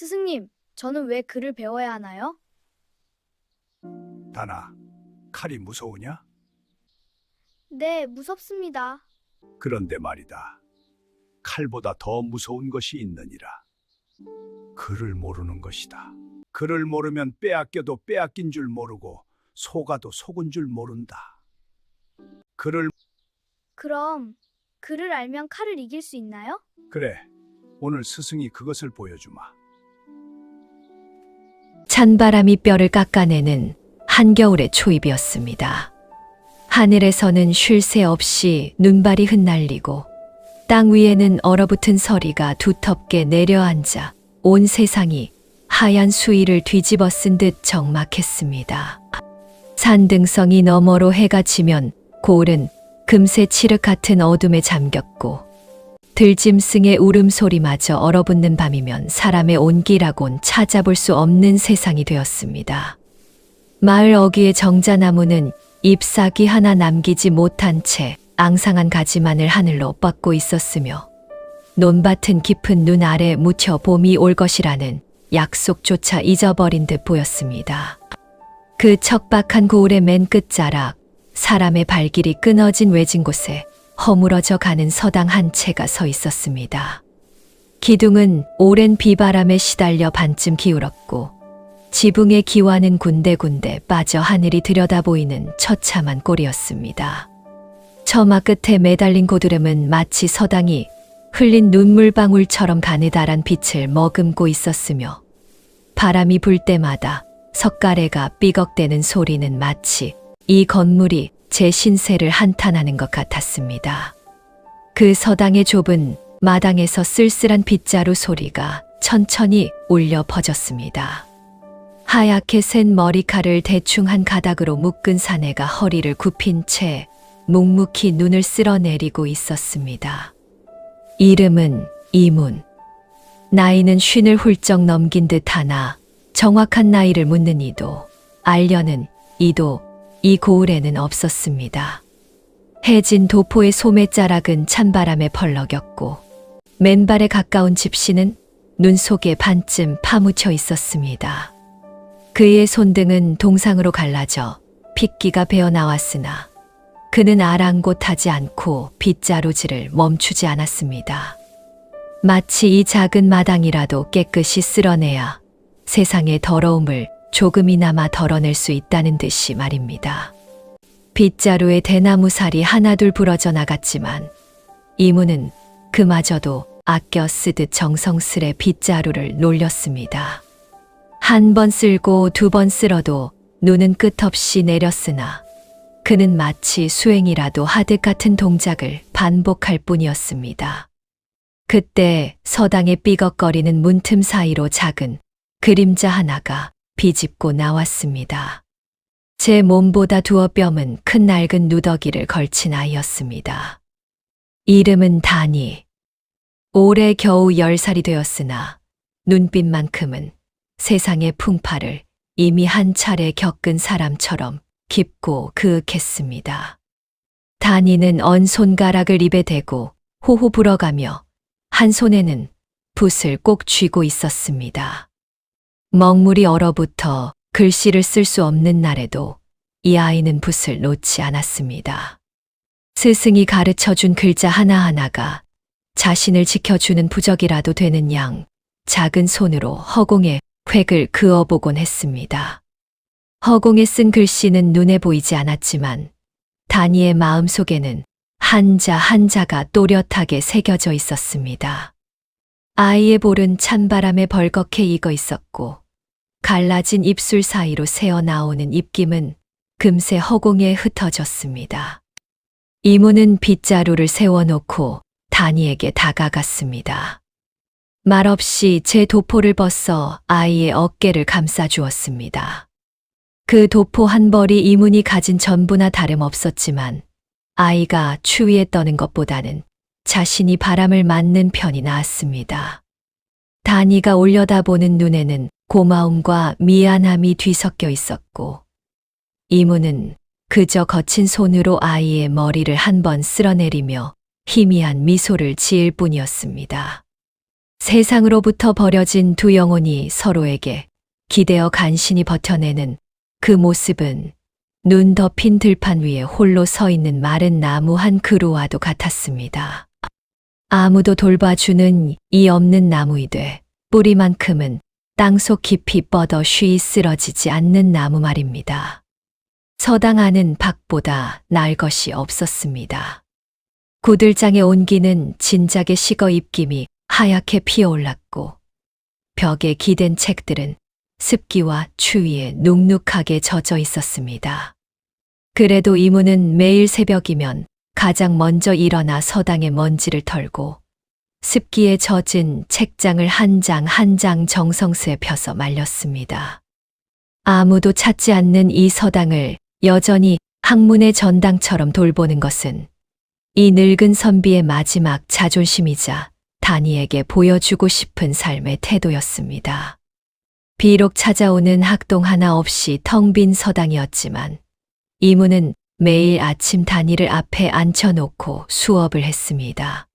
스승님, 저는 왜 글을 배워야 하나요? 다나, 칼이 무서우냐? 네, 무섭습니다. 그런데 말이다. 칼보다 더 무서운 것이 있느니라. 글을 모르는 것이다. 글을 모르면 빼앗겨도 빼앗긴 줄 모르고 속아도 속은 줄 모른다. 글을 그럼 글을 알면 칼을 이길 수 있나요? 그래. 오늘 스승이 그것을 보여주마. 찬바람이 뼈를 깎아내는 한겨울의 초입이었습니다. 하늘에서는 쉴 새 없이 눈발이 흩날리고 땅 위에는 얼어붙은 서리가 두텁게 내려앉아 온 세상이 하얀 수위를 뒤집어 쓴 듯 적막했습니다. 산등성이 너머로 해가 지면 고을은 금세 칠흑 같은 어둠에 잠겼고 들짐승의 울음소리마저 얼어붙는 밤이면 사람의 온기라곤 찾아볼 수 없는 세상이 되었습니다. 마을 어귀의 정자나무는 잎사귀 하나 남기지 못한 채 앙상한 가지만을 하늘로 뻗고 있었으며 논밭은 깊은 눈 아래 묻혀 봄이 올 것이라는 약속조차 잊어버린 듯 보였습니다. 그 척박한 고을의 맨 끝자락, 사람의 발길이 끊어진 외진 곳에 허물어져 가는 서당 한 채가 서 있었습니다. 기둥은 오랜 비바람에 시달려 반쯤 기울었고 지붕의 기와는 군데군데 빠져 하늘이 들여다 보이는 처참한 꼴이었습니다. 처마 끝에 매달린 고드름은 마치 서당이 흘린 눈물방울처럼 가느다란 빛을 머금고 있었으며 바람이 불 때마다 석가래가 삐걱대는 소리는 마치 이 건물이 제 신세를 한탄하는 것 같았습니다. 그 서당의 좁은 마당에서 쓸쓸한 빗자루 소리가 천천히 울려 퍼졌습니다. 하얗게 센 머리칼을 대충 한 가닥으로 묶은 사내가 허리를 굽힌 채 묵묵히 눈을 쓸어내리고 있었습니다. 이름은 이문. 나이는 50을 훌쩍 넘긴 듯하나 정확한 나이를 묻는 이도 알려는 이도 이 고을에는 없었습니다. 해진 도포의 소매자락은 찬바람에 펄럭였고 맨발에 가까운 집시는 눈 속에 반쯤 파묻혀 있었습니다. 그의 손등은 동상으로 갈라져 핏기가 배어나왔으나 그는 아랑곳하지 않고 빗자루질을 멈추지 않았습니다. 마치 이 작은 마당이라도 깨끗이 쓸어내야 세상의 더러움을 조금이나마 덜어낼 수 있다는 듯이 말입니다. 빗자루에 대나무살이 하나둘 부러져 나갔지만 이문은 그마저도 아껴 쓰듯 정성스레 빗자루를 놀렸습니다. 한 번 쓸고 두 번 쓸어도 눈은 끝없이 내렸으나 그는 마치 수행이라도 하듯 같은 동작을 반복할 뿐이었습니다. 그때 서당의 삐걱거리는 문틈 사이로 작은 그림자 하나가 비집고 나왔습니다. 제 몸보다 두어 뼘은 큰 낡은 누더기를 걸친 아이였습니다. 이름은 다니. 올해 겨우 10살이 되었으나 눈빛만큼은 세상의 풍파를 이미 한 차례 겪은 사람처럼 깊고 그윽했습니다. 다니는 언 손가락을 입에 대고 호호 불어가며 한 손에는 붓을 꼭 쥐고 있었습니다. 먹물이 얼어붙어 글씨를 쓸 수 없는 날에도 이 아이는 붓을 놓지 않았습니다. 스승이 가르쳐준 글자 하나하나가 자신을 지켜주는 부적이라도 되는 양 작은 손으로 허공에 획을 그어보곤 했습니다. 허공에 쓴 글씨는 눈에 보이지 않았지만 다니의 마음속에는 한자 한자가 또렷하게 새겨져 있었습니다. 아이의 볼은 찬바람에 벌겋게 익어 있었고 갈라진 입술 사이로 새어나오는 입김은 금세 허공에 흩어졌습니다. 이모는 빗자루를 세워놓고 다니에게 다가갔습니다. 말없이 제 도포를 벗어 아이의 어깨를 감싸주었습니다. 그 도포 한 벌이 이문이 가진 전부나 다름없었지만 아이가 추위에 떠는 것보다는 자신이 바람을 맞는 편이 나았습니다. 다니가 올려다보는 눈에는 고마움과 미안함이 뒤섞여 있었고 이문은 그저 거친 손으로 아이의 머리를 한 번 쓸어내리며 희미한 미소를 지을 뿐이었습니다. 세상으로부터 버려진 두 영혼이 서로에게 기대어 간신히 버텨내는 그 모습은 눈 덮인 들판 위에 홀로 서 있는 마른 나무 한 그루와도 같았습니다. 아무도 돌봐주는 이 없는 나무이되 뿌리만큼은 땅속 깊이 뻗어 쉬이 쓰러지지 않는 나무 말입니다. 서당 안은 밖보다 나을 것이 없었습니다. 구들장의 온기는 진작에 식어 입김이 하얗게 피어올랐고 벽에 기댄 책들은 습기와 추위에 눅눅하게 젖어 있었습니다. 그래도 이모는 매일 새벽이면 가장 먼저 일어나 서당의 먼지를 털고 습기에 젖은 책장을 한 장 한 장 정성스레 펴서 말렸습니다. 아무도 찾지 않는 이 서당을 여전히 학문의 전당처럼 돌보는 것은 이 늙은 선비의 마지막 자존심이자 다니에게 보여주고 싶은 삶의 태도였습니다. 비록 찾아오는 학동 하나 없이 텅 빈 서당이었지만 이모는 매일 아침 다니를 앞에 앉혀놓고 수업을 했습니다.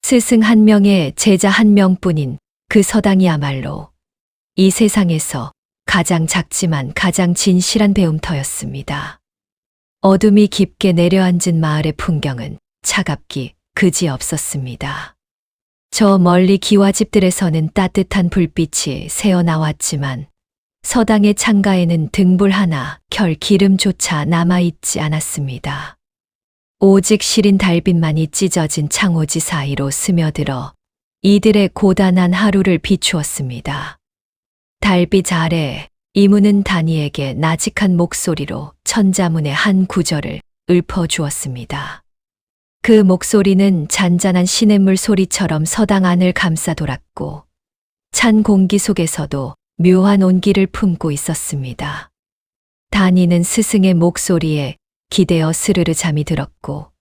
스승 한 명에 제자 한 명뿐인 그 서당이야말로 이 세상에서 가장 작지만 가장 진실한 배움터였습니다. 어둠이 깊게 내려앉은 마을의 풍경은 차갑기 그지없었습니다. 저 멀리 기와집들에서는 따뜻한 불빛이 새어나왔지만 서당의 창가에는 등불 하나, 결 기름조차 남아있지 않았습니다. 오직 시린 달빛만이 찢어진 창호지 사이로 스며들어 이들의 고단한 하루를 비추었습니다. 달빛 아래 이문은 다니에게 나직한 목소리로 천자문의 한 구절을 읊어주었습니다. 그 목소리는 잔잔한 시냇물 소리처럼 서당 안을 감싸 돌았고 찬 공기 속에서도 묘한 온기를 품고 있었습니다. 다니는 스승의 목소리에 기대어 스르르 잠이 들었고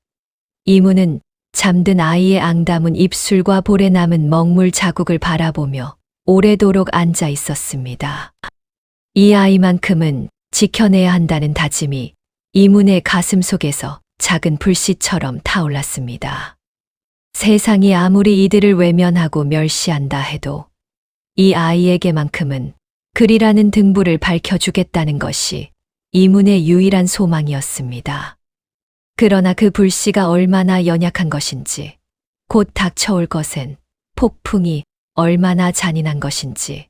이문은 잠든 아이의 앙담은 입술과 볼에 남은 먹물 자국을 바라보며 오래도록 앉아 있었습니다. 이 아이만큼은 지켜내야 한다는 다짐이 이문의 가슴 속에서 작은 불씨처럼 타올랐습니다. 세상이 아무리 이들을 외면하고 멸시한다 해도 이 아이에게만큼은 글이라는 등불을 밝혀주겠다는 것이 이문의 유일한 소망이었습니다. 그러나 그 불씨가 얼마나 연약한 것인지, 곧 닥쳐올 것엔 폭풍이 얼마나 잔인한 것인지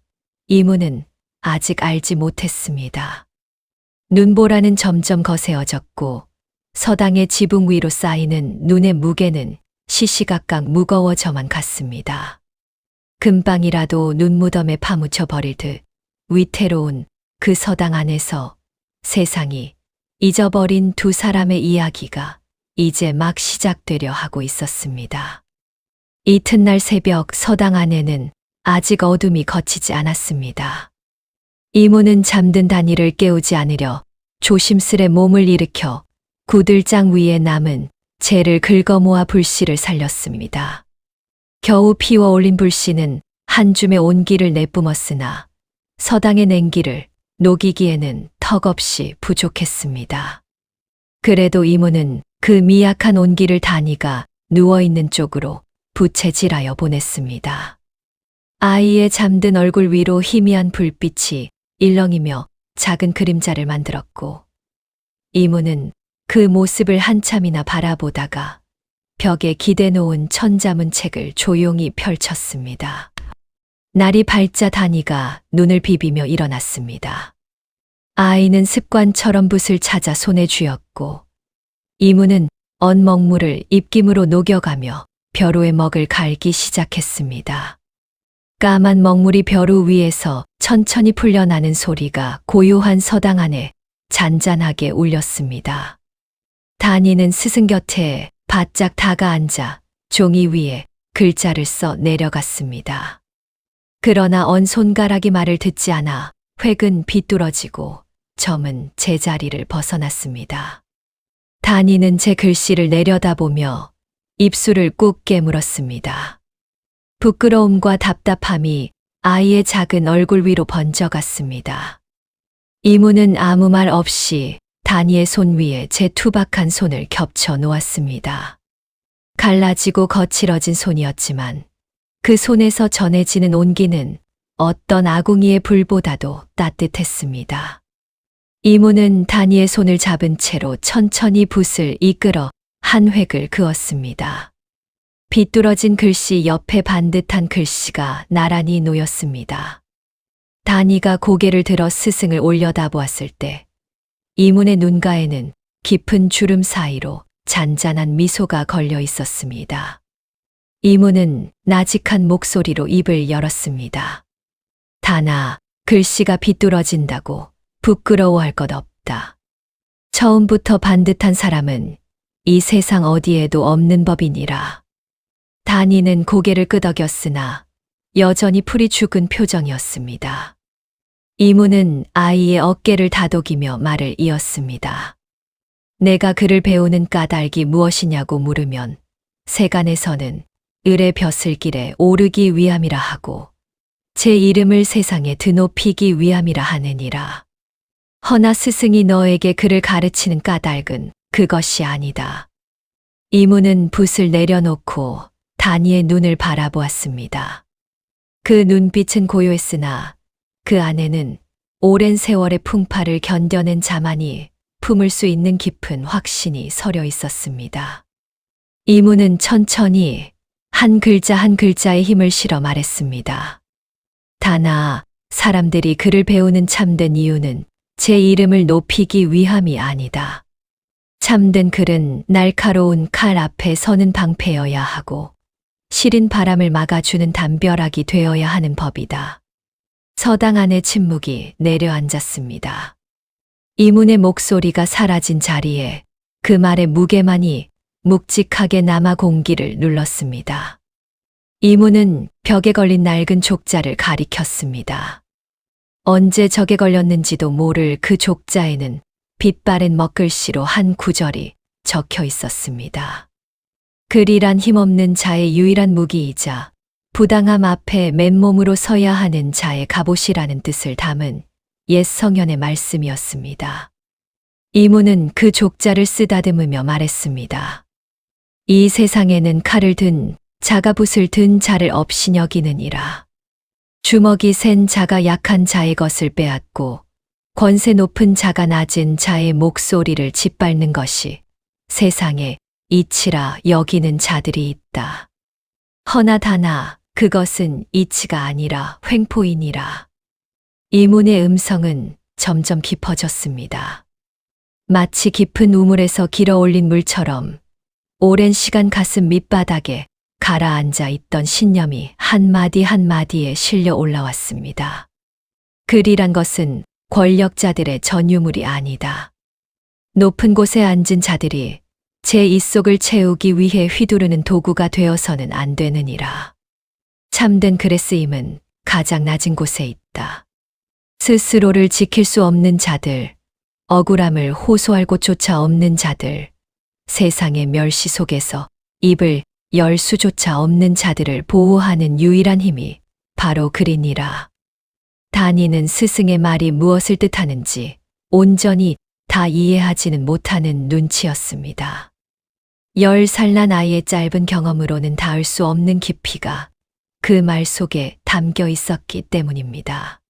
이문은 아직 알지 못했습니다. 눈보라는 점점 거세어졌고 서당의 지붕 위로 쌓이는 눈의 무게는 시시각각 무거워져만 갔습니다. 금방이라도 눈무덤에 파묻혀 버릴 듯 위태로운 그 서당 안에서 세상이 잊어버린 두 사람의 이야기가 이제 막 시작되려 하고 있었습니다. 이튿날 새벽 서당 안에는 아직 어둠이 걷히지 않았습니다. 이모는 잠든 다니를 깨우지 않으려 조심스레 몸을 일으켜 구들장 위에 남은 재를 긁어모아 불씨를 살렸습니다. 겨우 피워 올린 불씨는 한 줌의 온기를 내뿜었으나 서당의 냉기를 녹이기에는 턱없이 부족했습니다. 그래도 이모는 그 미약한 온기를 다니가 누워있는 쪽으로 부채질하여 보냈습니다. 아이의 잠든 얼굴 위로 희미한 불빛이 일렁이며 작은 그림자를 만들었고 이모는 그 모습을 한참이나 바라보다가 벽에 기대놓은 천자문 책을 조용히 펼쳤습니다. 날이 밝자 다니가 눈을 비비며 일어났습니다. 아이는 습관처럼 붓을 찾아 손에 쥐었고 이모는 언 먹물을 입김으로 녹여가며 벼루의 먹을 갈기 시작했습니다. 까만 먹물이 벼루 위에서 천천히 풀려나는 소리가 고요한 서당 안에 잔잔하게 울렸습니다. 다니는 스승 곁에 바짝 다가앉아 종이 위에 글자를 써 내려갔습니다. 그러나 언 손가락이 말을 듣지 않아 획은 비뚤어지고 점은 제자리를 벗어났습니다. 다니는 제 글씨를 내려다보며 입술을 꾹 깨물었습니다. 부끄러움과 답답함이 아이의 작은 얼굴 위로 번져갔습니다. 이모는 아무 말 없이 다니의 손 위에 제 투박한 손을 겹쳐 놓았습니다. 갈라지고 거칠어진 손이었지만 그 손에서 전해지는 온기는 어떤 아궁이의 불보다도 따뜻했습니다. 이모는 다니의 손을 잡은 채로 천천히 붓을 이끌어 한 획을 그었습니다. 비뚤어진 글씨 옆에 반듯한 글씨가 나란히 놓였습니다. 다니가 고개를 들어 스승을 올려다보았을 때 이문의 눈가에는 깊은 주름 사이로 잔잔한 미소가 걸려 있었습니다. 이문은 나직한 목소리로 입을 열었습니다. 다나, 글씨가 비뚤어진다고 부끄러워할 것 없다. 처음부터 반듯한 사람은 이 세상 어디에도 없는 법이니라. 다니는 고개를 끄덕였으나 여전히 풀이 죽은 표정이었습니다. 이문은 아이의 어깨를 다독이며 말을 이었습니다. 내가 글을 배우는 까닭이 무엇이냐고 물으면 세간에서는 을의 벼슬길에 오르기 위함이라 하고 제 이름을 세상에 드높이기 위함이라 하느니라. 허나 스승이 너에게 글을 가르치는 까닭은 그것이 아니다. 이문은 붓을 내려놓고 다니의 눈을 바라보았습니다. 그 눈빛은 고요했으나 그 안에는 오랜 세월의 풍파를 견뎌낸 자만이 품을 수 있는 깊은 확신이 서려 있었습니다. 이문은 천천히 한 글자 한 글자에 힘을 실어 말했습니다. 다나, 사람들이 글을 배우는 참된 이유는 제 이름을 높이기 위함이 아니다. 참된 글은 날카로운 칼 앞에 서는 방패여야 하고 시린 바람을 막아주는 담벼락이 되어야 하는 법이다. 서당 안의 침묵이 내려앉았습니다. 이문의 목소리가 사라진 자리에 그 말의 무게만이 묵직하게 남아 공기를 눌렀습니다. 이문은 벽에 걸린 낡은 족자를 가리켰습니다. 언제 적에 걸렸는지도 모를 그 족자에는 빛바랜 먹글씨로 한 구절이 적혀 있었습니다. 글이란 힘없는 자의 유일한 무기이자 부당함 앞에 맨몸으로 서야 하는 자의 갑옷이라는 뜻을 담은 옛 성현의 말씀이었습니다. 이문은 그 족자를 쓰다듬으며 말했습니다. 이 세상에는 칼을 든 자가 붓을 든 자를 없이 여기느니라. 주먹이 센 자가 약한 자의 것을 빼앗고 권세 높은 자가 낮은 자의 목소리를 짓밟는 것이 세상에 이치라 여기는 자들이 있다. 허나 다나 그것은 이치가 아니라 횡포이니라. 이문의 음성은 점점 깊어졌습니다. 마치 깊은 우물에서 길어올린 물처럼 오랜 시간 가슴 밑바닥에 가라앉아 있던 신념이 한마디 한마디에 실려 올라왔습니다. 글이란 것은 권력자들의 전유물이 아니다. 높은 곳에 앉은 자들이 제 입속을 채우기 위해 휘두르는 도구가 되어서는 안 되느니라. 참된 글의 쓰임은 가장 낮은 곳에 있다. 스스로를 지킬 수 없는 자들, 억울함을 호소할 곳조차 없는 자들, 세상의 멸시 속에서 입을 열 수조차 없는 자들을 보호하는 유일한 힘이 바로 글이니라. 다니는 스승의 말이 무엇을 뜻하는지 온전히 다 이해하지는 못하는 눈치였습니다. 10살 난 아이의 짧은 경험으로는 닿을 수 없는 깊이가 그 말 속에 담겨 있었기 때문입니다.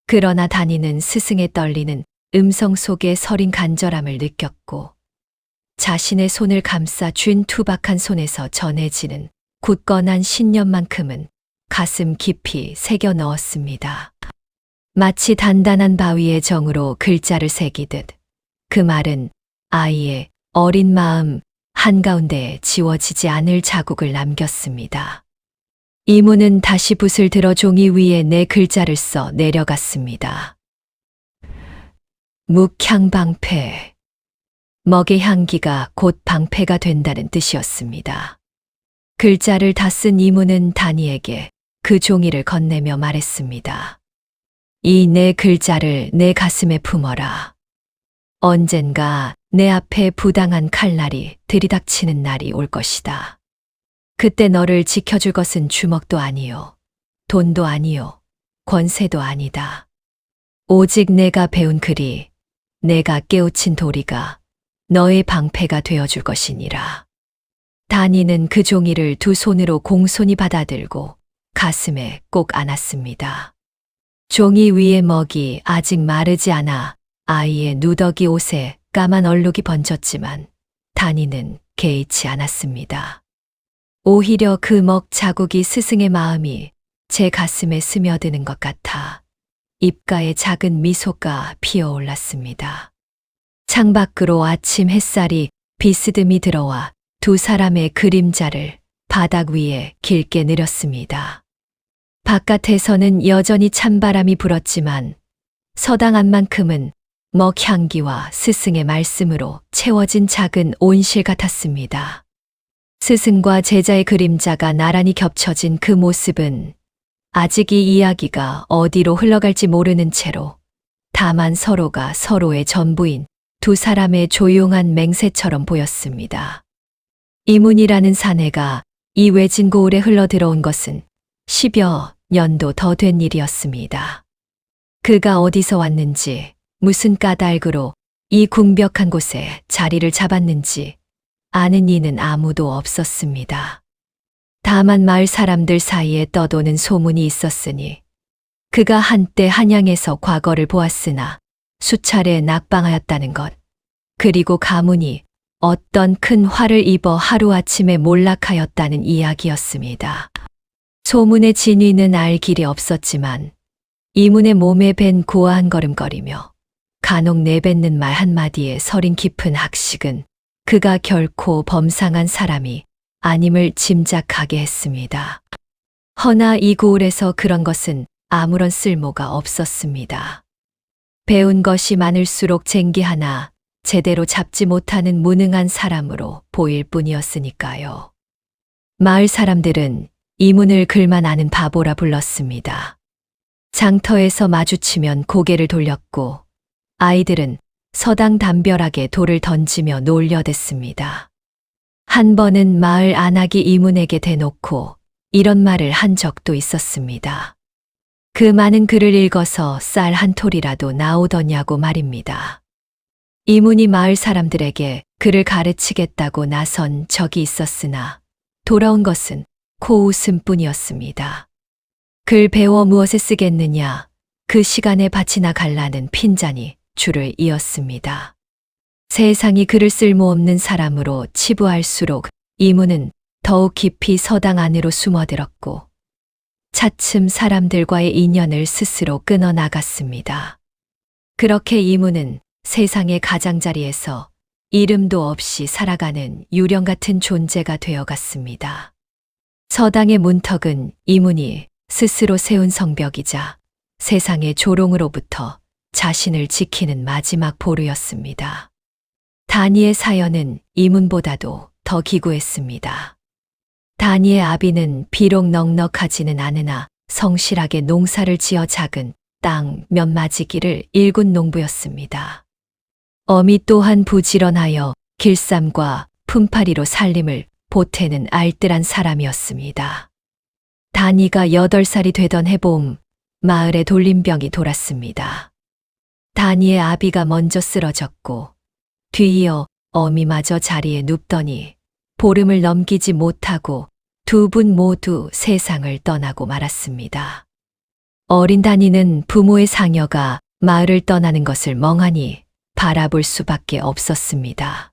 그러나 다니는 스승의 떨리는 음성 속에 서린 간절함을 느꼈고 자신의 손을 감싸 쥔 투박한 손에서 전해지는 굳건한 신념만큼은 가슴 깊이 새겨 넣었습니다. 마치 단단한 바위의 정으로 글자를 새기듯 그 말은 아이의 어린 마음 한가운데에 지워지지 않을 자국을 남겼습니다. 이문은 다시 붓을 들어 종이 위에 내 글자를 써 내려갔습니다. 묵향방패. 먹의 향기가 곧 방패가 된다는 뜻이었습니다. 글자를 다 쓴 이문은 다니에게 그 종이를 건네며 말했습니다. 이 내 글자를 내 가슴에 품어라. 언젠가 내 앞에 부당한 칼날이 들이닥치는 날이 올 것이다. 그때 너를 지켜줄 것은 주먹도 아니요, 돈도 아니요, 권세도 아니다. 오직 내가 배운 글이, 내가 깨우친 도리가 너의 방패가 되어줄 것이니라. 다니는 그 종이를 두 손으로 공손히 받아들고 가슴에 꼭 안았습니다. 종이 위에 먹이 아직 마르지 않아 아이의 누더기 옷에 까만 얼룩이 번졌지만 단이는 개의치 않았습니다. 오히려 그 먹 자국이 스승의 마음이 제 가슴에 스며드는 것 같아 입가에 작은 미소가 피어올랐습니다. 창밖으로 아침 햇살이 비스듬히 들어와 두 사람의 그림자를 바닥 위에 길게 내렸습니다. 바깥에서는 여전히 찬바람이 불었지만 서당 안만큼은 먹 향기와 스승의 말씀으로 채워진 작은 온실 같았습니다. 스승과 제자의 그림자가 나란히 겹쳐진 그 모습은 아직 이 이야기가 어디로 흘러갈지 모르는 채로 다만 서로가 서로의 전부인 두 사람의 조용한 맹세처럼 보였습니다. 이문이라는 사내가 이 외진 고을에 흘러들어온 것은 10여 년도 더 된 일이었습니다. 그가 어디서 왔는지, 무슨 까닭으로 이 궁벽한 곳에 자리를 잡았는지 아는 이는 아무도 없었습니다. 다만 마을 사람들 사이에 떠도는 소문이 있었으니 그가 한때 한양에서 과거를 보았으나 수차례 낙방하였다는 것, 그리고 가문이 어떤 큰 화를 입어 하루아침에 몰락하였다는 이야기였습니다. 소문의 진위는 알 길이 없었지만 이문의 몸에 밴 고아한 걸음거리며 간혹 내뱉는 말 한마디에 서린 깊은 학식은 그가 결코 범상한 사람이 아님을 짐작하게 했습니다. 허나 이 고을에서 그런 것은 아무런 쓸모가 없었습니다. 배운 것이 많을수록 쟁기 하나 제대로 잡지 못하는 무능한 사람으로 보일 뿐이었으니까요. 마을 사람들은 이문을 글만 아는 바보라 불렀습니다. 장터에서 마주치면 고개를 돌렸고 아이들은 서당 담벼락에 돌을 던지며 놀려댔습니다. 한 번은 마을 안악이 이문에게 대놓고 이런 말을 한 적도 있었습니다. 그 많은 글을 읽어서 쌀 한 톨이라도 나오더냐고 말입니다. 이문이 마을 사람들에게 글을 가르치겠다고 나선 적이 있었으나 돌아온 것은 코웃음뿐이었습니다. 글 배워 무엇에 쓰겠느냐, 그 시간에 밭이나 갈라는 핀잔이 줄을 이었습니다. 세상이 그를 쓸모없는 사람으로 치부할수록 이문은 더욱 깊이 서당 안으로 숨어들었고 차츰 사람들과의 인연을 스스로 끊어나갔습니다. 그렇게 이문은 세상의 가장자리에서 이름도 없이 살아가는 유령 같은 존재가 되어갔습니다. 서당의 문턱은 이문이 스스로 세운 성벽이자 세상의 조롱으로부터 자신을 지키는 마지막 보루였습니다. 다니의 사연은 이문보다도 더 기구했습니다. 다니의 아비는 비록 넉넉하지는 않으나 성실하게 농사를 지어 작은 땅 몇 마지기를 일군 농부였습니다. 어미 또한 부지런하여 길쌈과 품팔이로 살림을 보태는 알뜰한 사람이었습니다. 다니가 8살이 되던 해봄 마을에 돌림병이 돌았습니다. 다니의 아비가 먼저 쓰러졌고 뒤이어 어미마저 자리에 눕더니 보름을 넘기지 못하고 두 분 모두 세상을 떠나고 말았습니다. 어린 다니는 부모의 상여가 마을을 떠나는 것을 멍하니 바라볼 수밖에 없었습니다.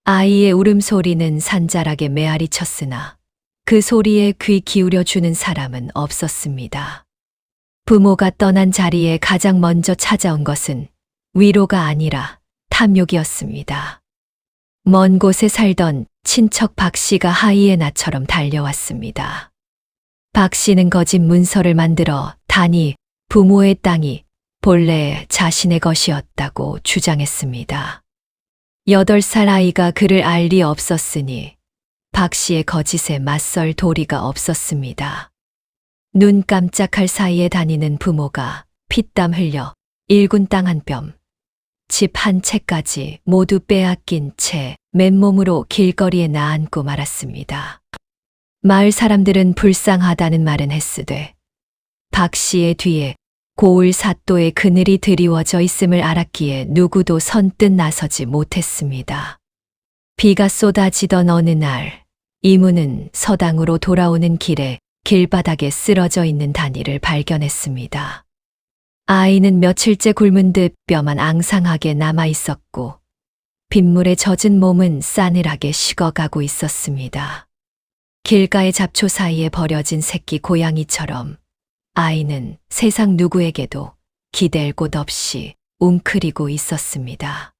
아이의 울음소리는 산자락에 메아리 쳤으나 그 소리에 귀 기울여주는 사람은 없었습니다. 부모가 떠난 자리에 가장 먼저 찾아온 것은 위로가 아니라 탐욕이었습니다. 먼 곳에 살던 친척 박 씨가 하이에나처럼 달려왔습니다. 박 씨는 거짓 문서를 만들어 다니 부모의 땅이 본래 자신의 것이었다고 주장했습니다. 8살 아이가 그를 알 리 없었으니 박 씨의 거짓에 맞설 도리가 없었습니다. 눈 깜짝할 사이에 다니는 부모가 피땀 흘려 일군 땅 한 뼘, 집 한 채까지 모두 빼앗긴 채 맨몸으로 길거리에 나앉고 말았습니다. 마을 사람들은 불쌍하다는 말은 했으되 박 씨의 뒤에 고을 사또의 그늘이 드리워져 있음을 알았기에 누구도 선뜻 나서지 못했습니다. 비가 쏟아지던 어느 날 이문은 서당으로 돌아오는 길에 길바닥에 쓰러져 있는 다니를 발견했습니다. 아이는 며칠째 굶은 듯 뼈만 앙상하게 남아 있었고 빗물에 젖은 몸은 싸늘하게 식어가고 있었습니다. 길가의 잡초 사이에 버려진 새끼 고양이처럼 아이는 세상 누구에게도 기댈 곳 없이 웅크리고 있었습니다.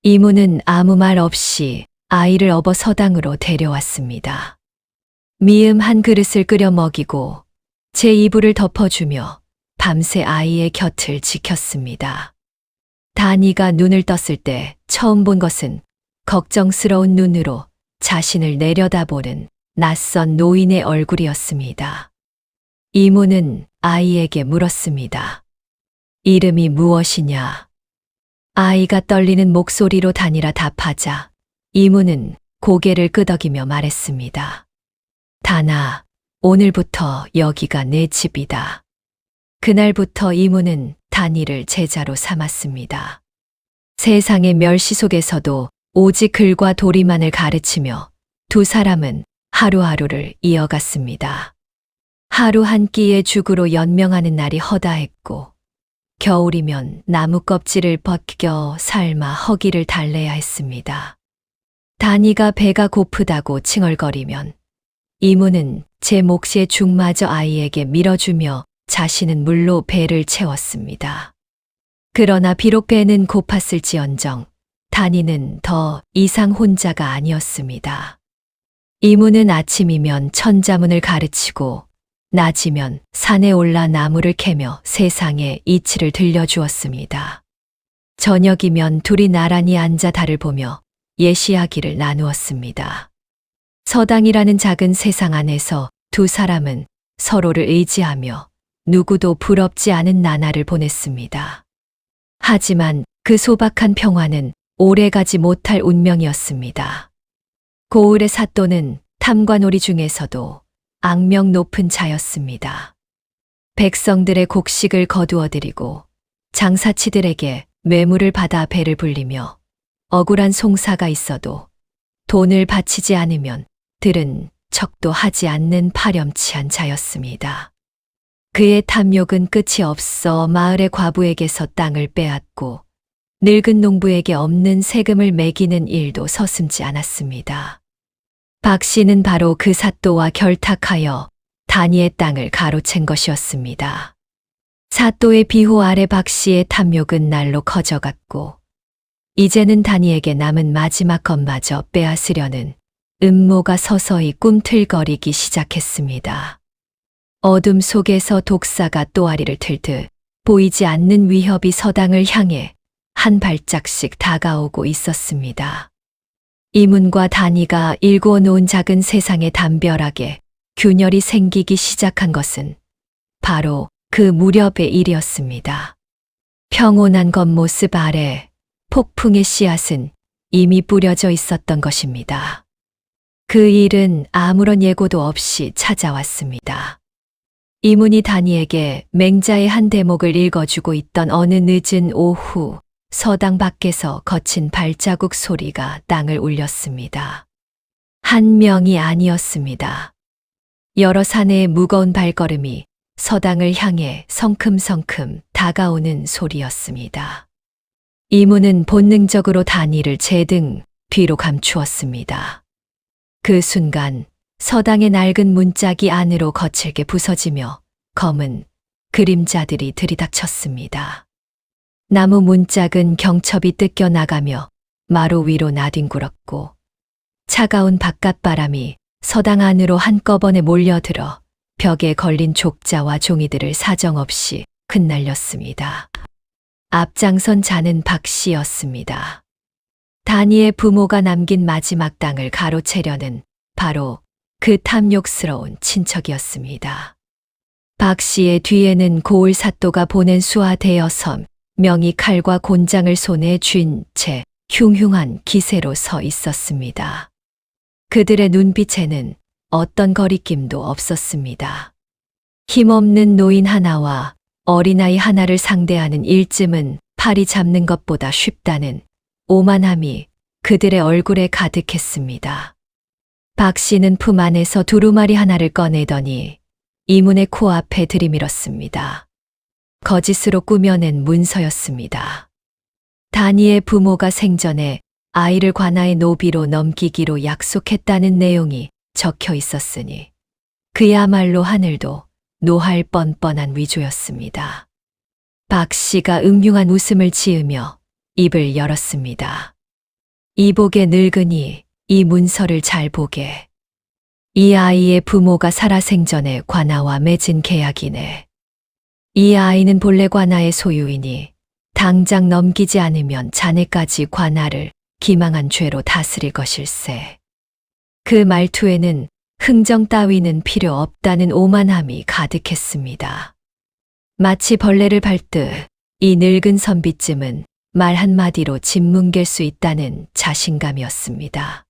이모는 아무 말 없이 아이를 업어 서당으로 데려왔습니다. 미음 한 그릇을 끓여 먹이고 제 이불을 덮어주며 밤새 아이의 곁을 지켰습니다. 다니가 눈을 떴을 때 처음 본 것은 걱정스러운 눈으로 자신을 내려다보는 낯선 노인의 얼굴이었습니다. 이모는 아이에게 물었습니다. 이름이 무엇이냐? 아이가 떨리는 목소리로 다니라 답하자 이모는 고개를 끄덕이며 말했습니다. 다나, 오늘부터 여기가 내 집이다. 그날부터 이모는 다니를 제자로 삼았습니다. 세상의 멸시 속에서도 오직 글과 도리만을 가르치며 두 사람은 하루하루를 이어갔습니다. 하루 한 끼의 죽으로 연명하는 날이 허다했고 겨울이면 나무 껍질을 벗겨 삶아 허기를 달래야 했습니다. 다니가 배가 고프다고 칭얼거리면 이모는 제 몫의 죽마저 아이에게 밀어주며 자신은 물로 배를 채웠습니다. 그러나 비록 배는 고팠을지언정 다니는 더 이상 혼자가 아니었습니다. 이모는 아침이면 천자문을 가르치고 낮이면 산에 올라 나무를 캐며 세상의 이치를 들려주었습니다. 저녁이면 둘이 나란히 앉아 달을 보며 예시야기를 나누었습니다. 서당이라는 작은 세상 안에서 두 사람은 서로를 의지하며 누구도 부럽지 않은 나날을 보냈습니다. 하지만 그 소박한 평화는 오래가지 못할 운명이었습니다. 고을의 사또는 탐관오리 중에서도 악명 높은 자였습니다. 백성들의 곡식을 거두어들이고 장사치들에게 뇌물을 받아 배를 불리며 억울한 송사가 있어도 돈을 바치지 않으면 들은 척도 하지 않는 파렴치한 자였습니다. 그의 탐욕은 끝이 없어 마을의 과부에게서 땅을 빼앗고 늙은 농부에게 없는 세금을 매기는 일도 서슴지 않았습니다. 박 씨는 바로 그 사또와 결탁하여 다니의 땅을 가로챈 것이었습니다. 사또의 비호 아래 박 씨의 탐욕은 날로 커져갔고 이제는 다니에게 남은 마지막 것마저 빼앗으려는 음모가 서서히 꿈틀거리기 시작했습니다. 어둠 속에서 독사가 또아리를 틀듯 보이지 않는 위협이 서당을 향해 한 발짝씩 다가오고 있었습니다. 이문과 다니가 일구어 놓은 작은 세상에 담벼락에 균열이 생기기 시작한 것은 바로 그 무렵의 일이었습니다. 평온한 겉모습 아래 폭풍의 씨앗은 이미 뿌려져 있었던 것입니다. 그 일은 아무런 예고도 없이 찾아왔습니다. 이문이 다니에게 맹자의 한 대목을 읽어주고 있던 어느 늦은 오후 서당 밖에서 거친 발자국 소리가 땅을 울렸습니다. 한 명이 아니었습니다. 여러 사내의 무거운 발걸음이 서당을 향해 성큼성큼 다가오는 소리였습니다. 이문은 본능적으로 다니를 제등 뒤로 감추었습니다. 그 순간 서당의 낡은 문짝이 안으로 거칠게 부서지며 검은 그림자들이 들이닥쳤습니다. 나무 문짝은 경첩이 뜯겨 나가며 마루 위로 나뒹굴었고 차가운 바깥바람이 서당 안으로 한꺼번에 몰려들어 벽에 걸린 족자와 종이들을 사정없이 흩날렸습니다. 앞장선 자는 박 씨였습니다. 다니의 부모가 남긴 마지막 땅을 가로채려는 바로 그 탐욕스러운 친척이었습니다. 박 씨의 뒤에는 고을 사또가 보낸 수하 대여섬 명이 칼과 곤장을 손에 쥔 채 흉흉한 기세로 서 있었습니다. 그들의 눈빛에는 어떤 거리낌도 없었습니다. 힘없는 노인 하나와 어린아이 하나를 상대하는 일쯤은 팔이 잡는 것보다 쉽다는 오만함이 그들의 얼굴에 가득했습니다. 박 씨는 품 안에서 두루마리 하나를 꺼내더니 이문의 코앞에 들이밀었습니다. 거짓으로 꾸며낸 문서였습니다. 다니의 부모가 생전에 아이를 관아의 노비로 넘기기로 약속했다는 내용이 적혀 있었으니 그야말로 하늘도 노할 뻔뻔한 위조였습니다. 박 씨가 음흉한 웃음을 지으며 입을 열었습니다. 이복의 늙은이 이 문서를 잘 보게. 이 아이의 부모가 살아생전에 관아와 맺은 계약이네. 이 아이는 본래 관아의 소유이니 당장 넘기지 않으면 자네까지 관아를 기망한 죄로 다스릴 것일세. 그 말투에는 흥정 따위는 필요 없다는 오만함이 가득했습니다. 마치 벌레를 밟듯 이 늙은 선비쯤은 말 한마디로 집 뭉갤 수 있다는 자신감이었습니다.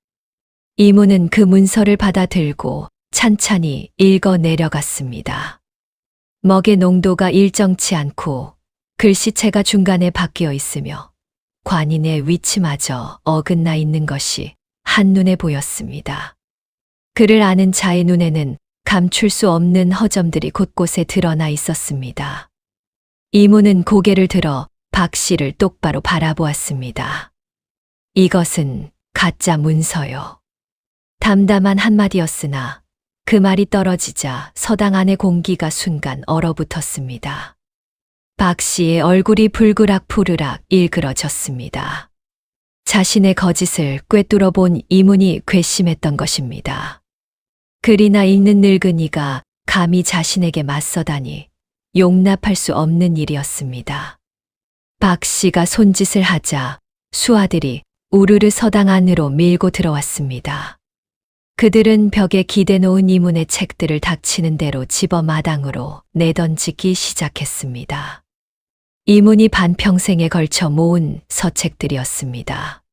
이문은 그 문서를 받아 들고 찬찬히 읽어 내려갔습니다. 먹의 농도가 일정치 않고 글씨체가 중간에 바뀌어 있으며 관인의 위치마저 어긋나 있는 것이 한눈에 보였습니다. 그를 아는 자의 눈에는 감출 수 없는 허점들이 곳곳에 드러나 있었습니다. 이문은 고개를 들어 박 씨를 똑바로 바라보았습니다. 이것은 가짜 문서요. 담담한 한마디였으나 그 말이 떨어지자 서당 안의 공기가 순간 얼어붙었습니다. 박 씨의 얼굴이 불그락 푸르락 일그러졌습니다. 자신의 거짓을 꿰뚫어 본 이문이 괘씸했던 것입니다. 글이나 읽는 늙은이가 감히 자신에게 맞서다니 용납할 수 없는 일이었습니다. 박 씨가 손짓을 하자 수아들이 우르르 서당 안으로 밀고 들어왔습니다. 그들은 벽에 기대놓은 이문의 책들을 닥치는 대로 집어 마당으로 내던지기 시작했습니다. 이문이 반평생에 걸쳐 모은 서책들이었습니다.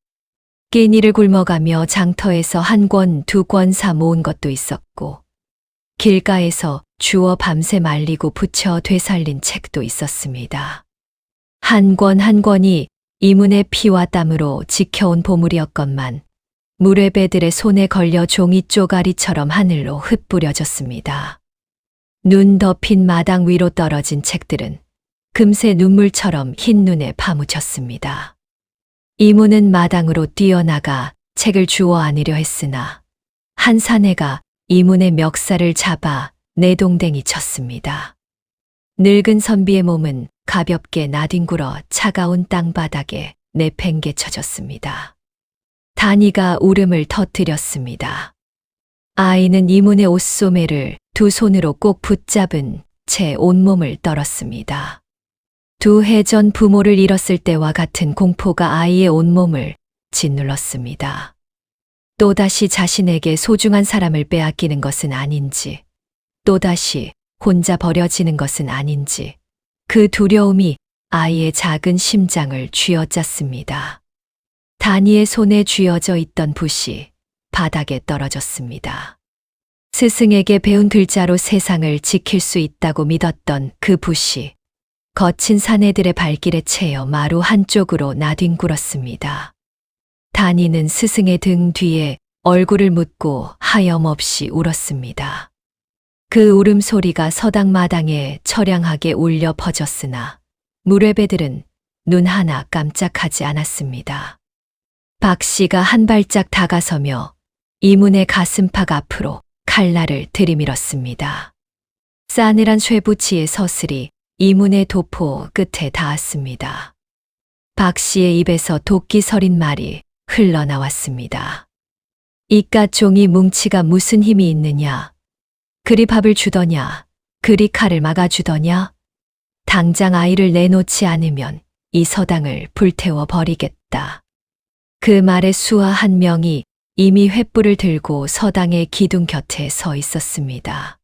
끼니를 굶어가며 장터에서 한 권, 두 권 사 모은 것도 있었고 길가에서 주워 밤새 말리고 부쳐 되살린 책도 있었습니다. 한 권 한 권이 이문의 피와 땀으로 지켜온 보물이었건만 무례배들의 손에 걸려 종이 쪼가리처럼 하늘로 흩뿌려졌습니다. 눈 덮인 마당 위로 떨어진 책들은 금세 눈물처럼 흰 눈에 파묻혔습니다. 이문은 마당으로 뛰어나가 책을 주워 안으려 했으나 한 사내가 이문의 멱살을 잡아 내동댕이 쳤습니다. 늙은 선비의 몸은 가볍게 나뒹굴어 차가운 땅바닥에 내팽개쳐졌습니다. 다니가 울음을 터뜨렸습니다. 아이는 이문의 옷소매를 두 손으로 꼭 붙잡은 채 온몸을 떨었습니다. 2해 전 부모를 잃었을 때와 같은 공포가 아이의 온몸을 짓눌렀습니다. 또다시 자신에게 소중한 사람을 빼앗기는 것은 아닌지, 또다시 혼자 버려지는 것은 아닌지, 그 두려움이 아이의 작은 심장을 쥐어짰습니다. 다니의 손에 쥐어져 있던 붓이 바닥에 떨어졌습니다. 스승에게 배운 글자로 세상을 지킬 수 있다고 믿었던 그 붓이 거친 사내들의 발길에 채여 마루 한쪽으로 나뒹굴었습니다. 다니는 스승의 등 뒤에 얼굴을 묻고 하염없이 울었습니다. 그 울음소리가 서당 마당에 처량하게 울려 퍼졌으나 무례배들은 눈 하나 깜짝하지 않았습니다. 박 씨가 한 발짝 다가서며 이문의 가슴팍 앞으로 칼날을 들이밀었습니다. 싸늘한 쇠붙이의 서슬이 이문의 도포 끝에 닿았습니다. 박 씨의 입에서 도끼 서린 말이 흘러나왔습니다. 이깟 종이 뭉치가 무슨 힘이 있느냐? 그리 밥을 주더냐? 그리 칼을 막아주더냐? 당장 아이를 내놓지 않으면 이 서당을 불태워 버리겠다. 그 말에 수하 한 명이 이미 횃불을 들고 서당의 기둥 곁에 서 있었습니다.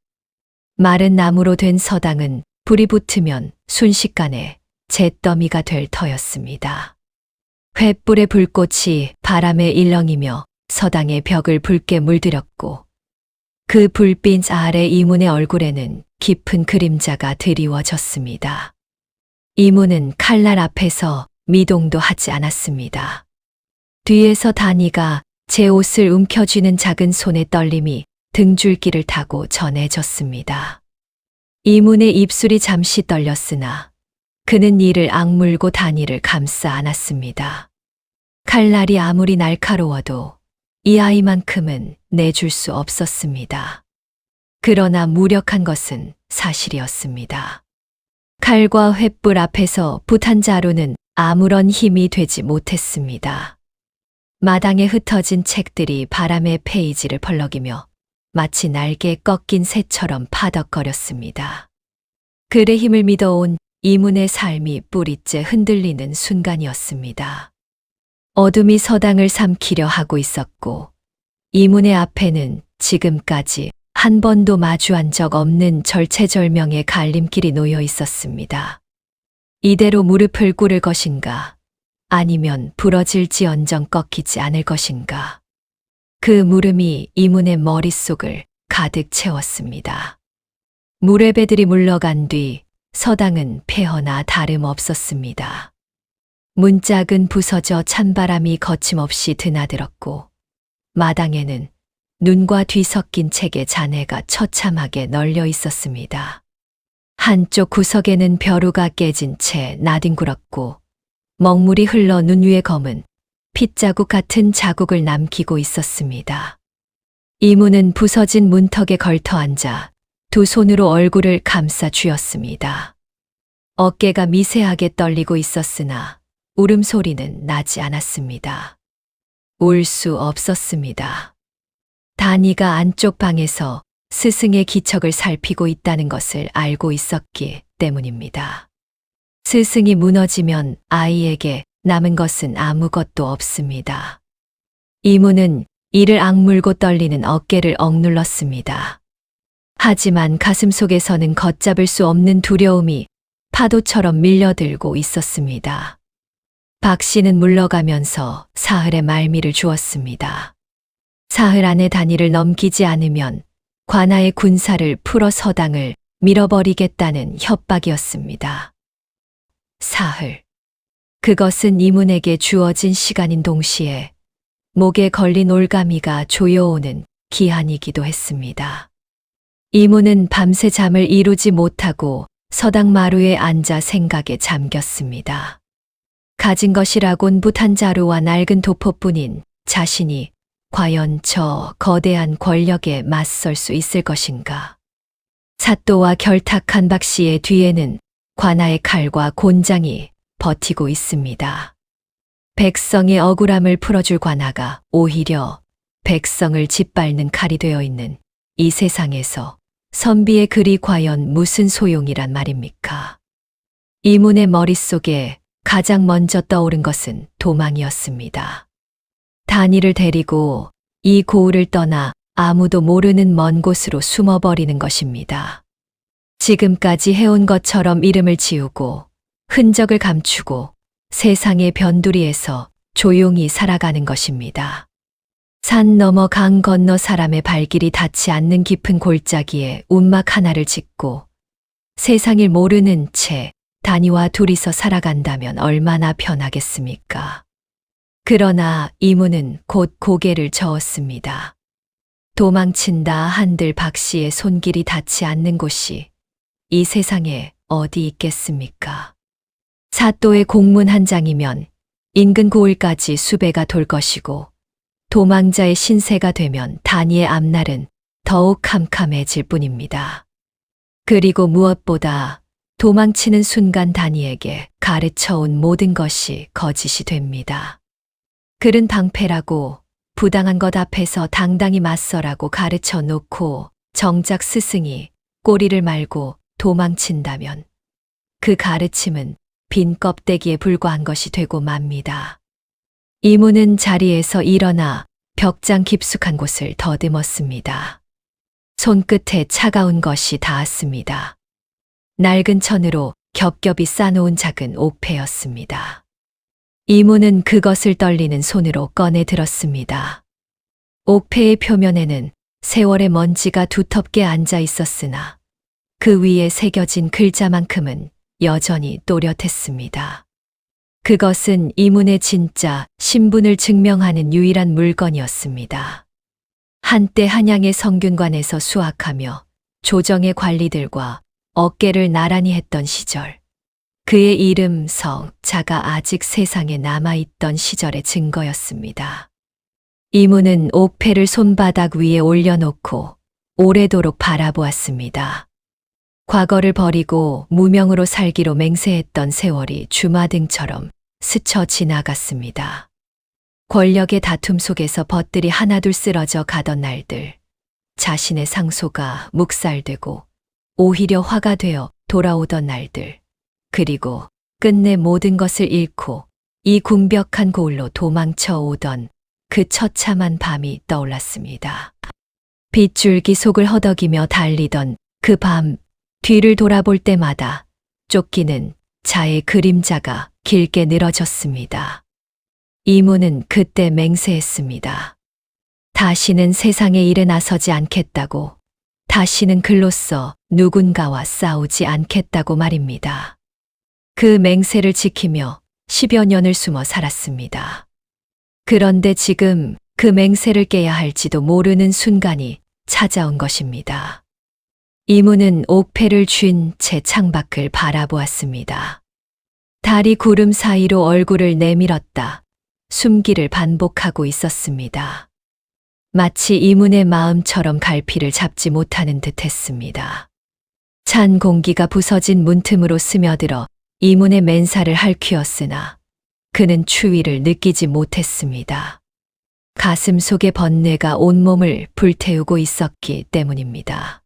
마른 나무로 된 서당은 불이 붙으면 순식간에 잿더미가 될 터였습니다. 횃불의 불꽃이 바람에 일렁이며 서당의 벽을 붉게 물들였고 그 불빛 아래 이문의 얼굴에는 깊은 그림자가 드리워졌습니다. 이문은 칼날 앞에서 미동도 하지 않았습니다. 뒤에서 다니가 제 옷을 움켜쥐는 작은 손의 떨림이 등줄기를 타고 전해졌습니다. 이문의 입술이 잠시 떨렸으나 그는 이를 악물고 다니를 감싸 안았습니다. 칼날이 아무리 날카로워도 이 아이만큼은 내줄 수 없었습니다. 그러나 무력한 것은 사실이었습니다. 칼과 횃불 앞에서 부탄자루는 아무런 힘이 되지 못했습니다. 마당에 흩어진 책들이 바람의 페이지를 펄럭이며 마치 날개 꺾인 새처럼 파덕거렸습니다. 글의 힘을 믿어온 이문의 삶이 뿌리째 흔들리는 순간이었습니다. 어둠이 서당을 삼키려 하고 있었고 이문의 앞에는 지금까지 한 번도 마주한 적 없는 절체절명의 갈림길이 놓여 있었습니다. 이대로 무릎을 꿇을 것인가 아니면 부러질지언정 꺾이지 않을 것인가. 그 물음이 이문의 머릿속을 가득 채웠습니다. 무례배들이 물러간 뒤 서당은 폐허나 다름없었습니다. 문짝은 부서져 찬바람이 거침없이 드나들었고 마당에는 눈과 뒤 섞인 책의 잔해가 처참하게 널려 있었습니다. 한쪽 구석에는 벼루가 깨진 채 나뒹굴었고 먹물이 흘러 눈 위에 검은 핏자국 같은 자국을 남기고 있었습니다. 이문은 부서진 문턱에 걸터 앉아 두 손으로 얼굴을 감싸 쥐었습니다. 어깨가 미세하게 떨리고 있었으나 울음소리는 나지 않았습니다. 울 수 없었습니다. 다니가 안쪽 방에서 스승의 기척을 살피고 있다는 것을 알고 있었기 때문입니다. 스승이 무너지면 아이에게 남은 것은 아무것도 없습니다. 이문은 이를 악물고 떨리는 어깨를 억눌렀습니다. 하지만 가슴 속에서는 걷잡을 수 없는 두려움이 파도처럼 밀려들고 있었습니다. 박 씨는 물러가면서 사흘의 말미를 주었습니다. 사흘 안에 단위를 넘기지 않으면 관아의 군사를 풀어 서당을 밀어버리겠다는 협박이었습니다. 사흘. 그것은 이문에게 주어진 시간인 동시에 목에 걸린 올가미가 조여오는 기한이기도 했습니다. 이문은 밤새 잠을 이루지 못하고 서당 마루에 앉아 생각에 잠겼습니다. 가진 것이라곤 부탄자루와 낡은 도포뿐인 자신이 과연 저 거대한 권력에 맞설 수 있을 것인가. 사또와 결탁한 박 씨의 뒤에는 관아의 칼과 곤장이 버티고 있습니다. 백성의 억울함을 풀어줄 관아가 오히려 백성을 짓밟는 칼이 되어 있는 이 세상에서 선비의 글이 과연 무슨 소용이란 말입니까? 이문의 머릿속에 가장 먼저 떠오른 것은 도망이었습니다. 단이를 데리고 이 고을을 떠나 아무도 모르는 먼 곳으로 숨어버리는 것입니다. 지금까지 해온 것처럼 이름을 지우고 흔적을 감추고 세상의 변두리에서 조용히 살아가는 것입니다. 산 너머 강 건너 사람의 발길이 닿지 않는 깊은 골짜기에 움막 하나를 짓고 세상을 모르는 채 단이와 둘이서 살아간다면 얼마나 편하겠습니까? 그러나 이문은 곧 고개를 저었습니다. 도망친다 한들 박 씨의 손길이 닿지 않는 곳이 이 세상에 어디 있겠습니까? 사또의 공문 한 장이면 인근 고을까지 수배가 돌 것이고 도망자의 신세가 되면 단이의 앞날은 더욱 캄캄해질 뿐입니다. 그리고 무엇보다 도망치는 순간 단이에게 가르쳐온 모든 것이 거짓이 됩니다. 글은 방패라고 부당한 것 앞에서 당당히 맞서라고 가르쳐 놓고 정작 스승이 꼬리를 말고 도망친다면 그 가르침은 빈 껍데기에 불과한 것이 되고 맙니다. 이문은 자리에서 일어나 벽장 깊숙한 곳을 더듬었습니다. 손끝에 차가운 것이 닿았습니다. 낡은 천으로 겹겹이 싸놓은 작은 옥패였습니다. 이문은 그것을 떨리는 손으로 꺼내 들었습니다. 옥패의 표면에는 세월의 먼지가 두텁게 앉아 있었으나 그 위에 새겨진 글자만큼은 여전히 또렷했습니다. 그것은 이문의 진짜 신분을 증명하는 유일한 물건이었습니다. 한때 한양의 성균관에서 수학하며 조정의 관리들과 어깨를 나란히 했던 시절. 그의 이름, 성, 자가 아직 세상에 남아있던 시절의 증거였습니다. 이모는 옥패를 손바닥 위에 올려놓고 오래도록 바라보았습니다. 과거를 버리고 무명으로 살기로 맹세했던 세월이 주마등처럼 스쳐 지나갔습니다. 권력의 다툼 속에서 벗들이 하나둘 쓰러져 가던 날들, 자신의 상소가 묵살되고 오히려 화가 되어 돌아오던 날들, 그리고 끝내 모든 것을 잃고 이 궁벽한 고을로 도망쳐 오던 그 처참한 밤이 떠올랐습니다. 빗줄기 속을 허덕이며 달리던 그 밤, 뒤를 돌아볼 때마다 쫓기는 자의 그림자가 길게 늘어졌습니다. 이모는 그때 맹세했습니다. 다시는 세상의 일에 나서지 않겠다고, 다시는 글로써 누군가와 싸우지 않겠다고 말입니다. 그 맹세를 지키며 10여 년을 숨어 살았습니다. 그런데 지금 그 맹세를 깨야 할지도 모르는 순간이 찾아온 것입니다. 이모는 옥패를 쥔 채 창밖을 바라보았습니다. 달이 구름 사이로 얼굴을 내밀었다 숨기를 반복하고 있었습니다. 마치 이문의 마음처럼 갈피를 잡지 못하는 듯 했습니다. 찬 공기가 부서진 문틈으로 스며들어 이문의 맨살을 핥히었으나 그는 추위를 느끼지 못했습니다. 가슴 속의 번뇌가 온몸을 불태우고 있었기 때문입니다.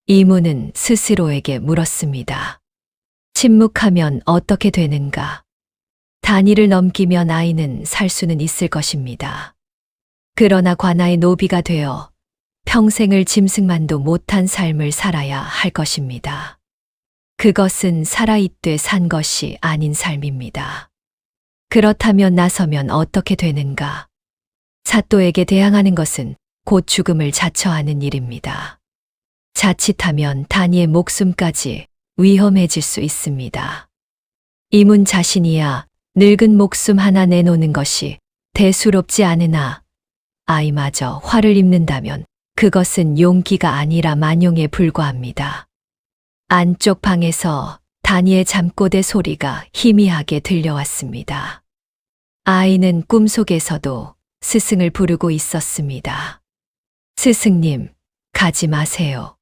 이문은 스스로에게 물었습니다. 침묵하면 어떻게 되는가? 단위를 넘기면 아이는 살 수는 있을 것입니다. 그러나 관아의 노비가 되어 평생을 짐승만도 못한 삶을 살아야 할 것입니다. 그것은 살아있되 산 것이 아닌 삶입니다. 그렇다면 나서면 어떻게 되는가? 사또에게 대항하는 것은 곧 죽음을 자처하는 일입니다. 자칫하면 단이의 목숨까지 위험해질 수 있습니다. 이문 자신이야 늙은 목숨 하나 내놓는 것이 대수롭지 않으나 아이마저 화를 입는다면 그것은 용기가 아니라 만용에 불과합니다. 안쪽 방에서 단이의 잠꼬대 소리가 희미하게 들려왔습니다. 아이는 꿈속에서도 스승을 부르고 있었습니다. 스승님, 가지 마세요.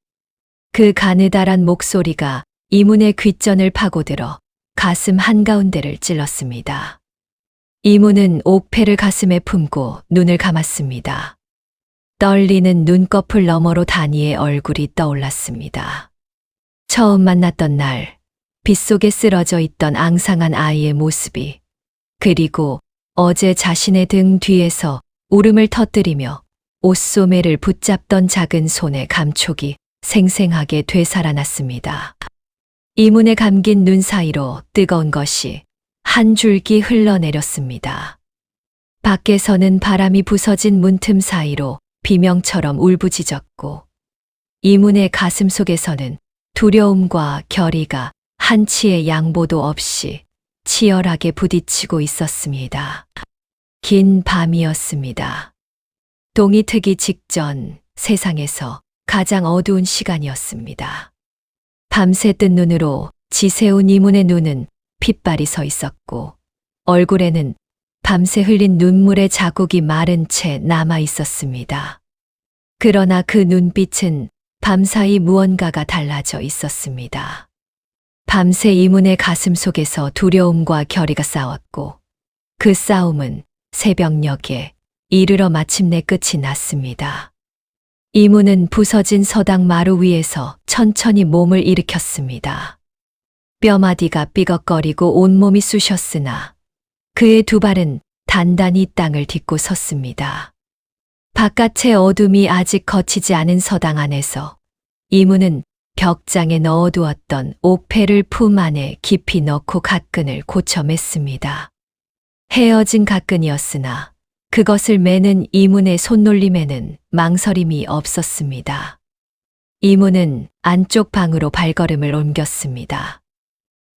그 가느다란 목소리가 이문의 귓전을 파고들어 가슴 한가운데를 찔렀습니다. 이문은 옥패를 가슴에 품고 눈을 감았습니다. 떨리는 눈꺼풀 너머로 단이의 얼굴이 떠올랐습니다. 처음 만났던 날, 빗속에 쓰러져 있던 앙상한 아이의 모습이, 그리고 어제 자신의 등 뒤에서 울음을 터뜨리며 옷소매를 붙잡던 작은 손의 감촉이 생생하게 되살아났습니다. 이문에 감긴 눈 사이로 뜨거운 것이 한 줄기 흘러내렸습니다. 밖에서는 바람이 부서진 문틈 사이로 비명처럼 울부짖었고 이문의 가슴 속에서는 두려움과 결의가 한치의 양보도 없이 치열하게 부딪히고 있었습니다. 긴 밤이었습니다. 동이 트기 직전 세상에서 가장 어두운 시간이었습니다. 밤새 뜬 눈으로 지새운 이문의 눈은 핏발이 서 있었고 얼굴에는 밤새 흘린 눈물의 자국이 마른 채 남아 있었습니다. 그러나 그 눈빛은 밤사이 무언가가 달라져 있었습니다. 밤새 이문의 가슴 속에서 두려움과 결의가 싸웠고 그 싸움은 새벽녘에 이르러 마침내 끝이 났습니다. 이문은 부서진 서당 마루 위에서 천천히 몸을 일으켰습니다. 뼈마디가 삐걱거리고 온몸이 쑤셨으나 그의 두 발은 단단히 땅을 딛고 섰습니다. 바깥의 어둠이 아직 거치지 않은 서당 안에서 이문은 벽장에 넣어두었던 옥패를 품 안에 깊이 넣고 갓끈을 고쳐 맸습니다. 헤어진 갓끈이었으나 그것을 매는 이문의 손놀림에는 망설임이 없었습니다. 이문은 안쪽 방으로 발걸음을 옮겼습니다.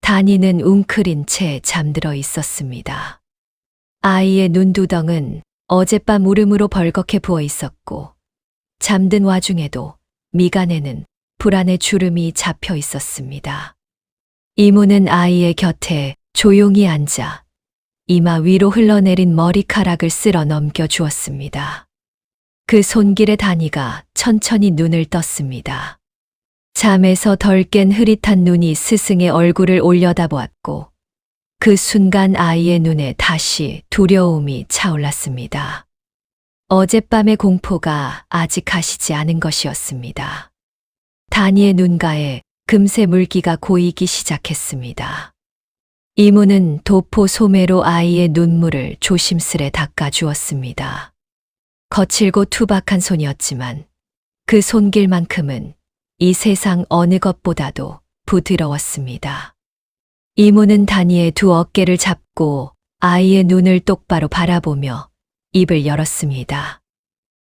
단이는 웅크린 채 잠들어 있었습니다. 아이의 눈두덩은 어젯밤 울음으로 벌겋게 부어 있었고 잠든 와중에도 미간에는 불안의 주름이 잡혀 있었습니다. 이모는 아이의 곁에 조용히 앉아 이마 위로 흘러내린 머리카락을 쓸어 넘겨 주었습니다. 그 손길에 다니가 천천히 눈을 떴습니다. 잠에서 덜 깬 흐릿한 눈이 스승의 얼굴을 올려다보았고 그 순간 아이의 눈에 다시 두려움이 차올랐습니다. 어젯밤의 공포가 아직 가시지 않은 것이었습니다. 다니의 눈가에 금세 물기가 고이기 시작했습니다. 이모는 도포 소매로 아이의 눈물을 조심스레 닦아주었습니다. 거칠고 투박한 손이었지만 그 손길만큼은 이 세상 어느 것보다도 부드러웠습니다. 이모는 다니의 두 어깨를 잡고 아이의 눈을 똑바로 바라보며 입을 열었습니다.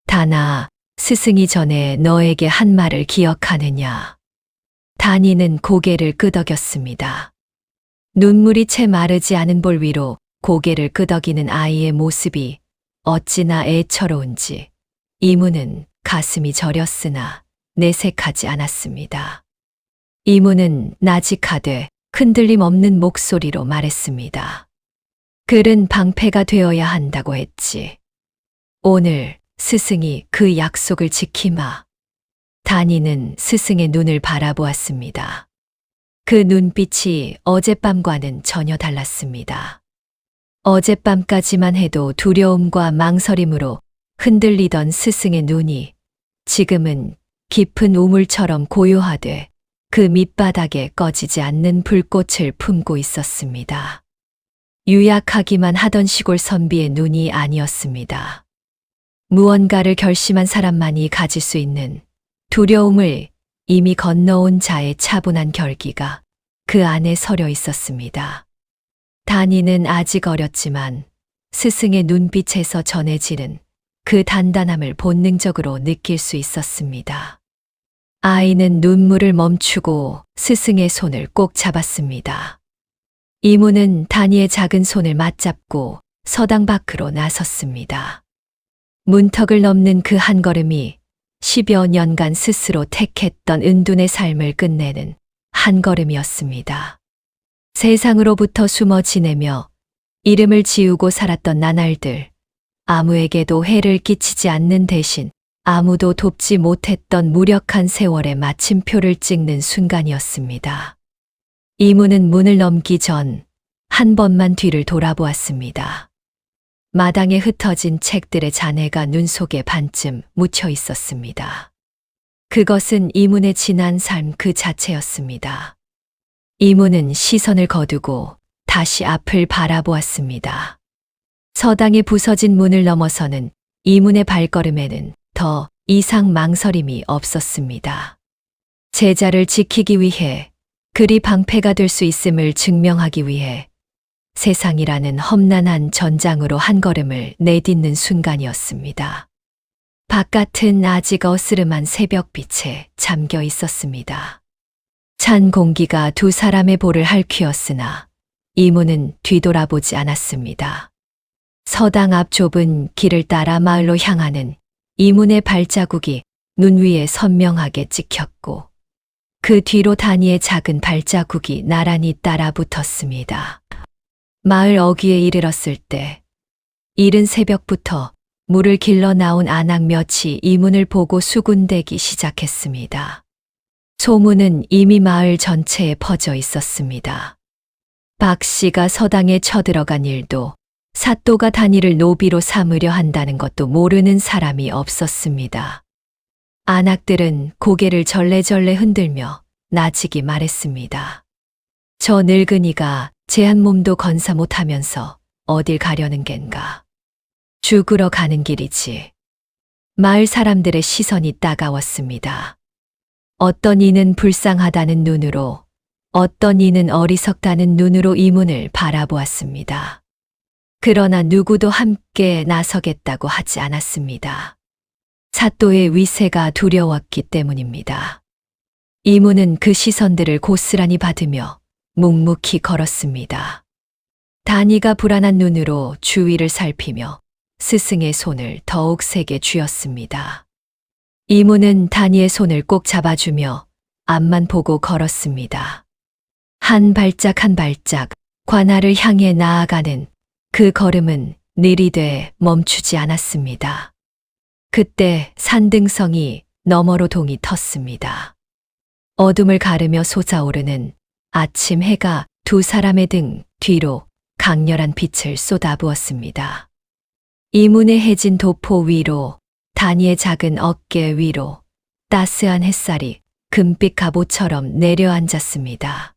다나, 스승이 전에 너에게 한 말을 기억하느냐? 다니는 고개를 끄덕였습니다. 눈물이 채 마르지 않은 볼 위로 고개를 끄덕이는 아이의 모습이 어찌나 애처로운지 이모는 가슴이 저렸으나 내색하지 않았습니다. 이모는 나직하되 흔들림 없는 목소리로 말했습니다. 글은 방패가 되어야 한다고 했지. 오늘 스승이 그 약속을 지키마. 다니는 스승의 눈을 바라보았습니다. 그 눈빛이 어젯밤과는 전혀 달랐습니다. 어젯밤까지만 해도 두려움과 망설임으로 흔들리던 스승의 눈이 지금은 깊은 우물처럼 고요하되 그 밑바닥에 꺼지지 않는 불꽃을 품고 있었습니다. 유약하기만 하던 시골 선비의 눈이 아니었습니다. 무언가를 결심한 사람만이 가질 수 있는 두려움을 이미 건너온 자의 차분한 결기가 그 안에 서려 있었습니다. 다니는 아직 어렸지만 스승의 눈빛에서 전해지는 그 단단함을 본능적으로 느낄 수 있었습니다. 아이는 눈물을 멈추고 스승의 손을 꼭 잡았습니다. 이모는 다니의 작은 손을 맞잡고 서당 밖으로 나섰습니다. 문턱을 넘는 그 한 걸음이 10여 년간 스스로 택했던 은둔의 삶을 끝내는 한 걸음이었습니다. 세상으로부터 숨어 지내며 이름을 지우고 살았던 나날들, 아무에게도 해를 끼치지 않는 대신 아무도 돕지 못했던 무력한 세월의 마침표를 찍는 순간이었습니다. 이모는 문을 넘기 전 한 번만 뒤를 돌아보았습니다. 마당에 흩어진 책들의 잔해가 눈 속에 반쯤 묻혀 있었습니다. 그것은 이문의 지난 삶 그 자체였습니다. 이문은 시선을 거두고 다시 앞을 바라보았습니다. 서당의 부서진 문을 넘어서는 이문의 발걸음에는 더 이상 망설임이 없었습니다. 제자를 지키기 위해 그리 방패가 될 수 있음을 증명하기 위해 세상이라는 험난한 전장으로 한 걸음을 내딛는 순간이었습니다. 바깥은 아직 어스름한 새벽빛에 잠겨 있었습니다. 찬 공기가 두 사람의 볼을 핥히었으나 이모는 뒤돌아보지 않았습니다. 서당 앞 좁은 길을 따라 마을로 향하는 이문의 발자국이 눈 위에 선명하게 찍혔고 그 뒤로 다니의 작은 발자국이 나란히 따라 붙었습니다. 마을 어귀에 이르렀을 때 이른 새벽부터 물을 길러 나온 안악 몇이 이문을 보고 수군대기 시작했습니다. 소문은 이미 마을 전체에 퍼져 있었습니다. 박 씨가 서당에 쳐들어간 일도 사또가 다니를 노비로 삼으려 한다는 것도 모르는 사람이 없었습니다. 안악들은 고개를 절레절레 흔들며 나지기 말했습니다. 저 늙은이가 제 한 몸도 건사 못하면서 어딜 가려는 겐가. 죽으러 가는 길이지. 마을 사람들의 시선이 따가웠습니다. 어떤 이는 불쌍하다는 눈으로, 어떤 이는 어리석다는 눈으로 이문을 바라보았습니다. 그러나 누구도 함께 나서겠다고 하지 않았습니다. 사또의 위세가 두려웠기 때문입니다. 이문은 그 시선들을 고스란히 받으며 묵묵히 걸었습니다. 다니가 불안한 눈으로 주위를 살피며 스승의 손을 더욱 세게 쥐었습니다. 이문은 다니의 손을 꼭 잡아주며 앞만 보고 걸었습니다. 한 발짝 한 발짝 관아를 향해 나아가는 그 걸음은 느리되 멈추지 않았습니다. 그때 산등성이 너머로 동이 텄습니다. 어둠을 가르며 솟아오르는 아침 해가 두 사람의 등 뒤로 강렬한 빛을 쏟아부었습니다. 이문의 해진 도포 위로, 다니의 작은 어깨 위로 따스한 햇살이 금빛 갑옷처럼 내려앉았습니다.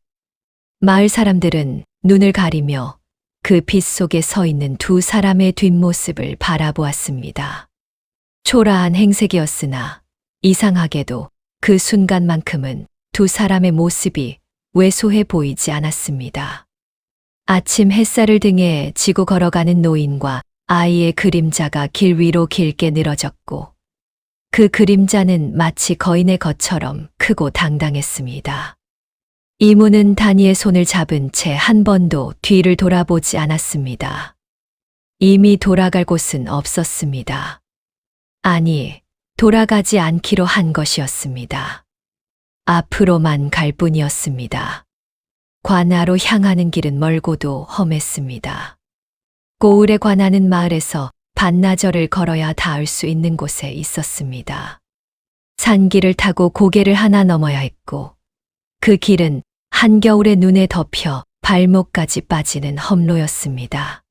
마을 사람들은 눈을 가리며 그 빛 속에 서 있는 두 사람의 뒷모습을 바라보았습니다. 초라한 행색이었으나 이상하게도 그 순간만큼은 두 사람의 모습이 왜소해 보이지 않았습니다. 아침 햇살을 등에 지고 걸어가는 노인과 아이의 그림자가 길 위로 길게 늘어졌고 그 그림자는 마치 거인의 것처럼 크고 당당했습니다. 이문은 다니의 손을 잡은 채 한 번도 뒤를 돌아보지 않았습니다. 이미 돌아갈 곳은 없었습니다. 아니, 돌아가지 않기로 한 것이었습니다. 앞으로만 갈 뿐이었습니다. 관아로 향하는 길은 멀고도 험했습니다. 고을에 관하는 마을에서 반나절을 걸어야 닿을 수 있는 곳에 있었습니다. 산길을 타고 고개를 하나 넘어야 했고 그 길은 한겨울에 눈에 덮여 발목까지 빠지는 험로였습니다.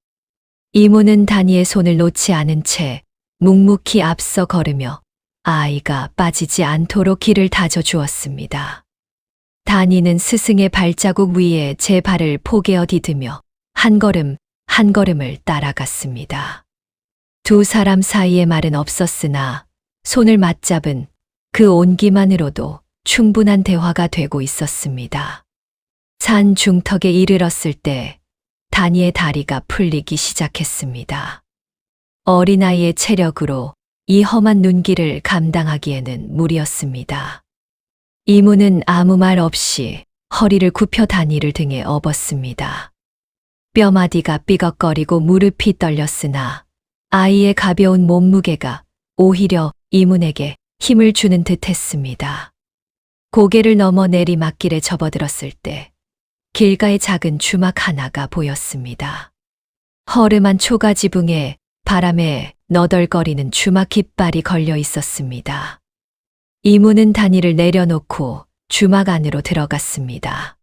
이문은 다니의 손을 놓지 않은 채 묵묵히 앞서 걸으며 아이가 빠지지 않도록 길을 다져 주었습니다. 다니는 스승의 발자국 위에 제 발을 포개어 디디며 한 걸음 한 걸음을 따라갔습니다. 두 사람 사이에 말은 없었으나 손을 맞잡은 그 온기만으로도 충분한 대화가 되고 있었습니다. 산 중턱에 이르렀을 때 다니의 다리가 풀리기 시작했습니다. 어린아이의 체력으로 이 험한 눈길을 감당하기에는 무리였습니다. 이문은 아무 말 없이 허리를 굽혀 다니를 등에 업었습니다. 뼈마디가 삐걱거리고 무릎이 떨렸으나 아이의 가벼운 몸무게가 오히려 이문에게 힘을 주는 듯 했습니다. 고개를 넘어 내리막길에 접어들었을 때 길가에 작은 주막 하나가 보였습니다. 허름한 초가지붕에 바람에 너덜거리는 주막 깃발이 걸려 있었습니다. 이문은 다니를 내려놓고 주막 안으로 들어갔습니다.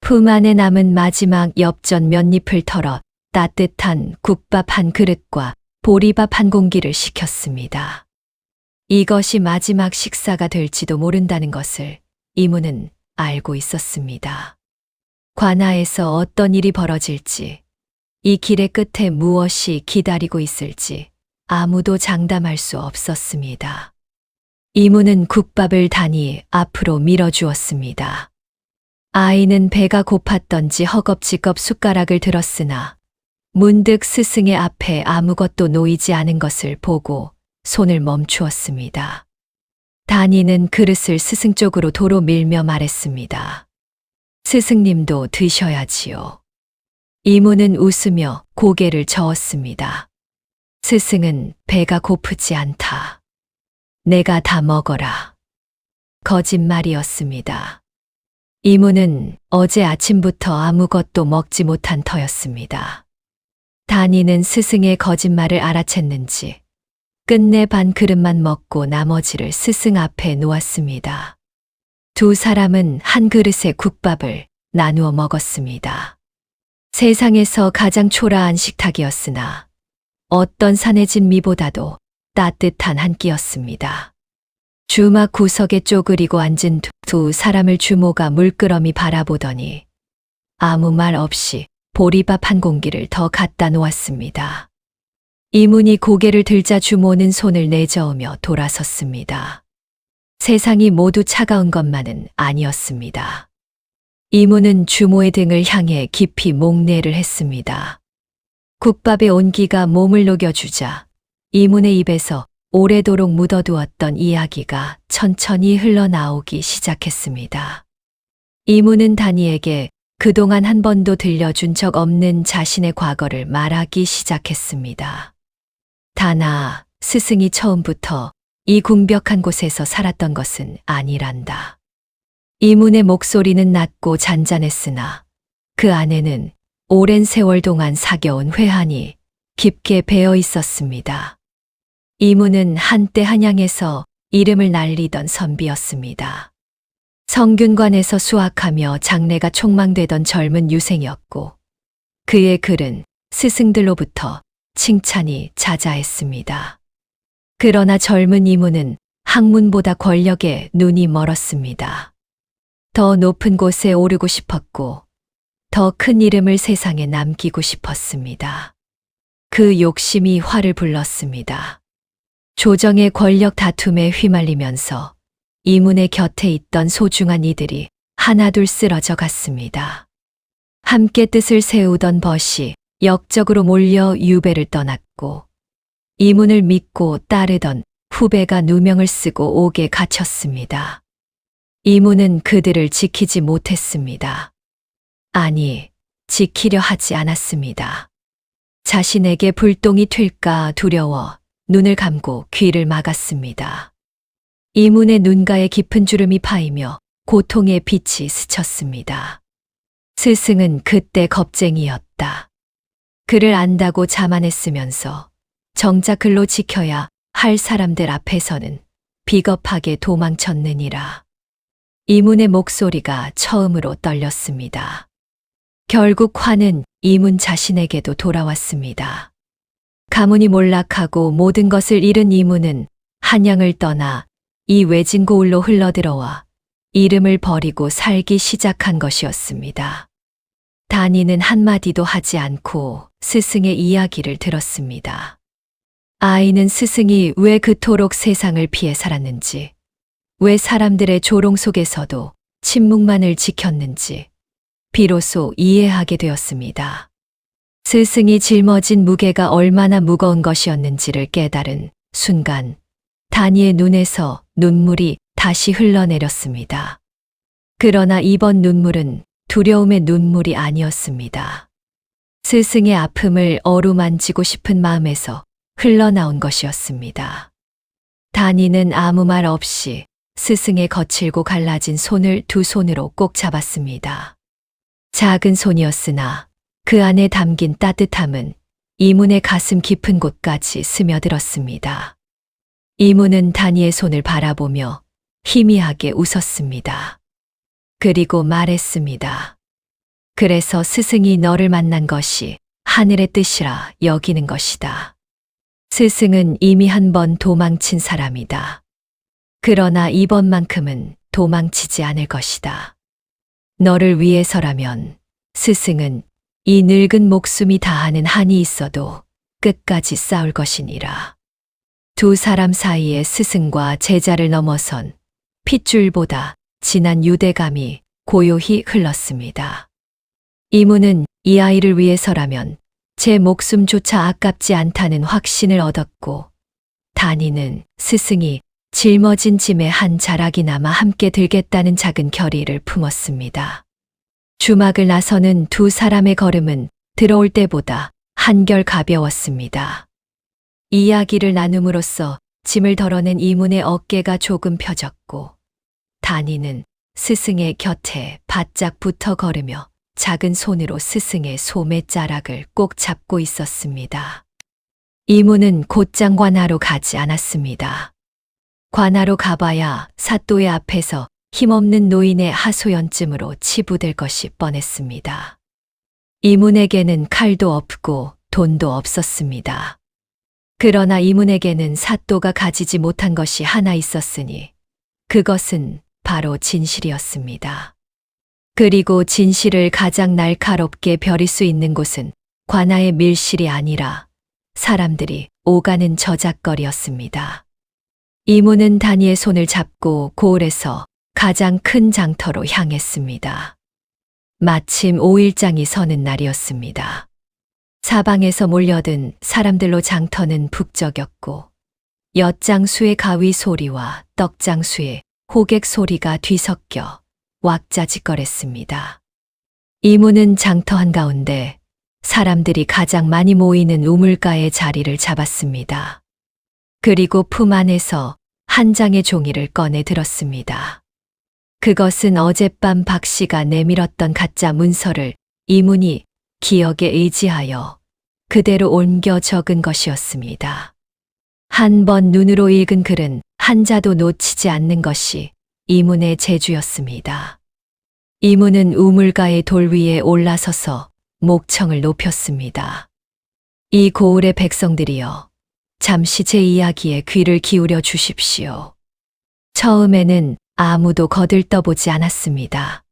품 안에 남은 마지막 엽전 몇 잎을 털어 따뜻한 국밥 한 그릇과 보리밥 한 공기를 시켰습니다. 이것이 마지막 식사가 될지도 모른다는 것을 이문은 알고 있었습니다. 관아에서 어떤 일이 벌어질지, 이 길의 끝에 무엇이 기다리고 있을지 아무도 장담할 수 없었습니다. 이문은 국밥을 다니 앞으로 밀어주었습니다. 아이는 배가 고팠던지 허겁지겁 숟가락을 들었으나 문득 스승의 앞에 아무것도 놓이지 않은 것을 보고 손을 멈추었습니다. 다니는 그릇을 스승 쪽으로 도로 밀며 말했습니다. 스승님도 드셔야지요. 이문은 웃으며 고개를 저었습니다. 스승은 배가 고프지 않다. 내가 다 먹어라. 거짓말이었습니다. 이문은 어제 아침부터 아무것도 먹지 못한 터였습니다. 다니는 스승의 거짓말을 알아챘는지 끝내 반 그릇만 먹고 나머지를 스승 앞에 놓았습니다. 두 사람은 한 그릇의 국밥을 나누어 먹었습니다. 세상에서 가장 초라한 식탁이었으나 어떤 산해진 미보다도 따뜻한 한 끼였습니다. 주막 구석에 쪼그리고 앉은 두 사람을 주모가 물끄러미 바라보더니 아무 말 없이 보리밥 한 공기를 더 갖다 놓았습니다. 이문이 고개를 들자 주모는 손을 내저으며 돌아섰습니다. 세상이 모두 차가운 것만은 아니었습니다. 이문은 주모의 등을 향해 깊이 목례를 했습니다. 국밥의 온기가 몸을 녹여주자 이문의 입에서 오래도록 묻어두었던 이야기가 천천히 흘러나오기 시작했습니다. 이문은 다니에게 그동안 한 번도 들려준 적 없는 자신의 과거를 말하기 시작했습니다. 다나 스승이 처음부터 이 궁벽한 곳에서 살았던 것은 아니란다. 이문의 목소리는 낮고 잔잔했으나 그 안에는 오랜 세월 동안 사겨온 회한이 깊게 배어 있었습니다. 이문은 한때 한양에서 이름을 날리던 선비였습니다. 성균관에서 수학하며 장래가 촉망되던 젊은 유생이었고 그의 글은 스승들로부터 칭찬이 자자했습니다. 그러나 젊은 이문은 학문보다 권력에 눈이 멀었습니다. 더 높은 곳에 오르고 싶었고 더 큰 이름을 세상에 남기고 싶었습니다. 그 욕심이 화를 불렀습니다. 조정의 권력 다툼에 휘말리면서 이문의 곁에 있던 소중한 이들이 하나둘 쓰러져 갔습니다. 함께 뜻을 세우던 벗이 역적으로 몰려 유배를 떠났고 이문을 믿고 따르던 후배가 누명을 쓰고 옥에 갇혔습니다. 이문은 그들을 지키지 못했습니다. 아니, 지키려 하지 않았습니다. 자신에게 불똥이 튈까 두려워 눈을 감고 귀를 막았습니다. 이문의 눈가에 깊은 주름이 파이며 고통의 빛이 스쳤습니다. 스승은 그때 겁쟁이였다. 그를 안다고 자만했으면서 정작 글로 지켜야 할 사람들 앞에서는 비겁하게 도망쳤느니라. 이문의 목소리가 처음으로 떨렸습니다. 결국 화는 이문 자신에게도 돌아왔습니다. 가문이 몰락하고 모든 것을 잃은 이문은 한양을 떠나 이 외진 고을로 흘러들어와 이름을 버리고 살기 시작한 것이었습니다. 단이는 한마디도 하지 않고 스승의 이야기를 들었습니다. 아이는 스승이 왜 그토록 세상을 피해 살았는지, 왜 사람들의 조롱 속에서도 침묵만을 지켰는지 비로소 이해하게 되었습니다. 스승이 짊어진 무게가 얼마나 무거운 것이었는지를 깨달은 순간 단이의 눈에서 눈물이 다시 흘러내렸습니다. 그러나 이번 눈물은 두려움의 눈물이 아니었습니다. 스승의 아픔을 어루만지고 싶은 마음에서 흘러나온 것이었습니다. 단이는 아무 말 없이 스승의 거칠고 갈라진 손을 두 손으로 꼭 잡았습니다. 작은 손이었으나 그 안에 담긴 따뜻함은 이문의 가슴 깊은 곳까지 스며들었습니다. 이문은 단이의 손을 바라보며 희미하게 웃었습니다. 그리고 말했습니다. 그래서 스승이 너를 만난 것이 하늘의 뜻이라 여기는 것이다. 스승은 이미 한 번 도망친 사람이다. 그러나 이번만큼은 도망치지 않을 것이다. 너를 위해서라면 스승은 이 늙은 목숨이 다하는 한이 있어도 끝까지 싸울 것이니라. 두 사람 사이에 스승과 제자를 넘어선 핏줄보다 진한 유대감이 고요히 흘렀습니다. 이문은 이 아이를 위해서라면 제 목숨조차 아깝지 않다는 확신을 얻었고, 단이는 스승이 짊어진 짐의 한 자락이나마 함께 들겠다는 작은 결의를 품었습니다. 주막을 나서는 두 사람의 걸음은 들어올 때보다 한결 가벼웠습니다. 이야기를 나눔으로써 짐을 덜어낸 이문의 어깨가 조금 펴졌고, 단이는 스승의 곁에 바짝 붙어 걸으며 작은 손으로 스승의 소매자락을 꼭 잡고 있었습니다. 이문은 곧장 관하로 가지 않았습니다. 관하로 가봐야 사또의 앞에서 힘없는 노인의 하소연쯤으로 치부될 것이 뻔했습니다. 이문에게는 칼도 없고 돈도 없었습니다. 그러나 이문에게는 사또가 가지지 못한 것이 하나 있었으니 그것은 바로 진실이었습니다. 그리고 진실을 가장 날카롭게 벼릴 수 있는 곳은 관아의 밀실이 아니라 사람들이 오가는 저작거리였습니다. 이문은 단이의 손을 잡고 고을에서 가장 큰 장터로 향했습니다. 마침 5일장이 서는 날이었습니다. 사방에서 몰려든 사람들로 장터는 북적였고 엿장수의 가위 소리와 떡장수의 호객 소리가 뒤섞여 왁자지껄했습니다. 이문은 장터 한가운데 사람들이 가장 많이 모이는 우물가에 자리를 잡았습니다. 그리고 품 안에서 한 장의 종이를 꺼내 들었습니다. 그것은 어젯밤 박 씨가 내밀었던 가짜 문서를 이문이 기억에 의지하여 그대로 옮겨 적은 것이었습니다. 한 번 눈으로 읽은 글은 한자도 놓치지 않는 것이 이문의 재주였습니다. 이문은 우물가의 돌 위에 올라서서 목청을 높였습니다. 이 고을의 백성들이여, 잠시 제 이야기에 귀를 기울여 주십시오. 처음에는 아무도 거들떠보지 않았습니다.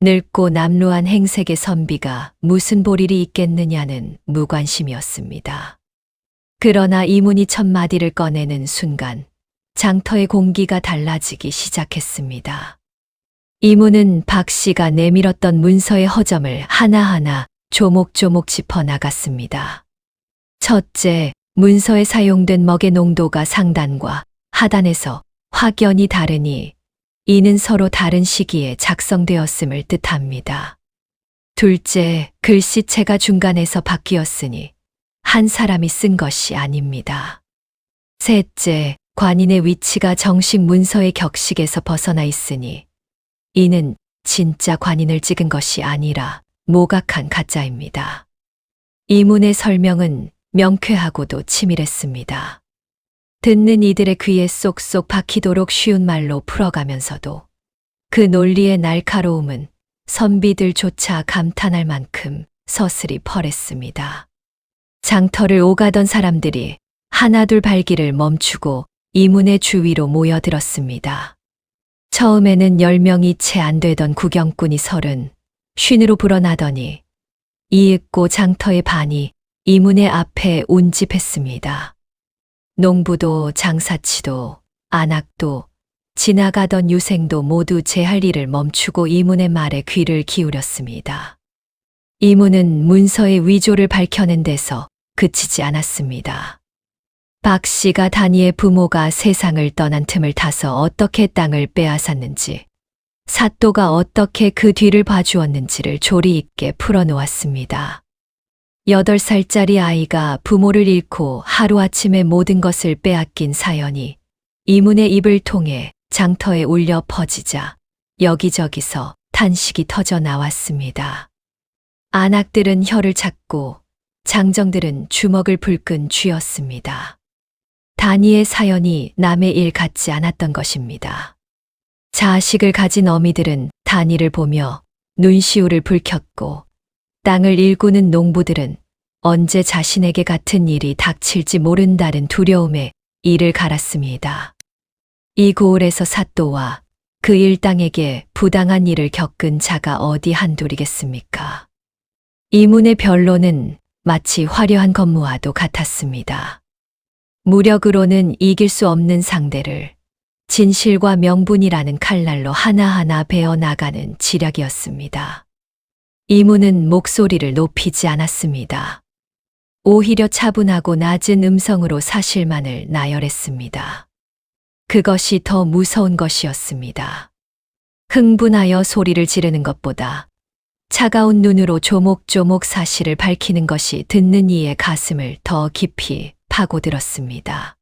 늙고 남루한 행색의 선비가 무슨 볼일이 있겠느냐는 무관심이었습니다. 그러나 이문이 첫 마디를 꺼내는 순간 장터의 공기가 달라지기 시작했습니다. 이문은 박 씨가 내밀었던 문서의 허점을 하나하나 조목조목 짚어나갔습니다. 첫째, 문서에 사용된 먹의 농도가 상단과 하단에서 확연히 다르니 이는 서로 다른 시기에 작성되었음을 뜻합니다. 둘째, 글씨체가 중간에서 바뀌었으니 한 사람이 쓴 것이 아닙니다. 셋째, 관인의 위치가 정식 문서의 격식에서 벗어나 있으니 이는 진짜 관인을 찍은 것이 아니라 모각한 가짜입니다. 이문의 설명은 명쾌하고도 치밀했습니다. 듣는 이들의 귀에 쏙쏙 박히도록 쉬운 말로 풀어가면서도 그 논리의 날카로움은 선비들조차 감탄할 만큼 서슬이 펄했습니다. 장터를 오가던 사람들이 하나둘 발길을 멈추고 이문의 주위로 모여들었습니다. 처음에는 10명이 채 안 되던 구경꾼이 30, 50으로 불어나더니 이윽고 장터의 반이 이문의 앞에 운집했습니다. 농부도 장사치도 안악도 지나가던 유생도 모두 제 할 일을 멈추고 이문의 말에 귀를 기울였습니다. 이문은 문서의 위조를 밝혀낸 데서 그치지 않았습니다. 박 씨가 단이의 부모가 세상을 떠난 틈을 타서 어떻게 땅을 빼앗았는지, 사또가 어떻게 그 뒤를 봐주었는지를 조리 있게 풀어놓았습니다. 8살짜리 아이가 부모를 잃고 하루아침에 모든 것을 빼앗긴 사연이 이문의 입을 통해 장터에 울려 퍼지자 여기저기서 탄식이 터져 나왔습니다. 안악들은 혀를 찾고 장정들은 주먹을 불끈 쥐었습니다. 단이의 사연이 남의 일 같지 않았던 것입니다. 자식을 가진 어미들은 단이를 보며 눈시울을 붉혔고 땅을 일구는 농부들은 언제 자신에게 같은 일이 닥칠지 모른다는 두려움에 이를 갈았습니다. 이 고을에서 사또와 그 일당에게 부당한 일을 겪은 자가 어디 한둘이겠습니까? 이문의 변론은 마치 화려한 건무와도 같았습니다. 무력으로는 이길 수 없는 상대를 진실과 명분이라는 칼날로 하나하나 베어나가는 지략이었습니다. 이문은 목소리를 높이지 않았습니다. 오히려 차분하고 낮은 음성으로 사실만을 나열했습니다. 그것이 더 무서운 것이었습니다. 흥분하여 소리를 지르는 것보다 차가운 눈으로 조목조목 사실을 밝히는 것이 듣는 이의 가슴을 더 깊이 파고들었습니다.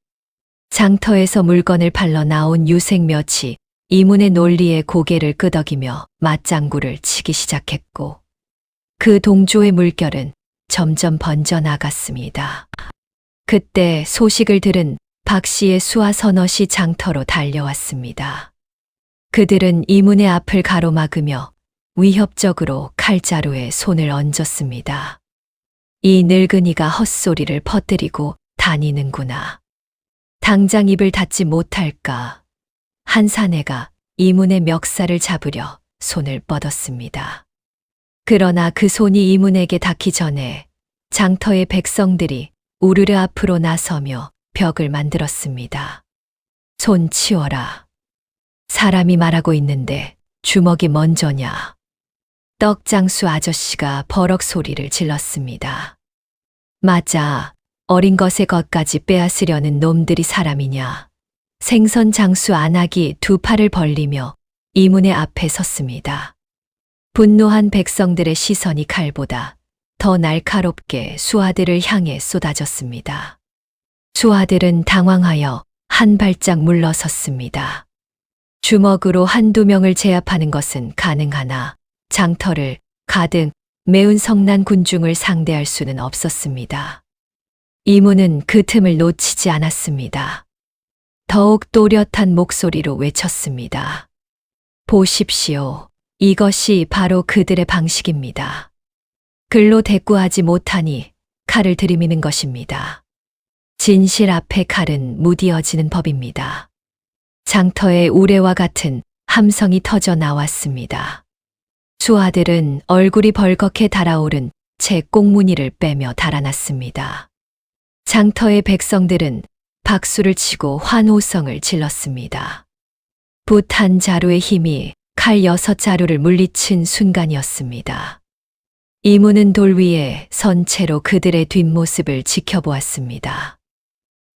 장터에서 물건을 팔러 나온 유생 몇이 이문의 논리에 고개를 끄덕이며 맞장구를 치기 시작했고 그 동조의 물결은 점점 번져나갔습니다. 그때 소식을 들은 박 씨의 수하 서너시 장터로 달려왔습니다. 그들은 이문의 앞을 가로막으며 위협적으로 칼자루에 손을 얹었습니다. 이 늙은이가 헛소리를 퍼뜨리고 다니는구나. 당장 입을 닫지 못할까. 한 사내가 이문의 멱살을 잡으려 손을 뻗었습니다. 그러나 그 손이 이문에게 닿기 전에 장터의 백성들이 우르르 앞으로 나서며 벽을 만들었습니다. 손 치워라. 사람이 말하고 있는데 주먹이 먼저냐. 떡장수 아저씨가 버럭 소리를 질렀습니다. 맞아. 어린 것의 것까지 빼앗으려는 놈들이 사람이냐. 생선 장수 안악이 두 팔을 벌리며 이문의 앞에 섰습니다. 분노한 백성들의 시선이 칼보다 더 날카롭게 수하들을 향해 쏟아졌습니다. 수하들은 당황하여 한 발짝 물러섰습니다. 주먹으로 한두 명을 제압하는 것은 가능하나 장터를 가득 메운 성난 군중을 상대할 수는 없었습니다. 이문은 그 틈을 놓치지 않았습니다. 더욱 또렷한 목소리로 외쳤습니다. 보십시오. 이것이 바로 그들의 방식입니다. 글로 대꾸하지 못하니 칼을 들이미는 것입니다. 진실 앞에 칼은 무디어지는 법입니다. 장터의 우레와 같은 함성이 터져 나왔습니다. 수하들은 얼굴이 벌겋게 달아오른 채 꽁무니를 빼며 달아났습니다. 장터의 백성들은 박수를 치고 환호성을 질렀습니다. 붓 한 자루의 힘이 칼 6자루를 물리친 순간이었습니다. 이문은 돌 위에 선 채로 그들의 뒷모습을 지켜보았습니다.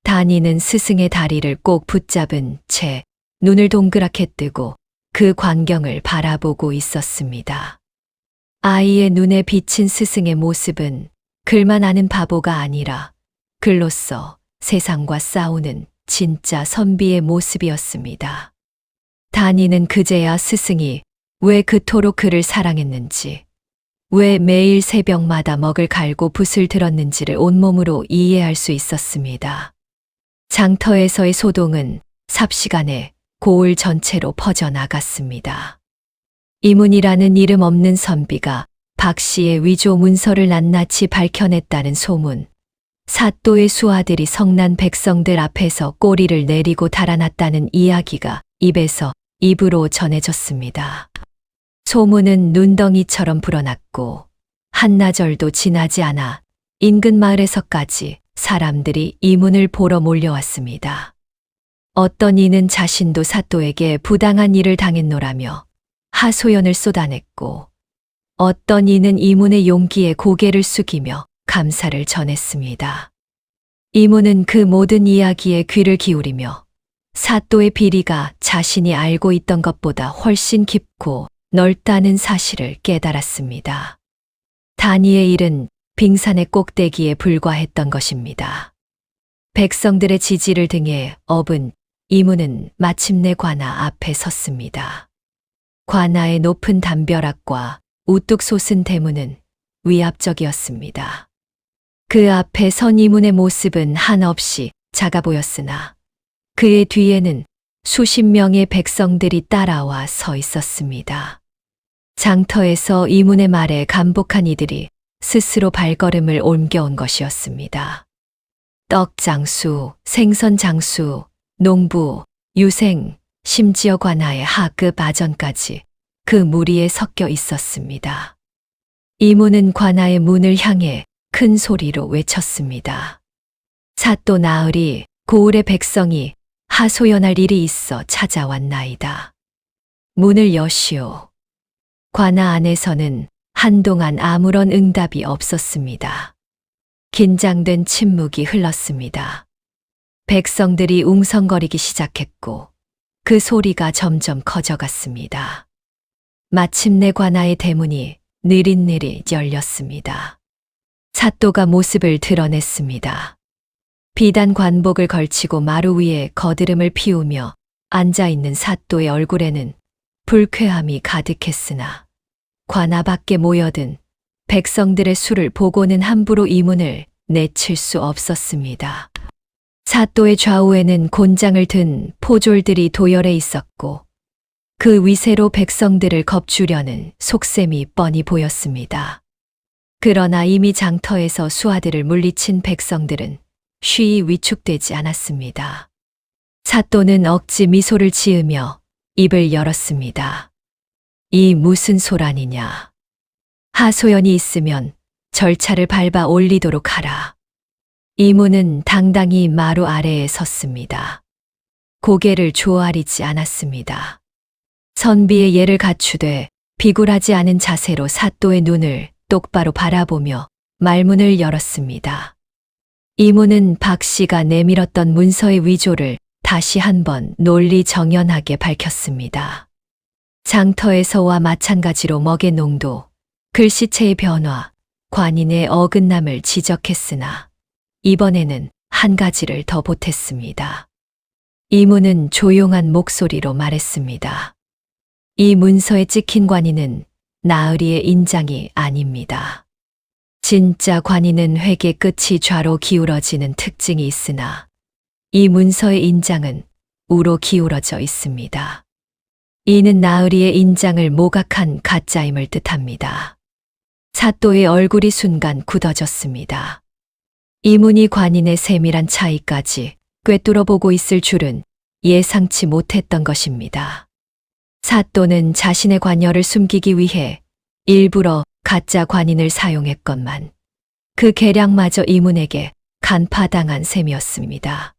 다니는 스승의 다리를 꼭 붙잡은 채 눈을 동그랗게 뜨고 그 광경을 바라보고 있었습니다. 아이의 눈에 비친 스승의 모습은 글만 아는 바보가 아니라 글로써 세상과 싸우는 진짜 선비의 모습이었습니다. 다니는 그제야 스승이 왜 그토록 그를 사랑했는지, 왜 매일 새벽마다 먹을 갈고 붓을 들었는지를 온몸으로 이해할 수 있었습니다. 장터에서의 소동은 삽시간에 고을 전체로 퍼져나갔습니다. 이문이라는 이름 없는 선비가 박 씨의 위조 문서를 낱낱이 밝혀냈다는 소문, 사또의 수하들이 성난 백성들 앞에서 꼬리를 내리고 달아났다는 이야기가 입에서 입으로 전해졌습니다. 소문은 눈덩이처럼 불어났고 한나절도 지나지 않아 인근 마을에서까지 사람들이 이문을 보러 몰려왔습니다. 어떤 이는 자신도 사또에게 부당한 일을 당했노라며 하소연을 쏟아냈고, 어떤 이는 이문의 용기에 고개를 숙이며 감사를 전했습니다. 이문은 그 모든 이야기에 귀를 기울이며 사또의 비리가 자신이 알고 있던 것보다 훨씬 깊고 넓다는 사실을 깨달았습니다. 단이의 일은 빙산의 꼭대기에 불과했던 것입니다. 백성들의 지지를 등에 업은 이문은 마침내 관아 앞에 섰습니다. 관아의 높은 담벼락과 우뚝 솟은 대문은 위압적이었습니다. 그 앞에 선 이문의 모습은 한없이 작아 보였으나 그의 뒤에는 수십 명의 백성들이 따라와 서 있었습니다. 장터에서 이문의 말에 감복한 이들이 스스로 발걸음을 옮겨온 것이었습니다. 떡장수, 생선장수, 농부, 유생, 심지어 관아의 하급 아전까지 그 무리에 섞여 있었습니다. 이문은 관아의 문을 향해 큰 소리로 외쳤습니다. 사또 나으리, 고을의 백성이 하소연할 일이 있어 찾아왔나이다. 문을 여시오. 관아 안에서는 한동안 아무런 응답이 없었습니다. 긴장된 침묵이 흘렀습니다. 백성들이 웅성거리기 시작했고 그 소리가 점점 커져갔습니다. 마침내 관아의 대문이 느릿느릿 열렸습니다. 사또가 모습을 드러냈습니다. 비단 관복을 걸치고 마루 위에 거드름을 피우며 앉아있는 사또의 얼굴에는 불쾌함이 가득했으나 관아 밖에 모여든 백성들의 수를 보고는 함부로 이문을 내칠 수 없었습니다. 사또의 좌우에는 곤장을 든 포졸들이 도열해 있었고 그 위세로 백성들을 겁주려는 속셈이 뻔히 보였습니다. 그러나 이미 장터에서 수하들을 물리친 백성들은 쉬이 위축되지 않았습니다. 사또는 억지 미소를 지으며 입을 열었습니다. 이 무슨 소란이냐. 하소연이 있으면 절차를 밟아 올리도록 하라. 이문은 당당히 마루 아래에 섰습니다. 고개를 조아리지 않았습니다. 선비의 예를 갖추되 비굴하지 않은 자세로 사또의 눈을 똑바로 바라보며 말문을 열었습니다. 이문은 박 씨가 내밀었던 문서의 위조를 다시 한번 논리정연하게 밝혔습니다. 장터에서와 마찬가지로 먹의 농도, 글씨체의 변화, 관인의 어긋남을 지적했으나 이번에는 한 가지를 더 보탰습니다. 이문은 조용한 목소리로 말했습니다. 이 문서에 찍힌 관인은 나으리의 인장이 아닙니다. 진짜 관인은 획의 끝이 좌로 기울어지는 특징이 있으나 이 문서의 인장은 우로 기울어져 있습니다. 이는 나으리의 인장을 모각한 가짜임을 뜻합니다. 사또의 얼굴이 순간 굳어졌습니다. 이문이 관인의 세밀한 차이까지 꿰뚫어 보고 있을 줄은 예상치 못했던 것입니다. 사또는 자신의 관여를 숨기기 위해 일부러 가짜 관인을 사용했건만 그 계략마저 이문에게 간파당한 셈이었습니다.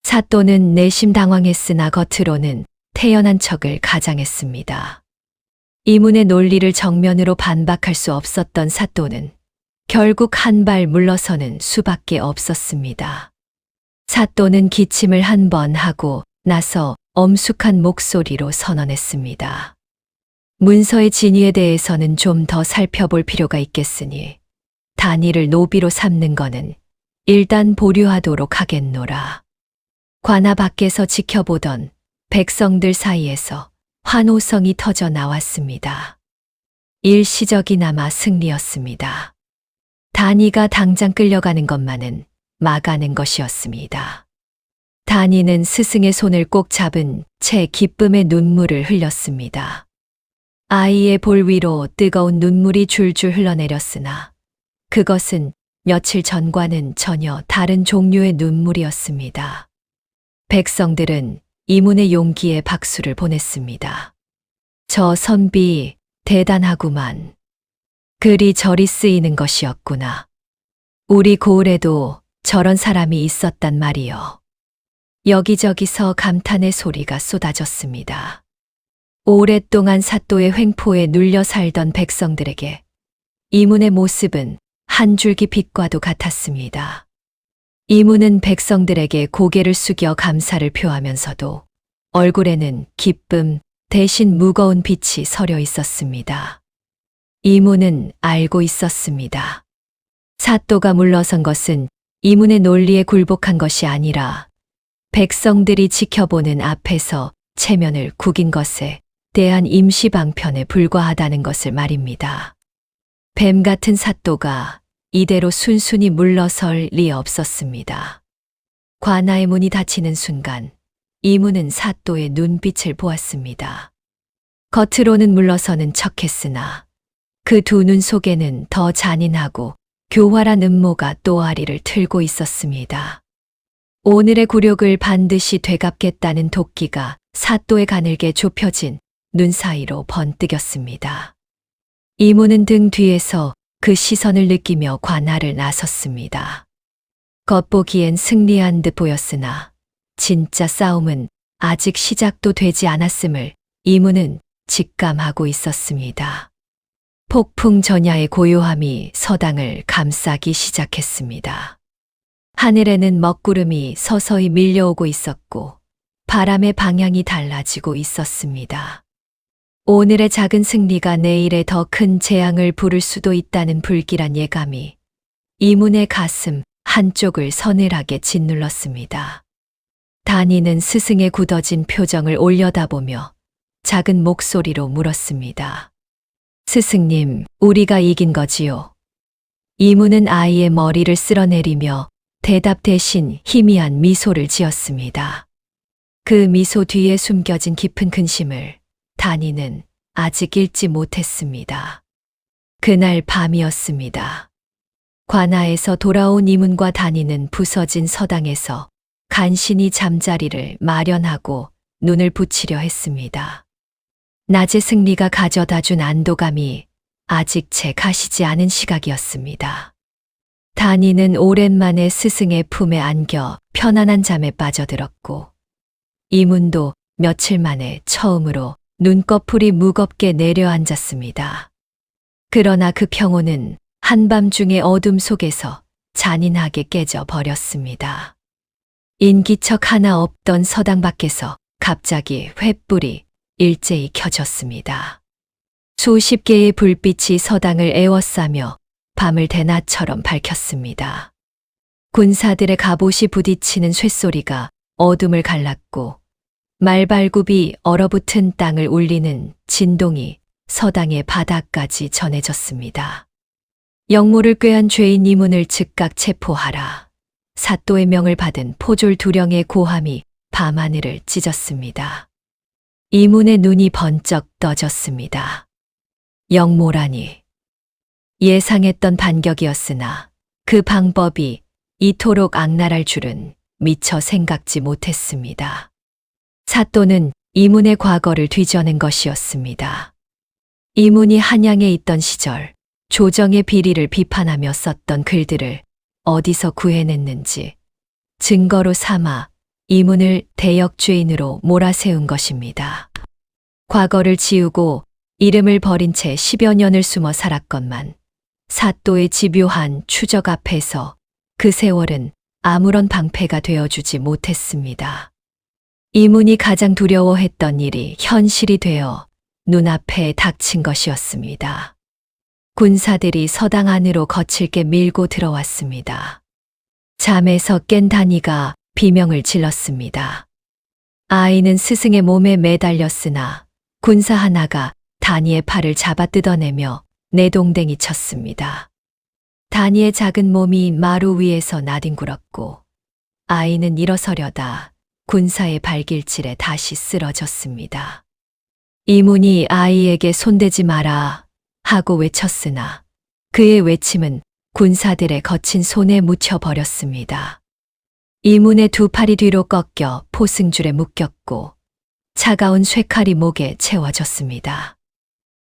사또는 내심 당황했으나 겉으로는 태연한 척을 가장했습니다. 이문의 논리를 정면으로 반박할 수 없었던 사또는 결국 한 발 물러서는 수밖에 없었습니다. 사또는 기침을 한 번 하고 나서 엄숙한 목소리로 선언했습니다. 문서의 진위에 대해서는 좀 더 살펴볼 필요가 있겠으니 단위를 노비로 삼는 거는 일단 보류하도록 하겠노라. 관아 밖에서 지켜보던 백성들 사이에서 환호성이 터져 나왔습니다. 일시적이나마 승리였습니다. 단이가 당장 끌려가는 것만은 막아낸 것이었습니다. 단이는 스승의 손을 꼭 잡은 채 기쁨의 눈물을 흘렸습니다. 아이의 볼 위로 뜨거운 눈물이 줄줄 흘러내렸으나 그것은 며칠 전과는 전혀 다른 종류의 눈물이었습니다. 백성들은 이문의 용기에 박수를 보냈습니다. 저 선비 대단하구만. 글이 저리 쓰이는 것이었구나. 우리 고을에도 저런 사람이 있었단 말이요. 여기저기서 감탄의 소리가 쏟아졌습니다. 오랫동안 사또의 횡포에 눌려 살던 백성들에게 이문의 모습은 한 줄기 빛과도 같았습니다. 이문은 백성들에게 고개를 숙여 감사를 표하면서도 얼굴에는 기쁨 대신 무거운 빛이 서려 있었습니다. 이문은 알고 있었습니다. 사또가 물러선 것은 이문의 논리에 굴복한 것이 아니라 백성들이 지켜보는 앞에서 체면을 구긴 것에 대한 임시 방편에 불과하다는 것을 말입니다. 뱀 같은 사또가 이대로 순순히 물러설 리 없었습니다. 관아의 문이 닫히는 순간 이문은 사또의 눈빛을 보았습니다. 겉으로는 물러서는 척했으나 그 두 눈 속에는 더 잔인하고 교활한 음모가 또아리를 틀고 있었습니다. 오늘의 굴욕을 반드시 되갚겠다는 도끼가 사또의 가늘게 좁혀진 눈 사이로 번뜩였습니다. 이문은 등 뒤에서 그 시선을 느끼며 관할을 나섰습니다. 겉보기엔 승리한 듯 보였으나 진짜 싸움은 아직 시작도 되지 않았음을 이문은 직감하고 있었습니다. 폭풍 전야의 고요함이 서당을 감싸기 시작했습니다. 하늘에는 먹구름이 서서히 밀려오고 있었고 바람의 방향이 달라지고 있었습니다. 오늘의 작은 승리가 내일의 더 큰 재앙을 부를 수도 있다는 불길한 예감이 이문의 가슴 한쪽을 서늘하게 짓눌렀습니다. 단이는 스승의 굳어진 표정을 올려다보며 작은 목소리로 물었습니다. 스승님, 우리가 이긴 거지요? 이문은 아이의 머리를 쓸어내리며 대답 대신 희미한 미소를 지었습니다. 그 미소 뒤에 숨겨진 깊은 근심을 단이는 아직 읽지 못했습니다. 그날 밤이었습니다. 관아에서 돌아온 이문과 단이는 부서진 서당에서 간신히 잠자리를 마련하고 눈을 붙이려 했습니다. 낮의 승리가 가져다 준 안도감이 아직 채 가시지 않은 시각이었습니다. 단이는 오랜만에 스승의 품에 안겨 편안한 잠에 빠져들었고 이문도 며칠 만에 처음으로 눈꺼풀이 무겁게 내려앉았습니다. 그러나 그 평온은 한밤중의 어둠 속에서 잔인하게 깨져 버렸습니다. 인기척 하나 없던 서당 밖에서 갑자기 횃불이 일제히 켜졌습니다. 수십 개의 불빛이 서당을 에워싸며 밤을 대낮처럼 밝혔습니다. 군사들의 갑옷이 부딪히는 쇠소리가 어둠을 갈랐고 말발굽이 얼어붙은 땅을 울리는 진동이 서당의 바닥까지 전해졌습니다. 영모를 꾀한 죄인 이문을 즉각 체포하라. 사또의 명을 받은 포졸 두령의 고함이 밤하늘을 찢었습니다. 이문의 눈이 번쩍 떠졌습니다. 영모라니. 예상했던 반격이었으나 그 방법이 이토록 악랄할 줄은 미처 생각지 못했습니다. 사또는 이문의 과거를 뒤져낸 것이었습니다. 이문이 한양에 있던 시절 조정의 비리를 비판하며 썼던 글들을 어디서 구해냈는지 증거로 삼아 이문을 대역죄인으로 몰아세운 것입니다. 과거를 지우고 이름을 버린 채 10여 년을 숨어 살았건만 사또의 집요한 추적 앞에서 그 세월은 아무런 방패가 되어주지 못했습니다. 이문이 가장 두려워했던 일이 현실이 되어 눈앞에 닥친 것이었습니다. 군사들이 서당 안으로 거칠게 밀고 들어왔습니다. 잠에서 깬 다니가 비명을 질렀습니다. 아이는 스승의 몸에 매달렸으나 군사 하나가 다니의 팔을 잡아 뜯어내며 내동댕이 쳤습니다. 다니의 작은 몸이 마루 위에서 나뒹굴었고 아이는 일어서려다 군사의 발길질에 다시 쓰러졌습니다. 이문이 아이에게 손대지 마라 하고 외쳤으나 그의 외침은 군사들의 거친 손에 묻혀버렸습니다. 이문의 두 팔이 뒤로 꺾여 포승줄에 묶였고 차가운 쇠칼이 목에 채워졌습니다.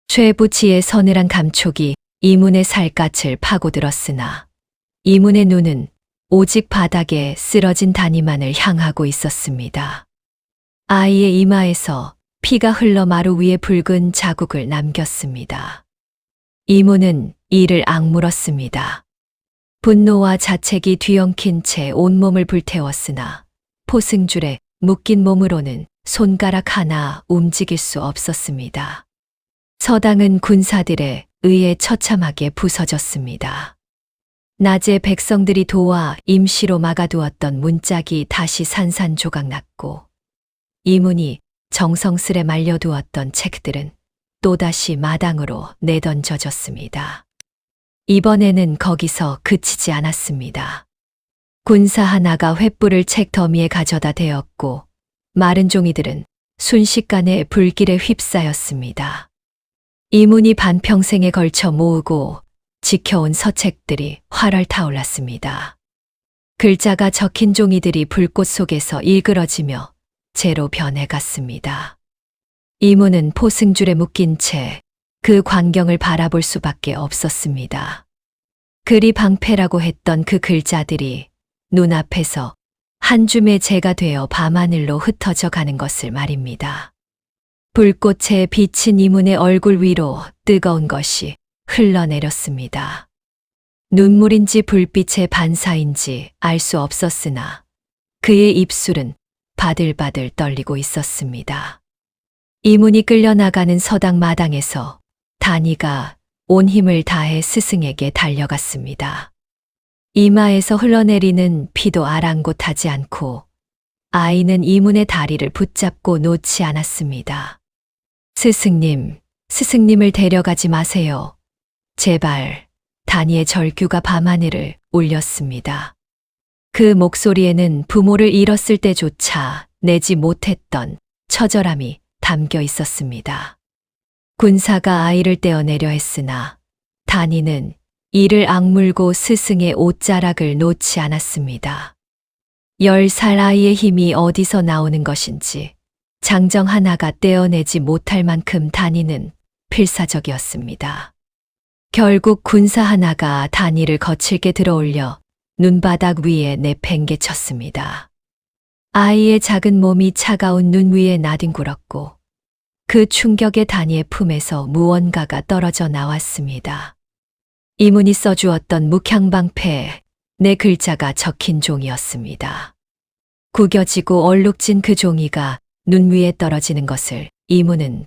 쇠부치의 서늘한 감촉이 이문의 살갗을 파고들었으나 이문의 눈은 오직 바닥에 쓰러진 다니만을 향하고 있었습니다. 아이의 이마에서 피가 흘러 마루 위에 붉은 자국을 남겼습니다. 이문은 이를 악물었습니다. 분노와 자책이 뒤엉킨 채 온몸을 불태웠으나 포승줄에 묶인 몸으로는 손가락 하나 움직일 수 없었습니다. 서당은 군사들에 의해 처참하게 부서졌습니다. 낮에 백성들이 도와 임시로 막아두었던 문짝이 다시 산산조각났고 이문이 정성스레 말려두었던 책들은 또다시 마당으로 내던져졌습니다. 이번에는 거기서 그치지 않았습니다. 군사 하나가 횃불을 책 더미에 가져다 대었고 마른 종이들은 순식간에 불길에 휩싸였습니다. 이문이 반평생에 걸쳐 모으고 지켜온 서책들이 활활 타올랐습니다. 글자가 적힌 종이들이 불꽃 속에서 일그러지며 재로 변해갔습니다. 이문은 포승줄에 묶인 채 그 광경을 바라볼 수밖에 없었습니다. 그리 방패라고 했던 그 글자들이 눈앞에서 한 줌의 재가 되어 밤하늘로 흩어져 가는 것을 말입니다. 불꽃에 비친 이문의 얼굴 위로 뜨거운 것이 흘러내렸습니다. 눈물인지 불빛의 반사인지 알 수 없었으나 그의 입술은 바들바들 떨리고 있었습니다. 이문이 끌려나가는 서당 마당에서 다니가 온 힘을 다해 스승에게 달려갔습니다. 이마에서 흘러내리는 피도 아랑곳하지 않고 아이는 이문의 다리를 붙잡고 놓지 않았습니다. 스승님, 스승님을 데려가지 마세요. 제발. 다니의 절규가 밤하늘을 울렸습니다. 그 목소리에는 부모를 잃었을 때조차 내지 못했던 처절함이 담겨 있었습니다. 군사가 아이를 떼어내려 했으나 다니는 이를 악물고 스승의 옷자락을 놓지 않았습니다. 10살 아이의 힘이 어디서 나오는 것인지 장정 하나가 떼어내지 못할 만큼 다니는 필사적이었습니다. 결국 군사 하나가 다니를 거칠게 들어올려 눈바닥 위에 내팽개쳤습니다. 아이의 작은 몸이 차가운 눈 위에 나뒹굴었고 그 충격에 다니의 품에서 무언가가 떨어져 나왔습니다. 이문이 써주었던 묵향방패에 네 글자가 적힌 종이었습니다. 구겨지고 얼룩진 그 종이가 눈 위에 떨어지는 것을 이문은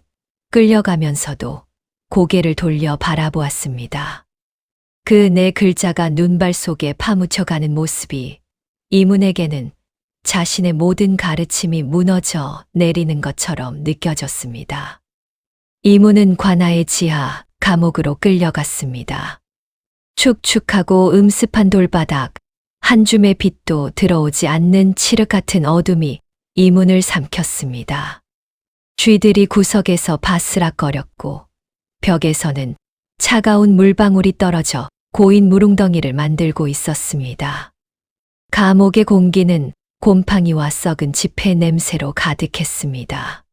끌려가면서도 고개를 돌려 바라보았습니다. 그 네 글자가 눈발 속에 파묻혀가는 모습이 이문에게는 자신의 모든 가르침이 무너져 내리는 것처럼 느껴졌습니다. 이모는 관아의 지하 감옥으로 끌려갔습니다. 축축하고 음습한 돌바닥, 한 줌의 빛도 들어오지 않는 칠흑 같은 어둠이 이문을 삼켰습니다. 쥐들이 구석에서 바스락거렸고 벽에서는 차가운 물방울이 떨어져 고인 물웅덩이를 만들고 있었습니다. 감옥의 공기는 곰팡이와 썩은 지폐 냄새로 가득했습니다.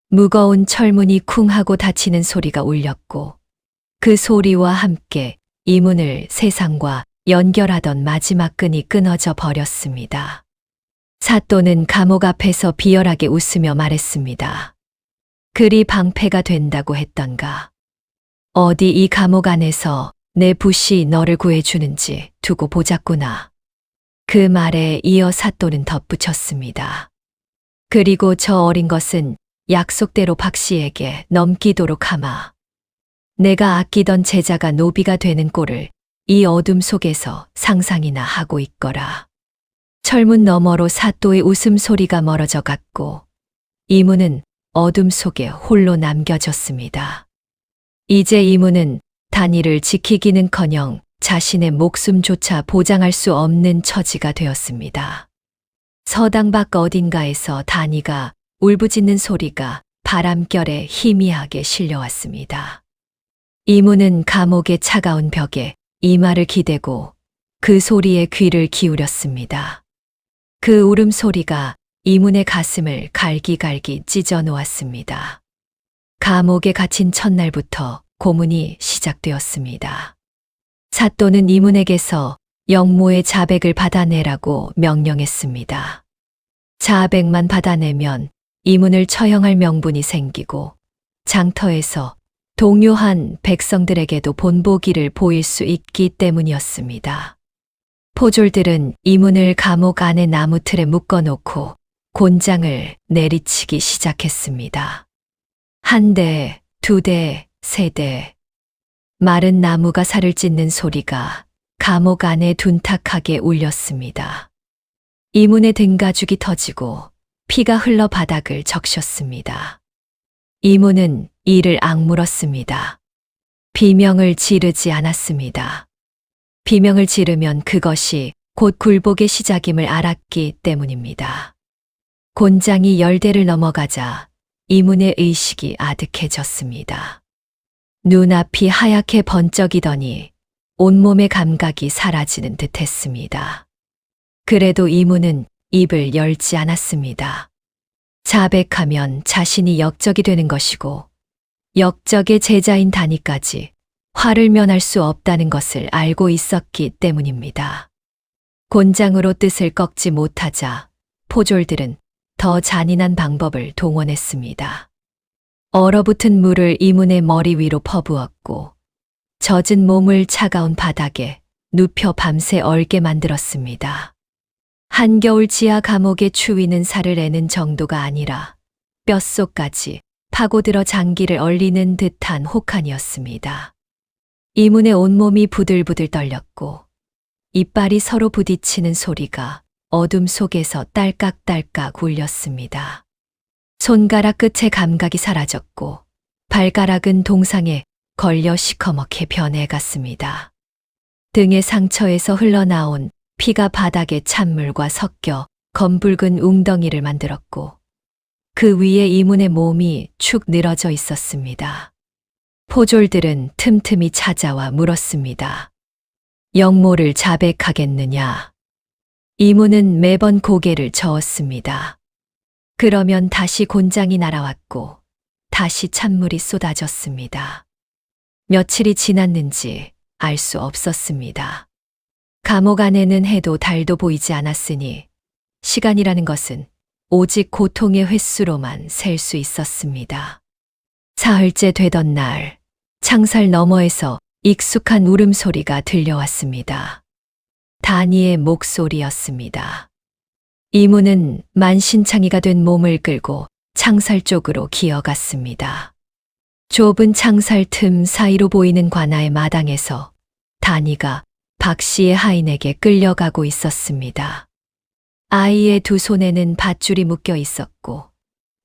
무거운 철문이 쿵 하고 닫히는 소리가 울렸고 그 소리와 함께 이문을 세상과 연결하던 마지막 끈이 끊어져 버렸습니다. 사또는 감옥 앞에서 비열하게 웃으며 말했습니다. 그리 방패가 된다고 했던가. 어디 이 감옥 안에서 내 붓이 너를 구해주는지 두고 보자꾸나. 그 말에 이어 사또는 덧붙였습니다. 그리고 저 어린 것은 약속대로 박 씨에게 넘기도록 하마. 내가 아끼던 제자가 노비가 되는 꼴을 이 어둠 속에서 상상이나 하고 있거라. 철문 너머로 사또의 웃음소리가 멀어져 갔고 이문은 어둠 속에 홀로 남겨졌습니다. 이제 이문은 단위를 지키기는커녕 자신의 목숨조차 보장할 수 없는 처지가 되었습니다. 서당 밖 어딘가에서 단위가 울부짖는 소리가 바람결에 희미하게 실려왔습니다. 이문은 감옥의 차가운 벽에 이마를 기대고 그 소리에 귀를 기울였습니다. 그 울음소리가 이문의 가슴을 갈기갈기 찢어 놓았습니다. 감옥에 갇힌 첫날부터 고문이 시작되었습니다. 사또는 이문에게서 영모의 자백을 받아내라고 명령했습니다. 자백만 받아내면 이문을 처형할 명분이 생기고 장터에서 동요한 백성들에게도 본보기를 보일 수 있기 때문이었습니다. 포졸들은 이문을 감옥 안의 나무틀에 묶어놓고 곤장을 내리치기 시작했습니다. 한 대, 두 대, 세 대. 마른 나무가 살을 찢는 소리가 감옥 안에 둔탁하게 울렸습니다. 이문의 등가죽이 터지고 피가 흘러 바닥을 적셨습니다. 이문은 이를 악물었습니다. 비명을 지르지 않았습니다. 비명을 지르면 그것이 곧 굴복의 시작임을 알았기 때문입니다. 곤장이 10대를 넘어가자 이문의 의식이 아득해졌습니다. 눈앞이 하얗게 번쩍이더니 온몸의 감각이 사라지는 듯 했습니다. 그래도 이문은 입을 열지 않았습니다. 자백하면 자신이 역적이 되는 것이고 역적의 제자인 단위까지 화를 면할 수 없다는 것을 알고 있었기 때문입니다. 곤장으로 뜻을 꺾지 못하자 포졸들은 더 잔인한 방법을 동원했습니다. 얼어붙은 물을 이문의 머리 위로 퍼부었고 젖은 몸을 차가운 바닥에 눕혀 밤새 얼게 만들었습니다. 한겨울 지하 감옥의 추위는 살을 내는 정도가 아니라 뼛속까지 파고들어 장기를 얼리는 듯한 혹한이었습니다. 이문의 온몸이 부들부들 떨렸고 이빨이 서로 부딪히는 소리가 어둠 속에서 딸깍딸깍 울렸습니다. 손가락 끝의 감각이 사라졌고 발가락은 동상에 걸려 시커멓게 변해갔습니다. 등의 상처에서 흘러나온 피가 바닥에 찬물과 섞여 검붉은 웅덩이를 만들었고 그 위에 이문의 몸이 축 늘어져 있었습니다. 포졸들은 틈틈이 찾아와 물었습니다. 영모를 자백하겠느냐? 이문은 매번 고개를 저었습니다. 그러면 다시 곤장이 날아왔고 다시 찬물이 쏟아졌습니다. 며칠이 지났는지 알 수 없었습니다. 감옥 안에는 해도 달도 보이지 않았으니 시간이라는 것은 오직 고통의 횟수로만 셀 수 있었습니다. 사흘째 되던 날, 창살 너머에서 익숙한 울음소리가 들려왔습니다. 다니의 목소리였습니다. 이문은 만신창이가 된 몸을 끌고 창살 쪽으로 기어갔습니다. 좁은 창살 틈 사이로 보이는 관아의 마당에서 다니가 박 씨의 하인에게 끌려가고 있었습니다. 아이의 두 손에는 밧줄이 묶여 있었고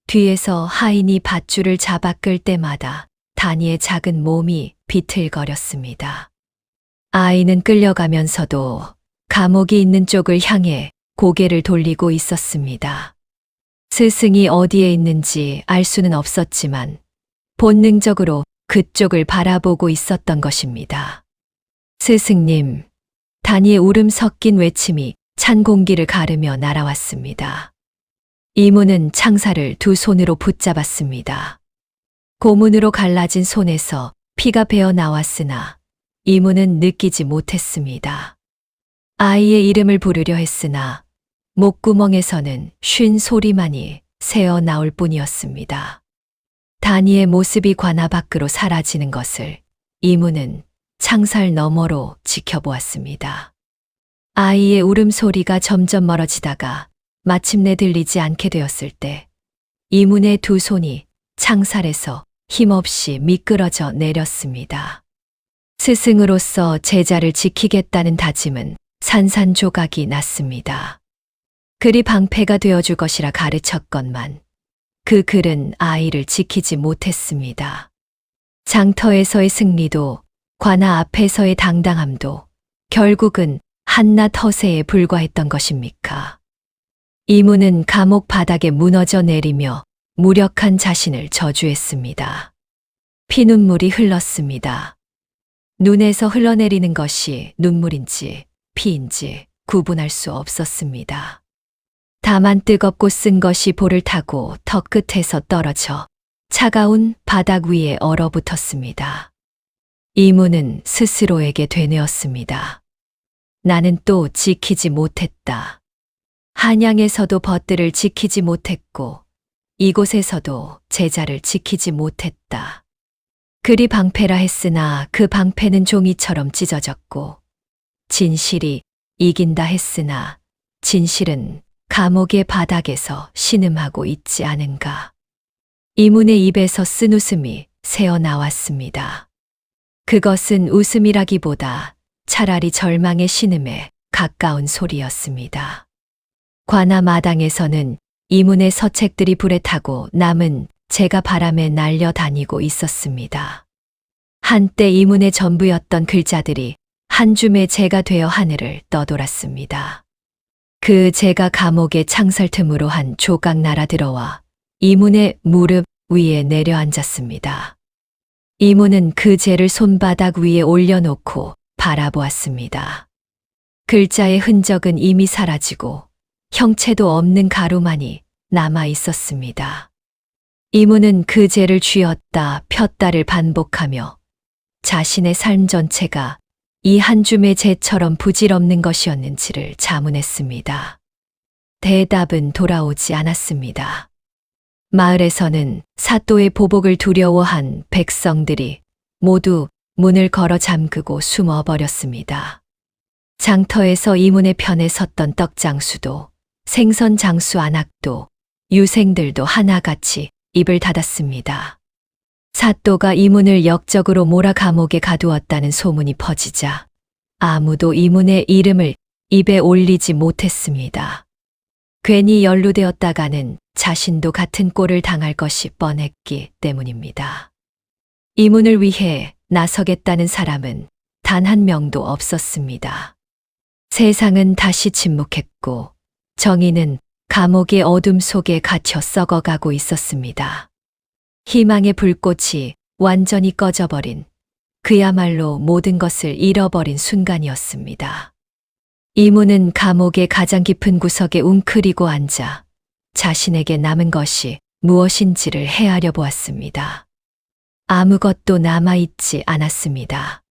뒤에서 하인이 밧줄을 잡아 끌 때마다 다니의 작은 몸이 비틀거렸습니다. 아이는 끌려가면서도 감옥이 있는 쪽을 향해 고개를 돌리고 있었습니다. 스승이 어디에 있는지 알 수는 없었지만 본능적으로 그쪽을 바라보고 있었던 것입니다. 스승님, 다니의 울음 섞인 외침이 찬 공기를 가르며 날아왔습니다. 이문은 창살을 두 손으로 붙잡았습니다. 고문으로 갈라진 손에서 피가 배어 나왔으나 이문은 느끼지 못했습니다. 아이의 이름을 부르려 했으나 목구멍에서는 쉰 소리만이 새어 나올 뿐이었습니다. 다니의 모습이 관아 밖으로 사라지는 것을 이문은 창살 너머로 지켜보았습니다. 아이의 울음소리가 점점 멀어지다가 마침내 들리지 않게 되었을 때 이문의 두 손이 창살에서 힘없이 미끄러져 내렸습니다. 스승으로서 제자를 지키겠다는 다짐은 산산조각이 났습니다. 글이 방패가 되어줄 것이라 가르쳤건만 그 글은 아이를 지키지 못했습니다. 장터에서의 승리도 관아 앞에서의 당당함도 결국은 한낱 허세에 불과했던 것입니까? 이문은 감옥 바닥에 무너져 내리며 무력한 자신을 저주했습니다. 피눈물이 흘렀습니다. 눈에서 흘러내리는 것이 눈물인지 피인지 구분할 수 없었습니다. 다만 뜨겁고 쓴 것이 볼을 타고 턱 끝에서 떨어져 차가운 바닥 위에 얼어붙었습니다. 이문은 스스로에게 되뇌었습니다. 나는 또 지키지 못했다. 한양에서도 벗들을 지키지 못했고 이곳에서도 제자를 지키지 못했다. 글이 방패라 했으나 그 방패는 종이처럼 찢어졌고 진실이 이긴다 했으나 진실은 감옥의 바닥에서 신음하고 있지 않은가. 이문의 입에서 쓴 웃음이 새어 나왔습니다. 그것은 웃음이라기보다 차라리 절망의 신음에 가까운 소리였습니다. 관아 마당에서는 이문의 서책들이 불에 타고 남은 재가 바람에 날려다니고 있었습니다. 한때 이문의 전부였던 글자들이 한 줌의 재가 되어 하늘을 떠돌았습니다. 그 재가 감옥의 창살 틈으로 한 조각 날아 들어와 이문의 무릎 위에 내려앉았습니다. 이문은 그 재를 손바닥 위에 올려놓고 바라보았습니다. 글자의 흔적은 이미 사라지고 형체도 없는 가루만이 남아 있었습니다. 이문은 그 재를 쥐었다 폈다를 반복하며 자신의 삶 전체가 이 한 줌의 재처럼 부질없는 것이었는지를 자문했습니다. 대답은 돌아오지 않았습니다. 마을에서는 사또의 보복을 두려워한 백성들이 모두 문을 걸어 잠그고 숨어버렸습니다. 장터에서 이문의 편에 섰던 떡장수도 생선 장수 안악도 유생들도 하나같이 입을 닫았습니다. 사또가 이문을 역적으로 몰아 감옥에 가두었다는 소문이 퍼지자 아무도 이문의 이름을 입에 올리지 못했습니다. 괜히 연루되었다가는 자신도 같은 꼴을 당할 것이 뻔했기 때문입니다. 이문을 위해 나서겠다는 사람은 단 한 명도 없었습니다. 세상은 다시 침묵했고 정의는 감옥의 어둠 속에 갇혀 썩어가고 있었습니다. 희망의 불꽃이 완전히 꺼져버린 그야말로 모든 것을 잃어버린 순간이었습니다. 이문은 감옥의 가장 깊은 구석에 웅크리고 앉아 자신에게 남은 것이 무엇인지를 헤아려 보았습니다. 아무것도 남아있지 않았습니다.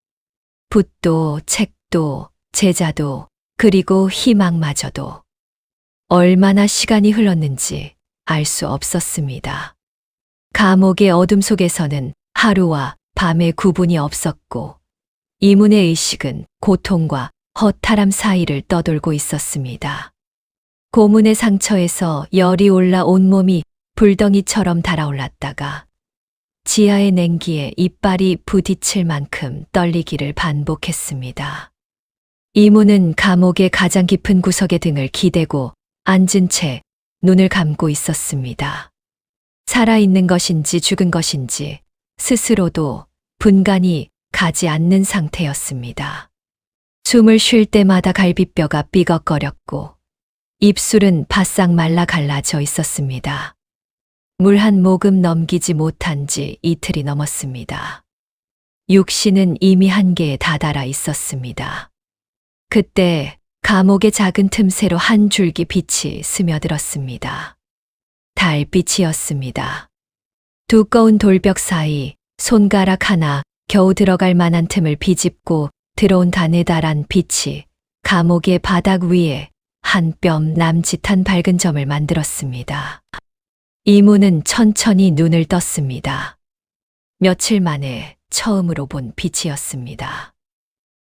붓도 책도 제자도 그리고 희망마저도 얼마나 시간이 흘렀는지 알 수 없었습니다. 감옥의 어둠 속에서는 하루와 밤의 구분이 없었고 이문의 의식은 고통과 허탈함 사이를 떠돌고 있었습니다. 고문의 상처에서 열이 올라 온몸이 불덩이처럼 달아올랐다가 지하의 냉기에 이빨이 부딪힐 만큼 떨리기를 반복했습니다. 이문은 감옥의 가장 깊은 구석에 등을 기대고 앉은 채 눈을 감고 있었습니다. 살아있는 것인지 죽은 것인지 스스로도 분간이 가지 않는 상태였습니다. 숨을 쉴 때마다 갈비뼈가 삐걱거렸고 입술은 바싹 말라 갈라져 있었습니다. 물 한 모금 넘기지 못한 지 이틀이 넘었습니다. 육신은 이미 한계에 다다라 있었습니다. 그때 감옥의 작은 틈새로 한 줄기 빛이 스며들었습니다. 달빛이었습니다. 두꺼운 돌벽 사이 손가락 하나 겨우 들어갈 만한 틈을 비집고 들어온 가느다란 빛이 감옥의 바닥 위에 한 뼘 남짓한 밝은 점을 만들었습니다. 이문은 천천히 눈을 떴습니다. 며칠 만에 처음으로 본 빛이었습니다.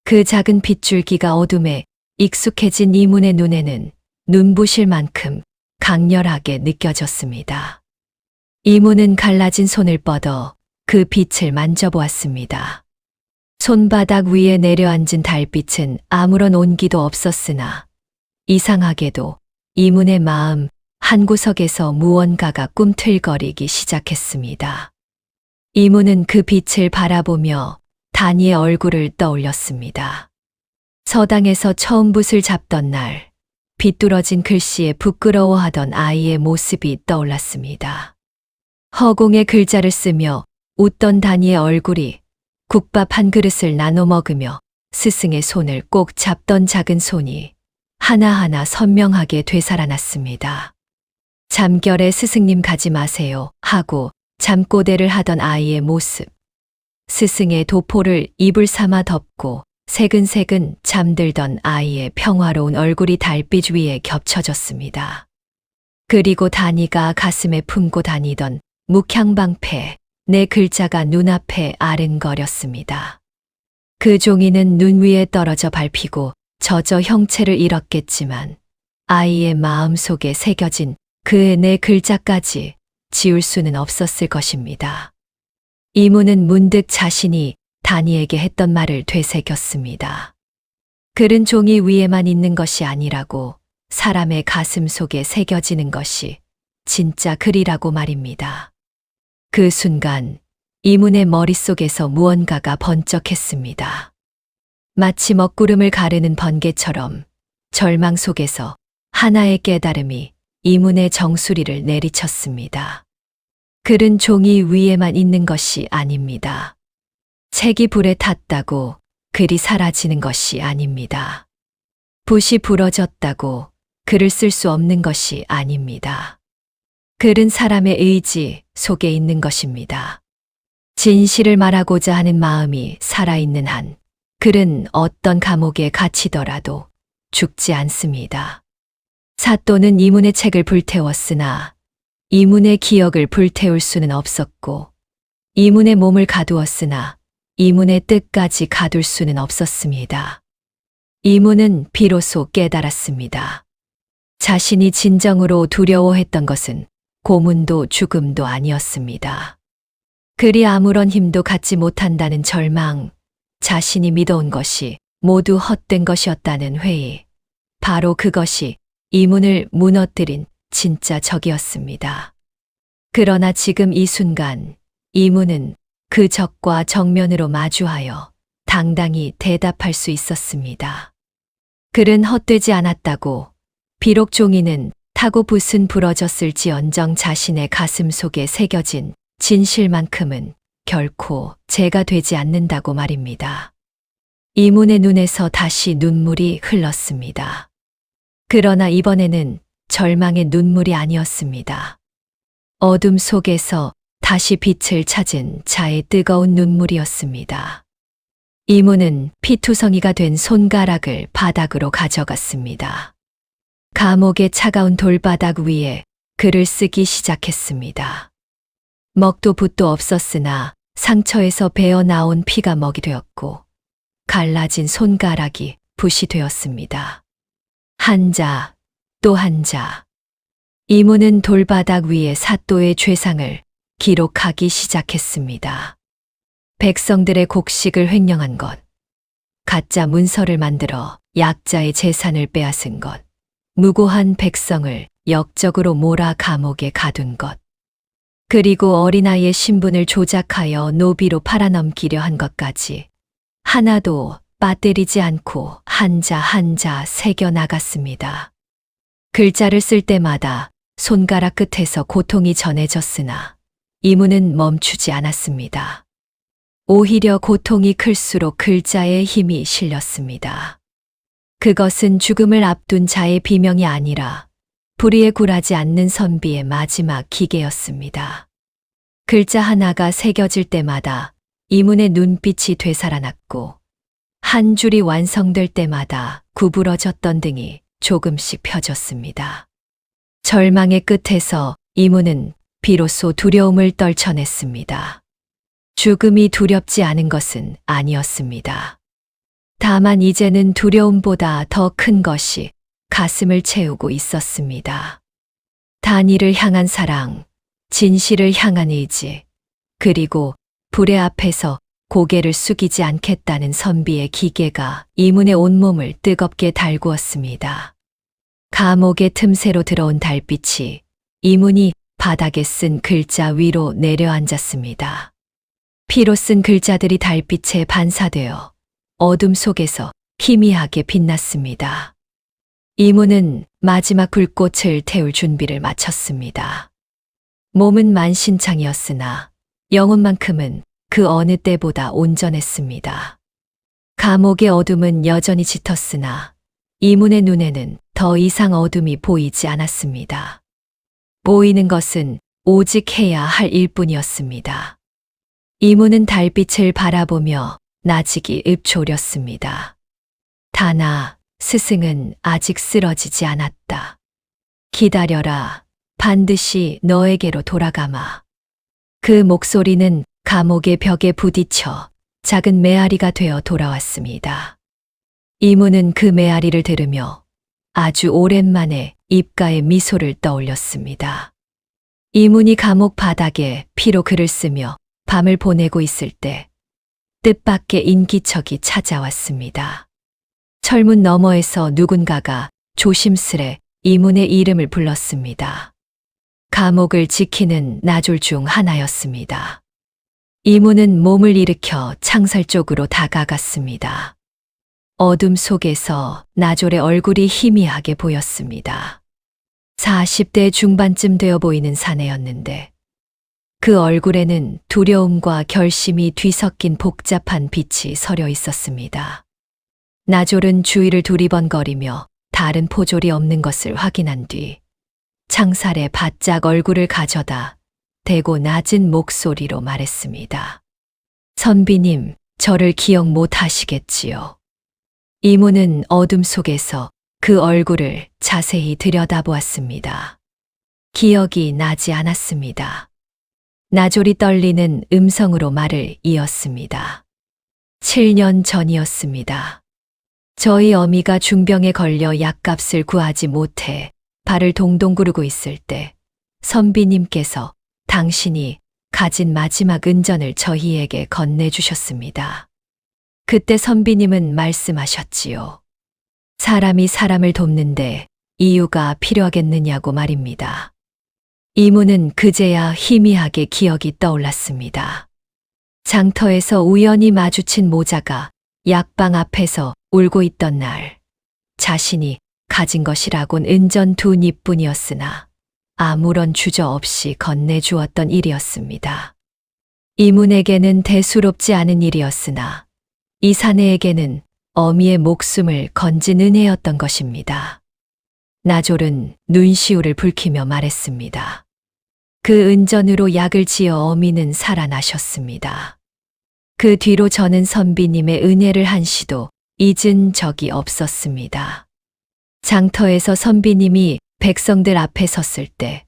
그 작은 빗줄기가 어둠에 익숙해진 이문의 눈에는 눈부실 만큼 강렬하게 느껴졌습니다. 이문은 갈라진 손을 뻗어 그 빛을 만져보았습니다. 손바닥 위에 내려앉은 달빛은 아무런 온기도 없었으나 이상하게도 이문의 마음 한구석에서 무언가가 꿈틀거리기 시작했습니다. 이문은 그 빛을 바라보며 다니의 얼굴을 떠올렸습니다. 서당에서 처음 붓을 잡던 날, 비뚤어진 글씨에 부끄러워하던 아이의 모습이 떠올랐습니다. 허공에 글자를 쓰며 웃던 다니의 얼굴이 국밥 한 그릇을 나눠 먹으며 스승의 손을 꼭 잡던 작은 손이 하나하나 선명하게 되살아났습니다. 잠결에 스승님 가지 마세요 하고 잠꼬대를 하던 아이의 모습. 스승의 도포를 이불 삼아 덮고 새근새근 잠들던 아이의 평화로운 얼굴이 달빛 위에 겹쳐졌습니다. 그리고 다니가 가슴에 품고 다니던 묵향방패, 네 글자가 눈앞에 아른거렸습니다. 그 종이는 눈 위에 떨어져 밟히고 젖어 형체를 잃었겠지만 아이의 마음 속에 새겨진 그 네 글자까지 지울 수는 없었을 것입니다. 이문은 문득 자신이 다니에게 했던 말을 되새겼습니다. 글은 종이 위에만 있는 것이 아니라고 사람의 가슴 속에 새겨지는 것이 진짜 글이라고 말입니다. 그 순간 이문의 머릿속에서 무언가가 번쩍했습니다. 마치 먹구름을 가르는 번개처럼 절망 속에서 하나의 깨달음이 이문의 정수리를 내리쳤습니다. 글은 종이 위에만 있는 것이 아닙니다. 책이 불에 탔다고 글이 사라지는 것이 아닙니다. 붓이 부러졌다고 글을 쓸 수 없는 것이 아닙니다. 글은 사람의 의지 속에 있는 것입니다. 진실을 말하고자 하는 마음이 살아있는 한 글은 어떤 감옥에 갇히더라도 죽지 않습니다. 사또는 이문의 책을 불태웠으나 이문의 기억을 불태울 수는 없었고 이문의 몸을 가두었으나 이문의 뜻까지 가둘 수는 없었습니다. 이문은 비로소 깨달았습니다. 자신이 진정으로 두려워했던 것은 고문도 죽음도 아니었습니다. 글이 아무런 힘도 갖지 못한다는 절망, 자신이 믿어온 것이 모두 헛된 것이었다는 회의, 바로 그것이 이문을 무너뜨린 진짜 적이었습니다. 그러나 지금 이 순간 이문은 그 적과 정면으로 마주하여 당당히 대답할 수 있었습니다. 글은 헛되지 않았다고, 비록 종이는 타고 붓은 부러졌을지언정 자신의 가슴 속에 새겨진 진실만큼은 결코 죄가 되지 않는다고 말입니다. 이문의 눈에서 다시 눈물이 흘렀습니다. 그러나 이번에는 절망의 눈물이 아니었습니다. 어둠 속에서 다시 빛을 찾은 자의 뜨거운 눈물이었습니다. 이문은 피투성이가 된 손가락을 바닥으로 가져갔습니다. 감옥의 차가운 돌바닥 위에 글을 쓰기 시작했습니다. 먹도 붓도 없었으나 상처에서 배어 나온 피가 먹이 되었고 갈라진 손가락이 붓이 되었습니다. 한 자, 또 한 자. 이문은 돌바닥 위에 사또의 죄상을 기록하기 시작했습니다. 백성들의 곡식을 횡령한 것, 가짜 문서를 만들어 약자의 재산을 빼앗은 것, 무고한 백성을 역적으로 몰아 감옥에 가둔 것. 그리고 어린아이의 신분을 조작하여 노비로 팔아넘기려 한 것까지 하나도 빠뜨리지 않고 한자 한자 새겨 나갔습니다. 글자를 쓸 때마다 손가락 끝에서 고통이 전해졌으나 이문은 멈추지 않았습니다. 오히려 고통이 클수록 글자에 힘이 실렸습니다. 그것은 죽음을 앞둔 자의 비명이 아니라 불의에 굴하지 않는 선비의 마지막 기계였습니다. 글자 하나가 새겨질 때마다 이문의 눈빛이 되살아났고 한 줄이 완성될 때마다 구부러졌던 등이 조금씩 펴졌습니다. 절망의 끝에서 이문은 비로소 두려움을 떨쳐냈습니다. 죽음이 두렵지 않은 것은 아니었습니다. 다만 이제는 두려움보다 더 큰 것이 가슴을 채우고 있었습니다. 단일을 향한 사랑, 진실을 향한 의지, 그리고 불의 앞에서 고개를 숙이지 않겠다는 선비의 기계가 이문의 온몸을 뜨겁게 달구었습니다. 감옥의 틈새로 들어온 달빛이 이문이 바닥에 쓴 글자 위로 내려앉았습니다. 피로 쓴 글자들이 달빛에 반사되어 어둠 속에서 희미하게 빛났습니다. 이문은 마지막 불꽃을 태울 준비를 마쳤습니다. 몸은 만신창이었으나 영혼만큼은 그 어느 때보다 온전했습니다. 감옥의 어둠은 여전히 짙었으나 이문의 눈에는 더 이상 어둠이 보이지 않았습니다. 보이는 것은 오직 해야 할 일뿐이었습니다. 이문은 달빛을 바라보며 나직이 읊조렸습니다. 다나, 스승은 아직 쓰러지지 않았다. 기다려라. 반드시 너에게로 돌아가마. 그 목소리는 감옥의 벽에 부딪혀 작은 메아리가 되어 돌아왔습니다. 이문은 그 메아리를 들으며 아주 오랜만에 입가에 미소를 떠올렸습니다. 이문이 감옥 바닥에 피로 글을 쓰며 밤을 보내고 있을 때 뜻밖의 인기척이 찾아왔습니다. 철문 너머에서 누군가가 조심스레 이문의 이름을 불렀습니다. 감옥을 지키는 나졸 중 하나였습니다. 이문은 몸을 일으켜 창살 쪽으로 다가갔습니다. 어둠 속에서 나졸의 얼굴이 희미하게 보였습니다. 40대 중반쯤 되어 보이는 사내였는데 그 얼굴에는 두려움과 결심이 뒤섞인 복잡한 빛이 서려 있었습니다. 나졸은 주위를 두리번거리며 다른 포졸이 없는 것을 확인한 뒤 창살에 바짝 얼굴을 가져다 대고 낮은 목소리로 말했습니다. 선비님, 저를 기억 못 하시겠지요? 이문은 어둠 속에서 그 얼굴을 자세히 들여다보았습니다. 기억이 나지 않았습니다. 나졸이 떨리는 음성으로 말을 이었습니다. 7년 전이었습니다. 저희 어미가 중병에 걸려 약값을 구하지 못해 발을 동동 구르고 있을 때 선비님께서 당신이 가진 마지막 은전을 저희에게 건네주셨습니다. 그때 선비님은 말씀하셨지요. 사람이 사람을 돕는데 이유가 필요하겠느냐고 말입니다. 이문은 그제야 희미하게 기억이 떠올랐습니다. 장터에서 우연히 마주친 모자가 약방 앞에서 울고 있던 날, 자신이 가진 것이라곤 은전 2잎뿐이었으나 아무런 주저 없이 건네주었던 일이었습니다. 이문에게는 대수롭지 않은 일이었으나 이 사내에게는 어미의 목숨을 건진 은혜였던 것입니다. 나졸은 눈시울을 붉히며 말했습니다. 그 은전으로 약을 지어 어미는 살아나셨습니다. 그 뒤로 저는 선비님의 은혜를 한시도 잊은 적이 없었습니다. 장터에서 선비님이 백성들 앞에 섰을 때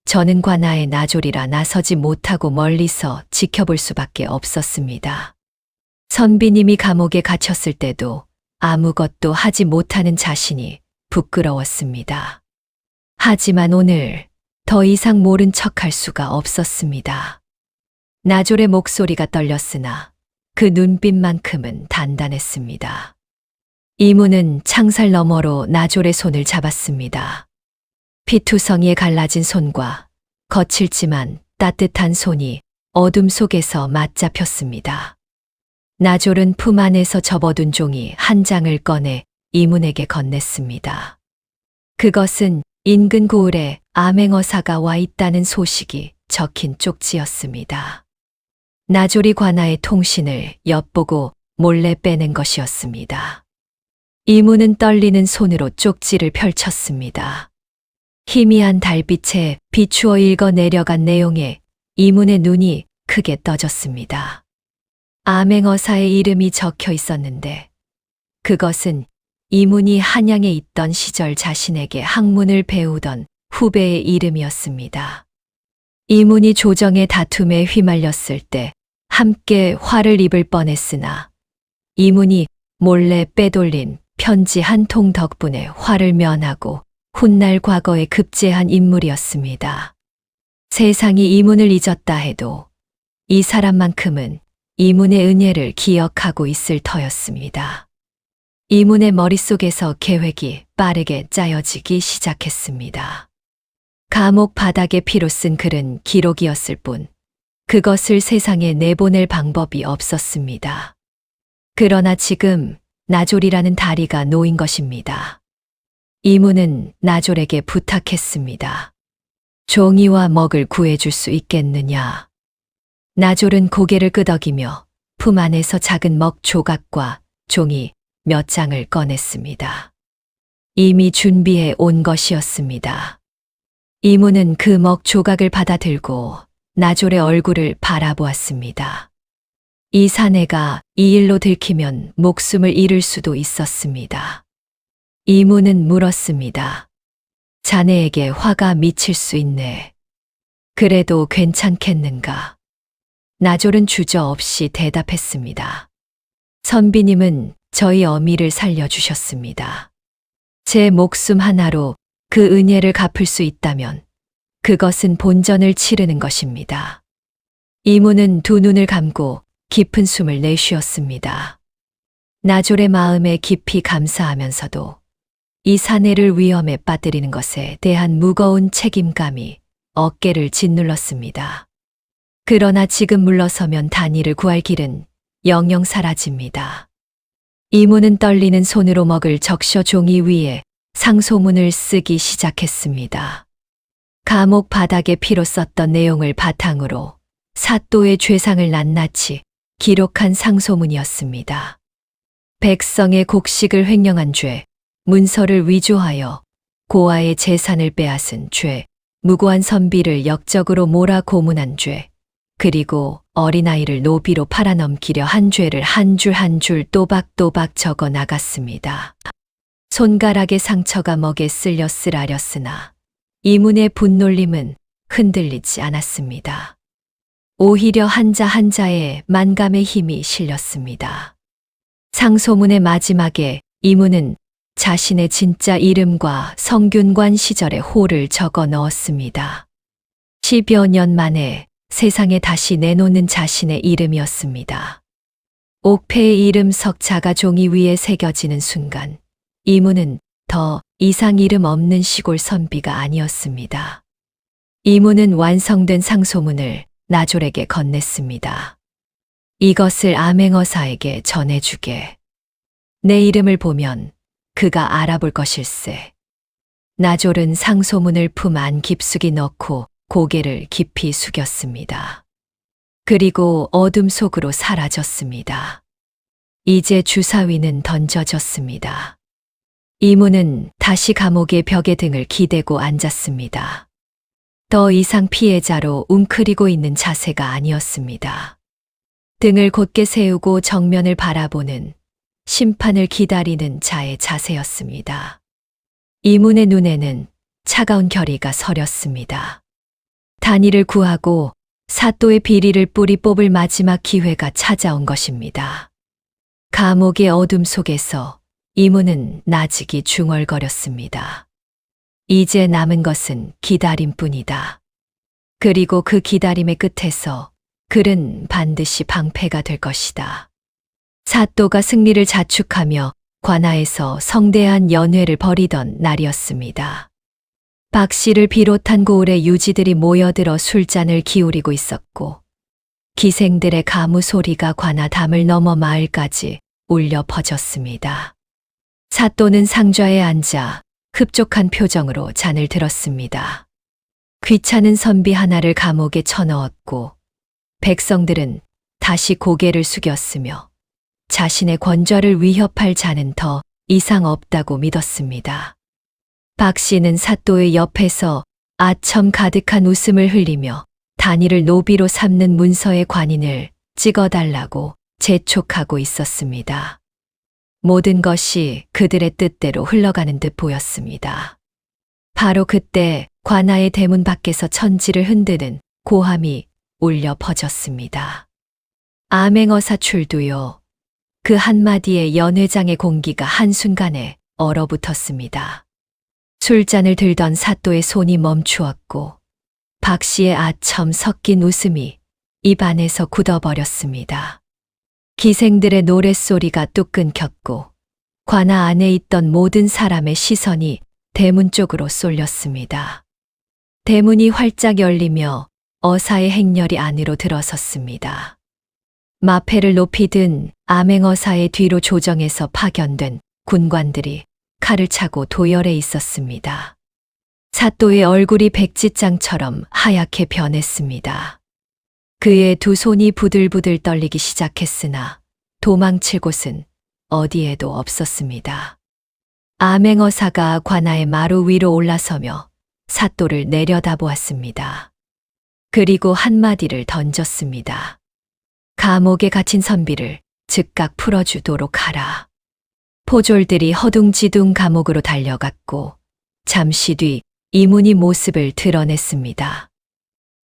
저는 관아의 나졸이라 나서지 못하고 멀리서 지켜볼 수밖에 없었습니다. 선비님이 감옥에 갇혔을 때도 아무것도 하지 못하는 자신이 부끄러웠습니다. 하지만 오늘 더 이상 모른 척할 수가 없었습니다. 나졸의 목소리가 떨렸으나 그 눈빛만큼은 단단했습니다. 이문은 창살 너머로 나졸의 손을 잡았습니다. 피투성이에 갈라진 손과 거칠지만 따뜻한 손이 어둠 속에서 맞잡혔습니다. 나졸은 품 안에서 접어둔 종이 한 장을 꺼내 이문에게 건넸습니다. 그것은 인근 고을에 암행어사가 와 있다는 소식이 적힌 쪽지였습니다. 나졸이 관아의 통신을 엿보고 몰래 빼낸 것이었습니다. 이문은 떨리는 손으로 쪽지를 펼쳤습니다. 희미한 달빛에 비추어 읽어 내려간 내용에 이문의 눈이 크게 떠졌습니다. 암행어사의 이름이 적혀 있었는데 그것은 이문이 한양에 있던 시절 자신에게 학문을 배우던 후배의 이름이었습니다. 이문이 조정의 다툼에 휘말렸을 때 함께 화를 입을 뻔했으나 이문이 몰래 빼돌린 편지 한 통 덕분에 화를 면하고 훗날 과거에 급제한 인물이었습니다. 세상이 이문을 잊었다 해도 이 사람만큼은 이문의 은혜를 기억하고 있을 터였습니다. 이문의 머릿속에서 계획이 빠르게 짜여지기 시작했습니다. 감옥 바닥에 피로 쓴 글은 기록이었을 뿐 그것을 세상에 내보낼 방법이 없었습니다. 그러나 지금 나졸이라는 다리가 놓인 것입니다. 이문은 나졸에게 부탁했습니다. 종이와 먹을 구해줄 수 있겠느냐. 나졸은 고개를 끄덕이며 품 안에서 작은 먹 조각과 종이 몇 장을 꺼냈습니다. 이미 준비해 온 것이었습니다. 이문은 그 먹 조각을 받아들고 나졸의 얼굴을 바라보았습니다. 이 사내가 이 일로 들키면 목숨을 잃을 수도 있었습니다. 이문은 물었습니다. 자네에게 화가 미칠 수 있네. 그래도 괜찮겠는가? 나졸은 주저없이 대답했습니다. 선비님은 저희 어미를 살려주셨습니다. 제 목숨 하나로 그 은혜를 갚을 수 있다면 그것은 본전을 치르는 것입니다. 이문은 두 눈을 감고 깊은 숨을 내쉬었습니다. 나졸의 마음에 깊이 감사하면서도 이 사내를 위험에 빠뜨리는 것에 대한 무거운 책임감이 어깨를 짓눌렀습니다. 그러나 지금 물러서면 단이를 구할 길은 영영 사라집니다. 이문은 떨리는 손으로 먹을 적셔 종이 위에 상소문을 쓰기 시작했습니다. 감옥 바닥에 피로 썼던 내용을 바탕으로 사또의 죄상을 낱낱이 기록한 상소문이었습니다. 백성의 곡식을 횡령한 죄, 문서를 위조하여 고아의 재산을 빼앗은 죄, 무고한 선비를 역적으로 몰아 고문한 죄, 그리고 어린아이를 노비로 팔아넘기려 한 죄를 한 줄 한 줄 또박또박 적어 나갔습니다. 손가락의 상처가 먹에 쓸려 쓰라렸으나 이문의 분놀림은 흔들리지 않았습니다. 오히려 한자 한자에 만감의 힘이 실렸습니다. 상소문의 마지막에 이문은 자신의 진짜 이름과 성균관 시절의 호를 적어 넣었습니다. 10여 년 만에 세상에 다시 내놓는 자신의 이름이었습니다. 옥패의 이름 석자가 종이 위에 새겨지는 순간 이문은 더 이상 이름 없는 시골 선비가 아니었습니다. 이문은 완성된 상소문을 나졸에게 건넸습니다. 이것을 암행어사에게 전해주게. 내 이름을 보면 그가 알아볼 것일세. 나졸은 상소문을 품 안 깊숙이 넣고 고개를 깊이 숙였습니다. 그리고 어둠 속으로 사라졌습니다. 이제 주사위는 던져졌습니다. 이문은 다시 감옥의 벽에 등을 기대고 앉았습니다. 더 이상 피해자로 웅크리고 있는 자세가 아니었습니다. 등을 곧게 세우고 정면을 바라보는 심판을 기다리는 자의 자세였습니다. 이문의 눈에는 차가운 결의가 서렸습니다. 단이를 구하고 사또의 비리를 뿌리 뽑을 마지막 기회가 찾아온 것입니다. 감옥의 어둠 속에서 이문은 나직이 중얼거렸습니다. 이제 남은 것은 기다림뿐이다. 그리고 그 기다림의 끝에서 글은 반드시 방패가 될 것이다. 사또가 승리를 자축하며 관아에서 성대한 연회를 벌이던 날이었습니다. 박 씨를 비롯한 고을의 유지들이 모여들어 술잔을 기울이고 있었고 기생들의 가무 소리가 관아 담을 넘어 마을까지 울려 퍼졌습니다. 사또는 상좌에 앉아 흡족한 표정으로 잔을 들었습니다. 귀찮은 선비 하나를 감옥에 쳐넣었고 백성들은 다시 고개를 숙였으며 자신의 권좌를 위협할 자는 더 이상 없다고 믿었습니다. 박 씨는 사또의 옆에서 아첨 가득한 웃음을 흘리며 단위를 노비로 삼는 문서의 관인을 찍어달라고 재촉하고 있었습니다. 모든 것이 그들의 뜻대로 흘러가는 듯 보였습니다. 바로 그때 관아의 대문 밖에서 천지를 흔드는 고함이 울려 퍼졌습니다. 암행어사 출두요. 그 한마디에 연회장의 공기가 한순간에 얼어붙었습니다. 술잔을 들던 사또의 손이 멈추었고 박 씨의 아첨 섞인 웃음이 입 안에서 굳어버렸습니다. 기생들의 노랫소리가 뚝 끊겼고 관아 안에 있던 모든 사람의 시선이 대문 쪽으로 쏠렸습니다. 대문이 활짝 열리며 어사의 행렬이 안으로 들어섰습니다. 마패를 높이 든 암행어사의 뒤로 조정해서 파견된 군관들이 칼을 차고 도열해 있었습니다. 사또의 얼굴이 백지장처럼 하얗게 변했습니다. 그의 두 손이 부들부들 떨리기 시작했으나 도망칠 곳은 어디에도 없었습니다. 암행어사가 관아의 마루 위로 올라서며 사또를 내려다보았습니다. 그리고 한마디를 던졌습니다. 감옥에 갇힌 선비를 즉각 풀어주도록 하라. 포졸들이 허둥지둥 감옥으로 달려갔고 잠시 뒤 이문이 모습을 드러냈습니다.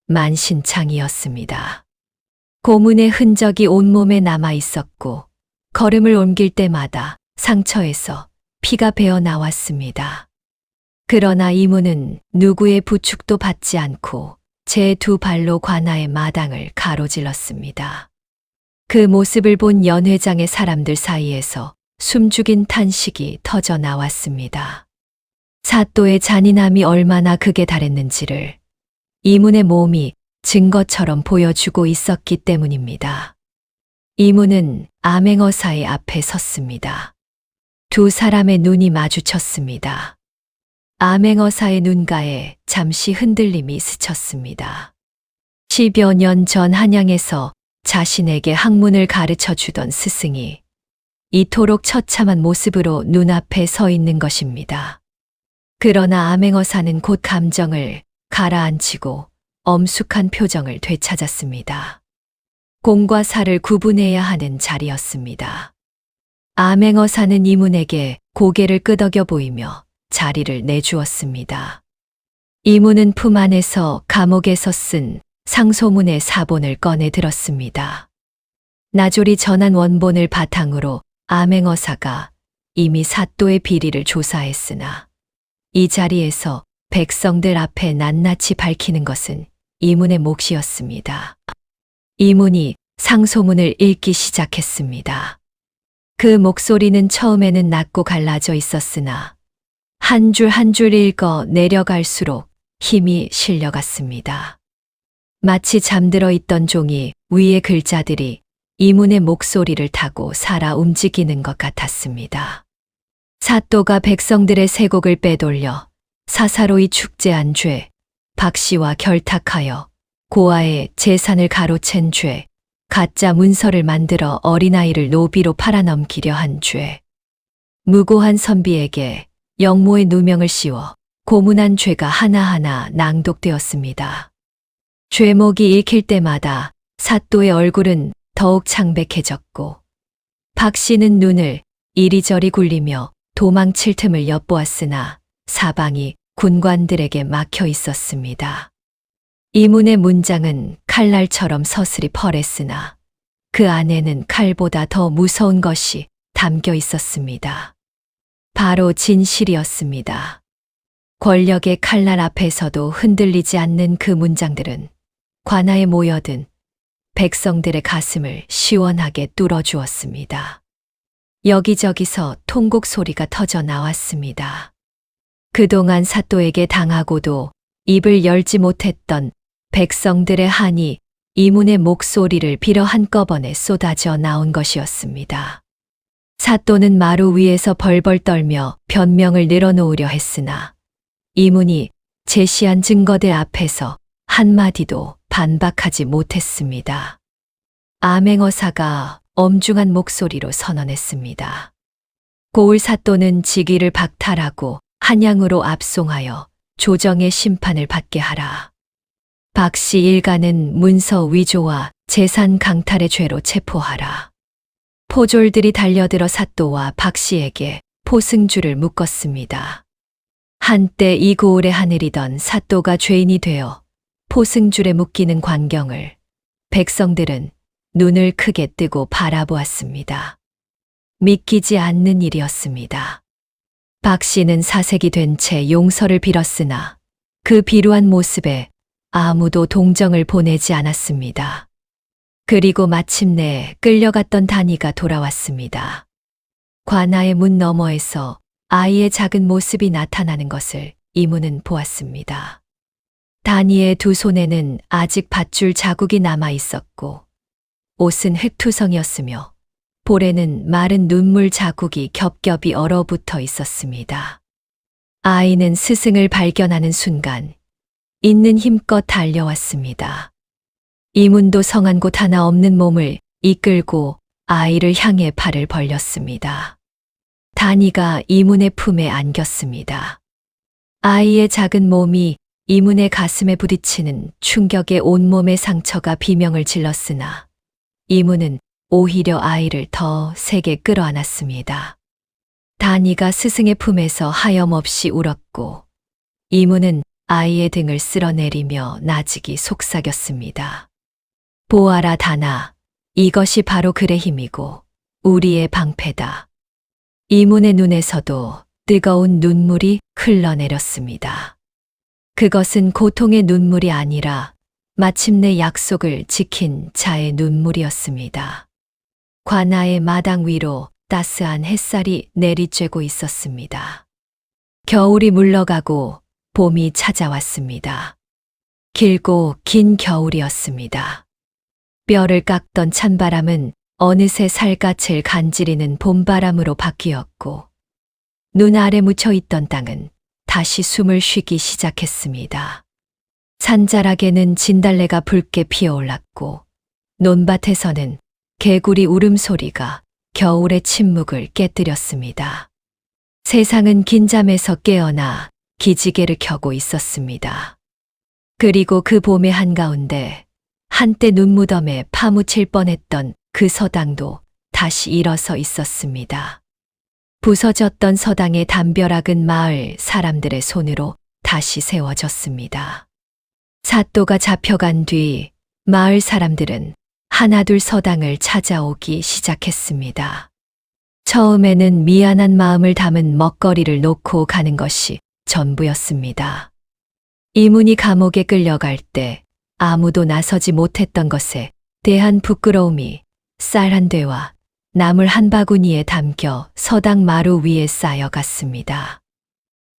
만신창이었습니다. 고문의 흔적이 온몸에 남아 있었고 걸음을 옮길 때마다 상처에서 피가 배어 나왔습니다. 그러나 이문은 누구의 부축도 받지 않고 제 두 발로 관아의 마당을 가로질렀습니다. 그 모습을 본 연회장의 사람들 사이에서 숨죽인 탄식이 터져 나왔습니다. 사또의 잔인함이 얼마나 극에 달했는지를 이문의 몸이 증거처럼 보여주고 있었기 때문입니다. 이문은 암행어사의 앞에 섰습니다. 두 사람의 눈이 마주쳤습니다. 암행어사의 눈가에 잠시 흔들림이 스쳤습니다. 10여 년 전 한양에서 자신에게 학문을 가르쳐 주던 스승이 이토록 처참한 모습으로 눈앞에 서 있는 것입니다. 그러나 암행어사는 곧 감정을 가라앉히고 엄숙한 표정을 되찾았습니다. 공과 사를 구분해야 하는 자리였습니다. 암행어사는 이문에게 고개를 끄덕여 보이며 자리를 내주었습니다. 이문은 품 안에서 감옥에서 쓴 상소문의 사본을 꺼내 들었습니다. 나졸이 전한 원본을 바탕으로 암행어사가 이미 사또의 비리를 조사했으나 이 자리에서 백성들 앞에 낱낱이 밝히는 것은 이문의 몫이었습니다. 이문이 상소문을 읽기 시작했습니다. 그 목소리는 처음에는 낮고 갈라져 있었으나 한 줄 한 줄 읽어 내려갈수록 힘이 실려갔습니다. 마치 잠들어 있던 종이 위의 글자들이 이문의 목소리를 타고 살아 움직이는 것 같았습니다. 사또가 백성들의 세곡을 빼돌려 사사로이 축제한 죄, 박 씨와 결탁하여 고아의 재산을 가로챈 죄, 가짜 문서를 만들어 어린아이를 노비로 팔아넘기려 한 죄, 무고한 선비에게 영모의 누명을 씌워 고문한 죄가 하나하나 낭독되었습니다. 죄목이 읽힐 때마다 사또의 얼굴은 더욱 창백해졌고 박 씨는 눈을 이리저리 굴리며 도망칠 틈을 엿보았으나 사방이 군관들에게 막혀 있었습니다. 이문의 문장은 칼날처럼 서슬이 펄했으나 그 안에는 칼보다 더 무서운 것이 담겨 있었습니다. 바로 진실이었습니다. 권력의 칼날 앞에서도 흔들리지 않는 그 문장들은 관아에 모여든 백성들의 가슴을 시원하게 뚫어주었습니다. 여기저기서 통곡 소리가 터져 나왔습니다. 그동안 사또에게 당하고도 입을 열지 못했던 백성들의 한이 이문의 목소리를 빌어 한꺼번에 쏟아져 나온 것이었습니다. 사또는 마루 위에서 벌벌 떨며 변명을 늘어놓으려 했으나 이문이 제시한 증거들 앞에서 한마디도 반박하지 못했습니다. 암행어사가 엄중한 목소리로 선언했습니다. 고을 사또는 직위를 박탈하고 한양으로 압송하여 조정의 심판을 받게 하라. 박씨 일가는 문서 위조와 재산 강탈의 죄로 체포하라. 포졸들이 달려들어 사또와 박씨에게 포승줄을 묶었습니다. 한때 이 고을의 하늘이던 사또가 죄인이 되어 포승줄에 묶이는 광경을 백성들은 눈을 크게 뜨고 바라보았습니다. 믿기지 않는 일이었습니다. 박씨는 사색이 된 채 용서를 빌었으나 그 비루한 모습에 아무도 동정을 보내지 않았습니다. 그리고 마침내 끌려갔던 단이가 돌아왔습니다. 관아의 문 너머에서 아이의 작은 모습이 나타나는 것을 이문은 보았습니다. 단이의 두 손에는 아직 밧줄 자국이 남아 있었고 옷은 흙투성이었으며 볼에는 마른 눈물 자국이 겹겹이 얼어붙어 있었습니다. 아이는 스승을 발견하는 순간 있는 힘껏 달려왔습니다. 이문도 성한 곳 하나 없는 몸을 이끌고 아이를 향해 팔을 벌렸습니다. 단이가 이문의 품에 안겼습니다. 아이의 작은 몸이 이문의 가슴에 부딪히는 충격에 온몸의 상처가 비명을 질렀으나 이문은 오히려 아이를 더 세게 끌어안았습니다. 단이가 스승의 품에서 하염없이 울었고 이문은 아이의 등을 쓸어내리며 나직이 속삭였습니다. 보아라 단아, 이것이 바로 글의 힘이고 우리의 방패다. 이문의 눈에서도 뜨거운 눈물이 흘러내렸습니다. 그것은 고통의 눈물이 아니라 마침내 약속을 지킨 자의 눈물이었습니다. 관아의 마당 위로 따스한 햇살이 내리쬐고 있었습니다. 겨울이 물러가고 봄이 찾아왔습니다. 길고 긴 겨울이었습니다. 뼈를 깎던 찬바람은 어느새 살갗을 간지리는 봄바람으로 바뀌었고 눈 아래 묻혀있던 땅은 다시 숨을 쉬기 시작했습니다. 산자락에는 진달래가 붉게 피어올랐고 논밭에서는 개구리 울음소리가 겨울의 침묵을 깨뜨렸습니다. 세상은 긴잠에서 깨어나 기지개를 켜고 있었습니다. 그리고 그 봄의 한가운데 한때 눈무덤에 파묻힐 뻔했던 그 서당도 다시 일어서 있었습니다. 부서졌던 서당의 담벼락은 마을 사람들의 손으로 다시 세워졌습니다. 사또가 잡혀간 뒤 마을 사람들은 하나둘 서당을 찾아오기 시작했습니다. 처음에는 미안한 마음을 담은 먹거리를 놓고 가는 것이 전부였습니다. 이문이 감옥에 끌려갈 때 아무도 나서지 못했던 것에 대한 부끄러움이 쌀 한 되와 나물 한 바구니에 담겨 서당 마루 위에 쌓여갔습니다.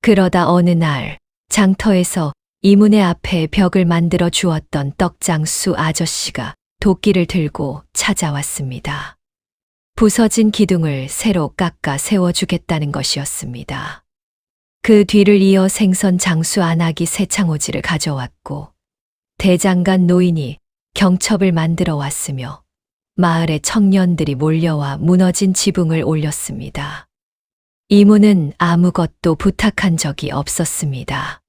그러다 어느 날 장터에서 이문의 앞에 벽을 만들어 주었던 떡장수 아저씨가 도끼를 들고 찾아왔습니다. 부서진 기둥을 새로 깎아 세워주겠다는 것이었습니다. 그 뒤를 이어 생선 장수 안하기 새창호지를 가져왔고 대장간 노인이 경첩을 만들어 왔으며 마을의 청년들이 몰려와 무너진 지붕을 올렸습니다. 이문은 아무것도 부탁한 적이 없었습니다.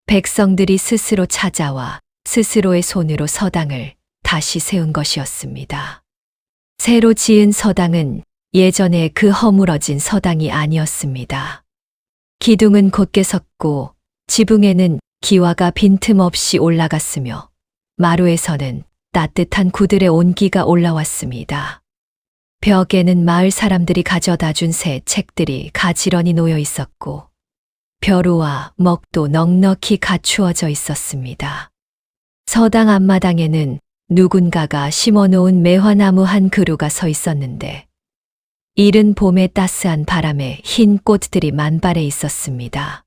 백성들이 스스로 찾아와 스스로의 손으로 서당을 다시 세운 것이었습니다. 새로 지은 서당은 예전에 그 허물어진 서당이 아니었습니다. 기둥은 곧게 섰고 지붕에는 기와가 빈틈없이 올라갔으며 마루에서는 따뜻한 구들의 온기가 올라왔습니다. 벽에는 마을 사람들이 가져다 준 새 책들이 가지런히 놓여 있었고 벼루와 먹도 넉넉히 갖추어져 있었습니다. 서당 앞마당에는 누군가가 심어놓은 매화나무 한 그루가 서 있었는데 이른 봄의 따스한 바람에 흰 꽃들이 만발해 있었습니다.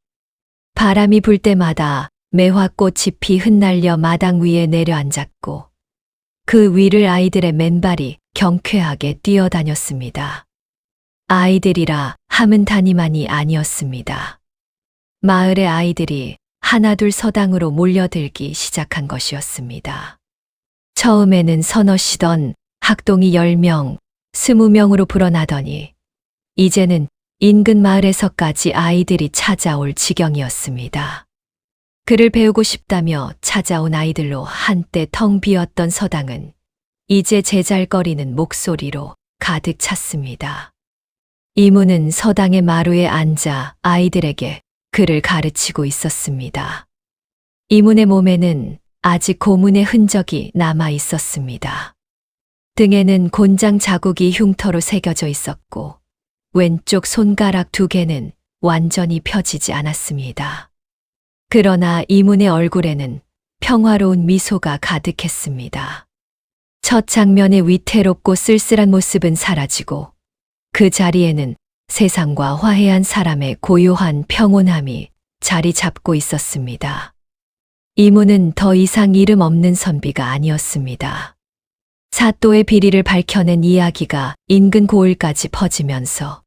바람이 불 때마다 매화꽃 잎이 흩날려 마당 위에 내려앉았고 그 위를 아이들의 맨발이 경쾌하게 뛰어다녔습니다. 아이들이라 함은 단위만이 아니었습니다. 마을의 아이들이 하나둘 서당으로 몰려들기 시작한 것이었습니다. 처음에는 서너시던 학동이 10명, 20명으로 불어나더니 이제는 인근 마을에서까지 아이들이 찾아올 지경이었습니다. 글을 배우고 싶다며 찾아온 아이들로 한때 텅 비었던 서당은 이제 제잘거리는 목소리로 가득 찼습니다. 이모는 서당의 마루에 앉아 아이들에게 글을 가르치고 있었습니다. 이문의 몸에는 아직 고문의 흔적이 남아 있었습니다. 등에는 곤장 자국이 흉터로 새겨져 있었고 왼쪽 손가락 2개는 완전히 펴지지 않았습니다. 그러나 이문의 얼굴에는 평화로운 미소가 가득했습니다. 첫 장면의 위태롭고 쓸쓸한 모습은 사라지고 그 자리에는 세상과 화해한 사람의 고요한 평온함이 자리 잡고 있었습니다. 이문은 더 이상 이름 없는 선비가 아니었습니다. 사또의 비리를 밝혀낸 이야기가 인근 고을까지 퍼지면서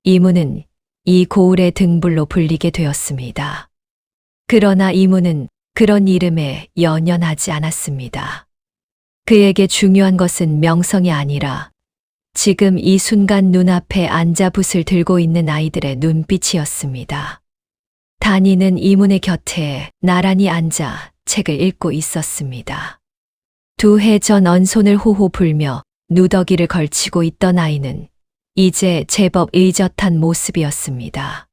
이문은 이 고을의 등불로 불리게 되었습니다. 그러나 이문은 그런 이름에 연연하지 않았습니다. 그에게 중요한 것은 명성이 아니라 지금 이 순간 눈앞에 앉아 붓을 들고 있는 아이들의 눈빛이었습니다. 단이는 이문의 곁에 나란히 앉아 책을 읽고 있었습니다. 2해 전 언손을 호호 불며 누더기를 걸치고 있던 아이는 이제 제법 의젓한 모습이었습니다.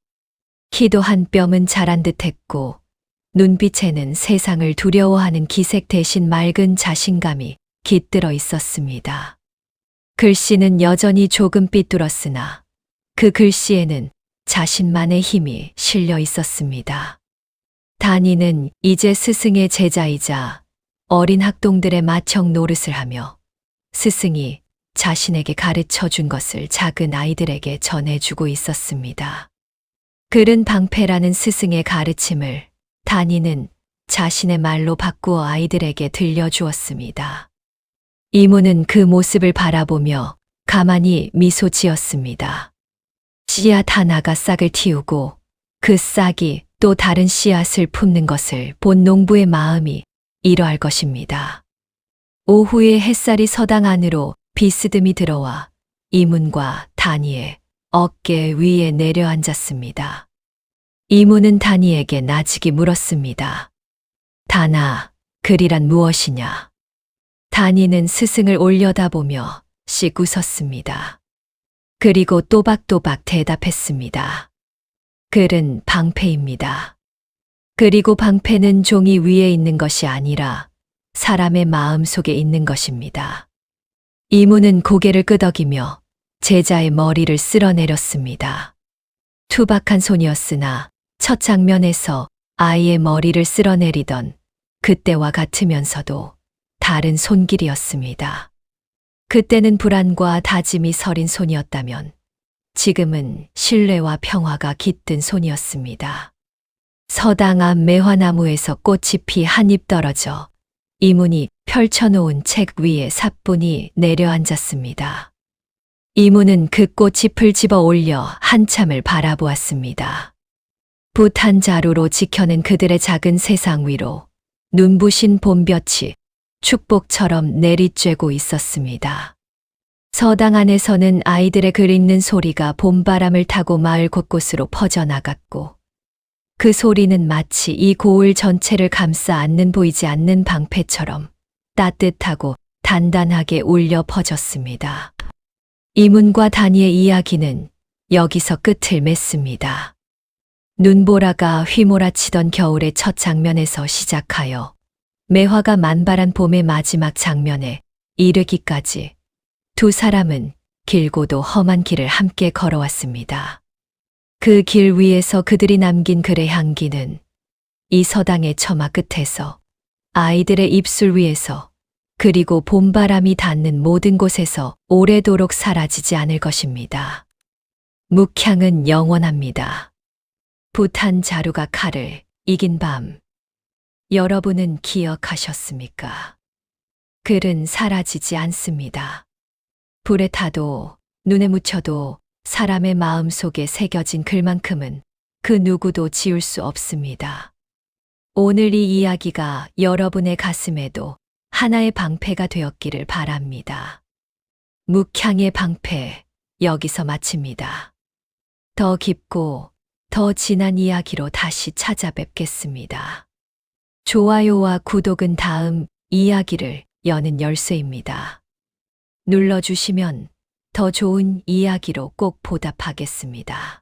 키도 한 뼘은 자란 듯했고 눈빛에는 세상을 두려워하는 기색 대신 맑은 자신감이 깃들어 있었습니다. 글씨는 여전히 조금 삐뚤었으나 그 글씨에는 자신만의 힘이 실려 있었습니다. 단이는 이제 스승의 제자이자 어린 학동들의 마청 노릇을 하며 스승이 자신에게 가르쳐 준 것을 작은 아이들에게 전해주고 있었습니다. 글은 방패라는 스승의 가르침을 단이는 자신의 말로 바꾸어 아이들에게 들려주었습니다. 이모는 그 모습을 바라보며 가만히 미소 지었습니다. 씨앗 하나가 싹을 틔우고 그 싹이 또 다른 씨앗을 품는 것을 본 농부의 마음이 이러할 것입니다. 오후에 햇살이 서당 안으로 비스듬히 들어와 이문과 단이의 어깨 위에 내려앉았습니다. 이문은 단이에게 나직이 물었습니다. 단아, 글이란 무엇이냐? 단이는 스승을 올려다보며 씩 웃었습니다. 그리고 또박또박 대답했습니다. 글은 방패입니다. 그리고 방패는 종이 위에 있는 것이 아니라 사람의 마음 속에 있는 것입니다. 이문은 고개를 끄덕이며 제자의 머리를 쓸어내렸습니다. 투박한 손이었으나 첫 장면에서 아이의 머리를 쓸어내리던 그때와 같으면서도 다른 손길이었습니다. 그때는 불안과 다짐이 서린 손이었다면 지금은 신뢰와 평화가 깃든 손이었습니다. 서당 앞 매화나무에서 꽃잎이 한 잎 떨어져 이문이 펼쳐놓은 책 위에 사뿐히 내려앉았습니다. 이문은 그 꽃잎을 집어 올려 한참을 바라보았습니다. 붓 한 자루로 지켜낸 그들의 작은 세상 위로 눈부신 봄볕이 축복처럼 내리쬐고 있었습니다. 서당 안에서는 아이들의 글 읽는 소리가 봄바람을 타고 마을 곳곳으로 퍼져나갔고 그 소리는 마치 이 고을 전체를 감싸 안는 보이지 않는 방패처럼 따뜻하고 단단하게 울려 퍼졌습니다. 이문과 단이의 이야기는 여기서 끝을 맺습니다. 눈보라가 휘몰아치던 겨울의 첫 장면에서 시작하여 매화가 만발한 봄의 마지막 장면에 이르기까지 두 사람은 길고도 험한 길을 함께 걸어왔습니다. 그 길 위에서 그들이 남긴 글의 향기는 이 서당의 처마 끝에서 아이들의 입술 위에서 그리고 봄바람이 닿는 모든 곳에서 오래도록 사라지지 않을 것입니다. 묵향은 영원합니다. 붓한 자루가 칼을 이긴 밤. 여러분은 기억하셨습니까? 글은 사라지지 않습니다. 불에 타도 눈에 묻혀도 사람의 마음 속에 새겨진 글만큼은 그 누구도 지울 수 없습니다. 오늘 이 이야기가 여러분의 가슴에도 하나의 방패가 되었기를 바랍니다. 묵향의 방패, 여기서 마칩니다. 더 깊고 더 진한 이야기로 다시 찾아뵙겠습니다. 좋아요와 구독은 다음 이야기를 여는 열쇠입니다. 눌러주시면 더 좋은 이야기로 꼭 보답하겠습니다.